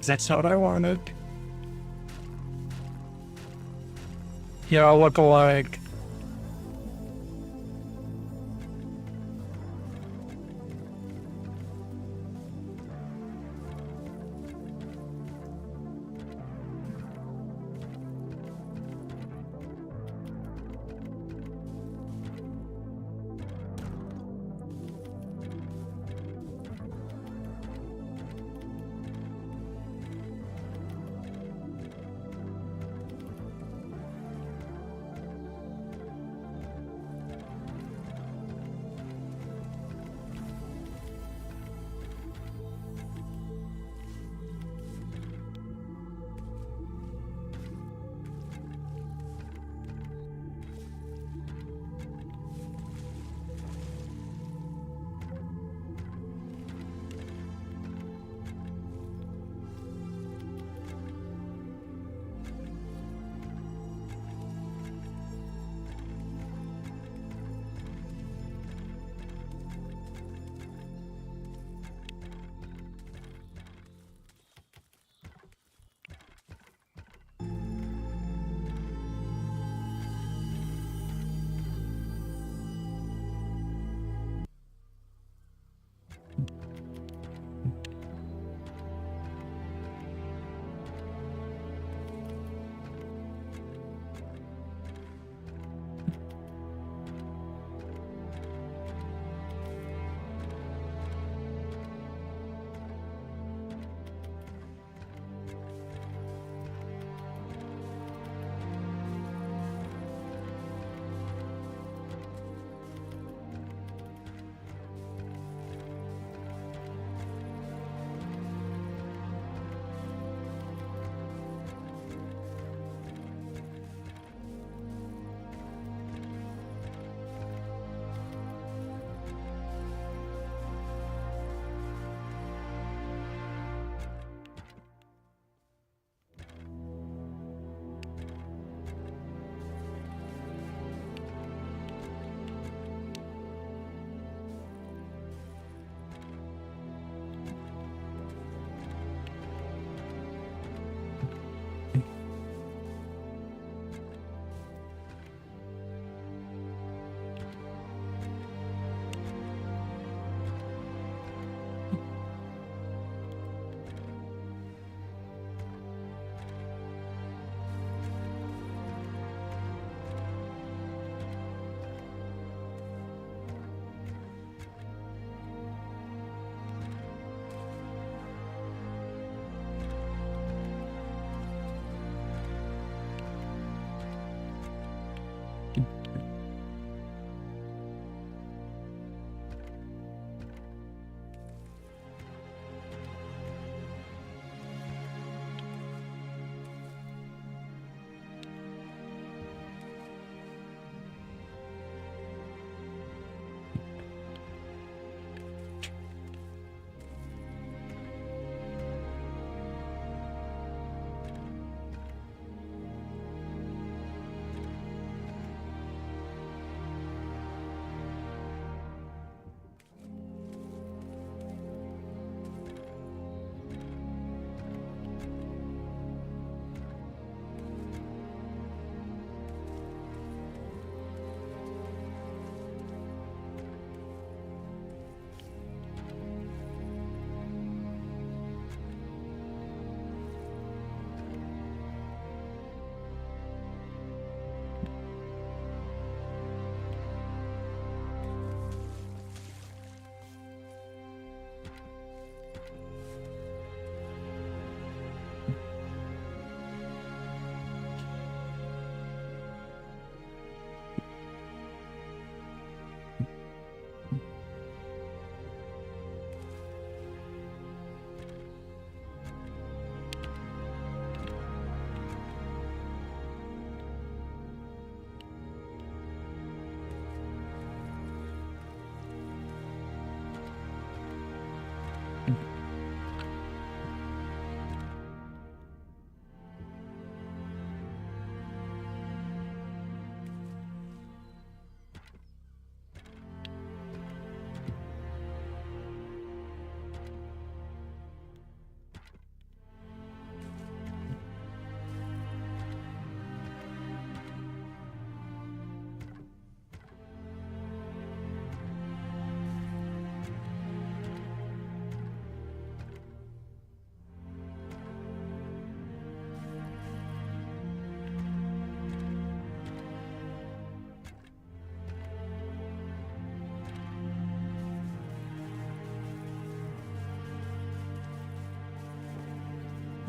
That's not what I wanted. Yeah, I'll look alike.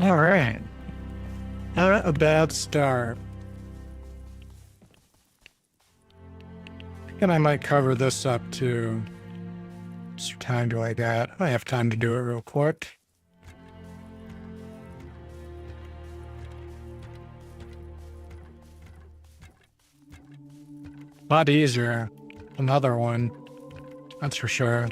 All right. Not a bad start. And I might cover this up too. What time do I got? I have time to do it real quick. A lot easier. Another one. That's for sure.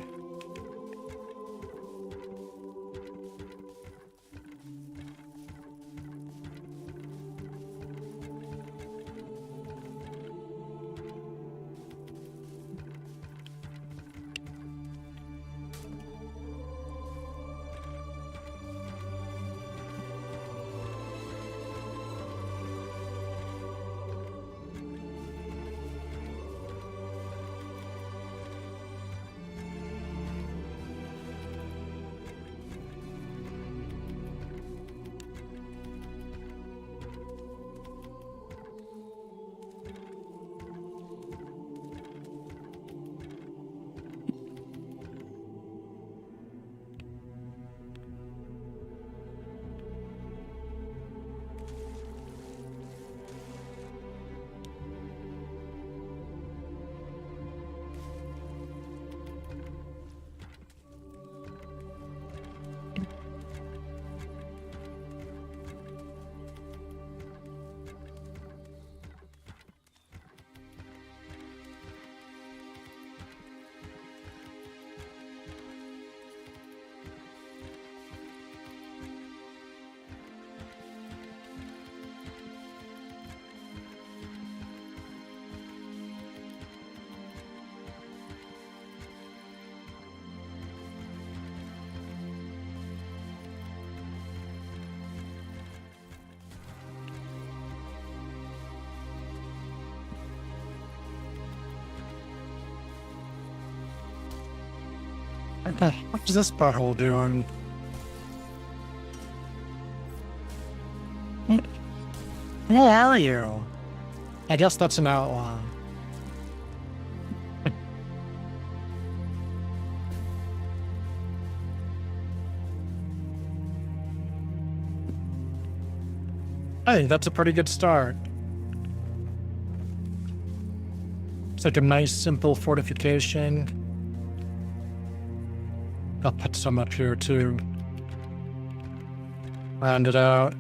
What's this butthole doing? Who the hell are you? I guess that's an outlaw. Hey, that's a pretty good start. It's like a nice, simple fortification. I'll put some up here too. Round it out.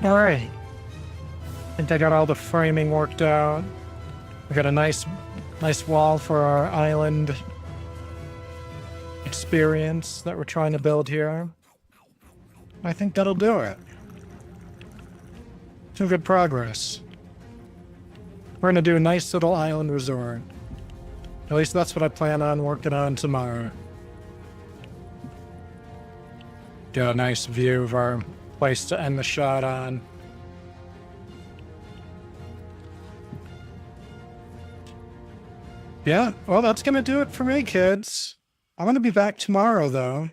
All right. I think I got all the framing worked out. We got a nice wall for our island experience that we're trying to build here. I think that'll do it. Some good progress. We're gonna do a nice little island resort. At least that's what I plan on working on tomorrow. Get a nice view of our place to end the shot on. Yeah, well, that's gonna do it for me, kids. I'm gonna be back tomorrow, though,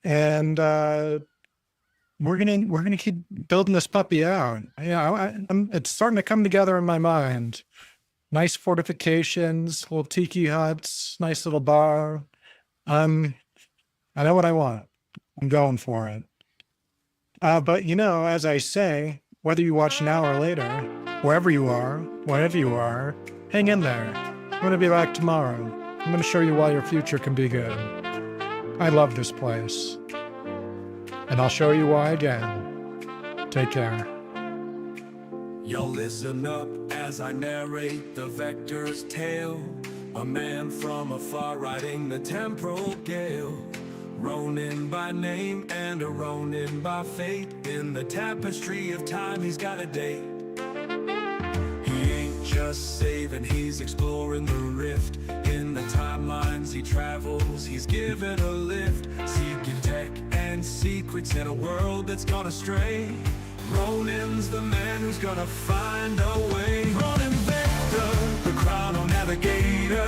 and we're gonna keep building this puppy out. Yeah, it's starting to come together in my mind. Nice fortifications, little tiki huts, nice little bar. I know what I want. I'm going for it. But you know, as I say, whether you watch now or later, wherever you are, wherever you are, hang in there. I'm gonna be back tomorrow. I'm gonna show you why your future can be good. I love this place. And I'll show you why again. Take care. Y'all listen up as I narrate the Vector's tale. A man from afar riding the temporal gale. Ronin by name and a Ronin by fate. In the tapestry of time he's got a date. He ain't just saving, he's exploring the rift. In the timelines he travels, he's given a lift. Seeking tech and secrets in a world that's gone astray. Ronin's the man who's gonna find a way. Ronin Vector, the chrono navigator.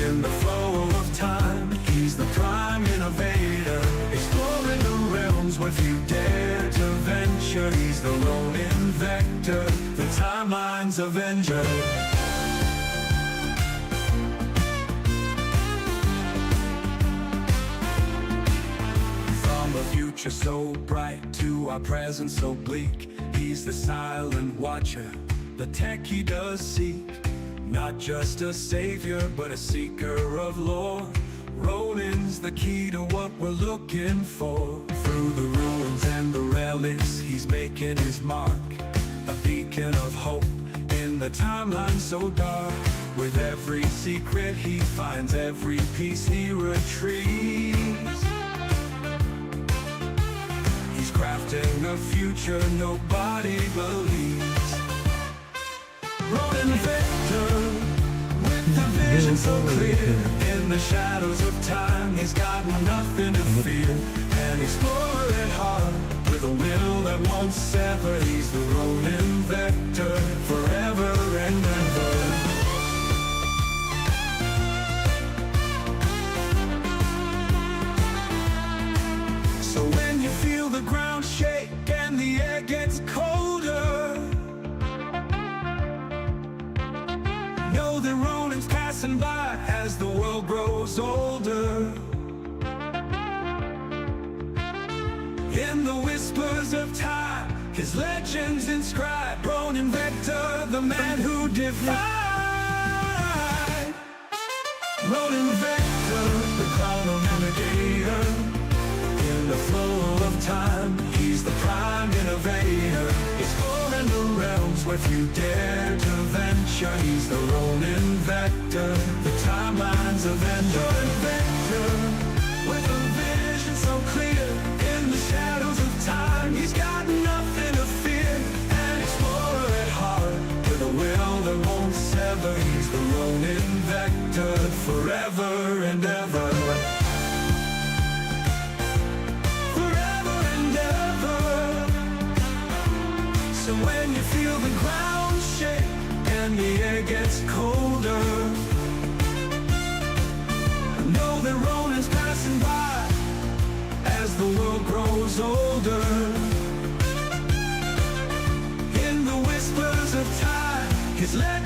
In the flow of time, he's the prime innovator. Exploring the realms where few dare to venture. He's the Ronin Vector, the timeline's avenger. From a future so bright to our present so bleak, he's the silent watcher, the tech he does seek. Not just a savior, but a seeker of lore. Ronin's the key to what we're looking for. Through the ruins and the relics, he's making his mark. A beacon of hope in the timeline so dark. With every secret he finds, every piece he retrieves. He's crafting a future nobody believes. Ronin Vector, with the vision so clear. In the shadows of time, he's got nothing to fear. An explorer at heart, with a will that won't sever. He's the Ronin Vector, forever and ever. So when you feel the ground shake and the air gets colder, know that Ronin's passing by as the world grows older. In the whispers of time, his legends inscribed. Ronin Vector, the man who defied. Ronin Vector, the chrono navigator. In the flow of time, he's the prime innovator. Exploring the realms where few dare to venture. He's the Ronin Vector, the timeline's avenger. Ronin Vector, with a vision so clear. In the shadows of time, he's got nothing to fear. An explorer at heart, with a will that won't sever. He's the Ronin Vector, forever and ever. So when you feel the ground shake and the air gets colder, know that Ronin's passing by as the world grows older. In the whispers of time, his legend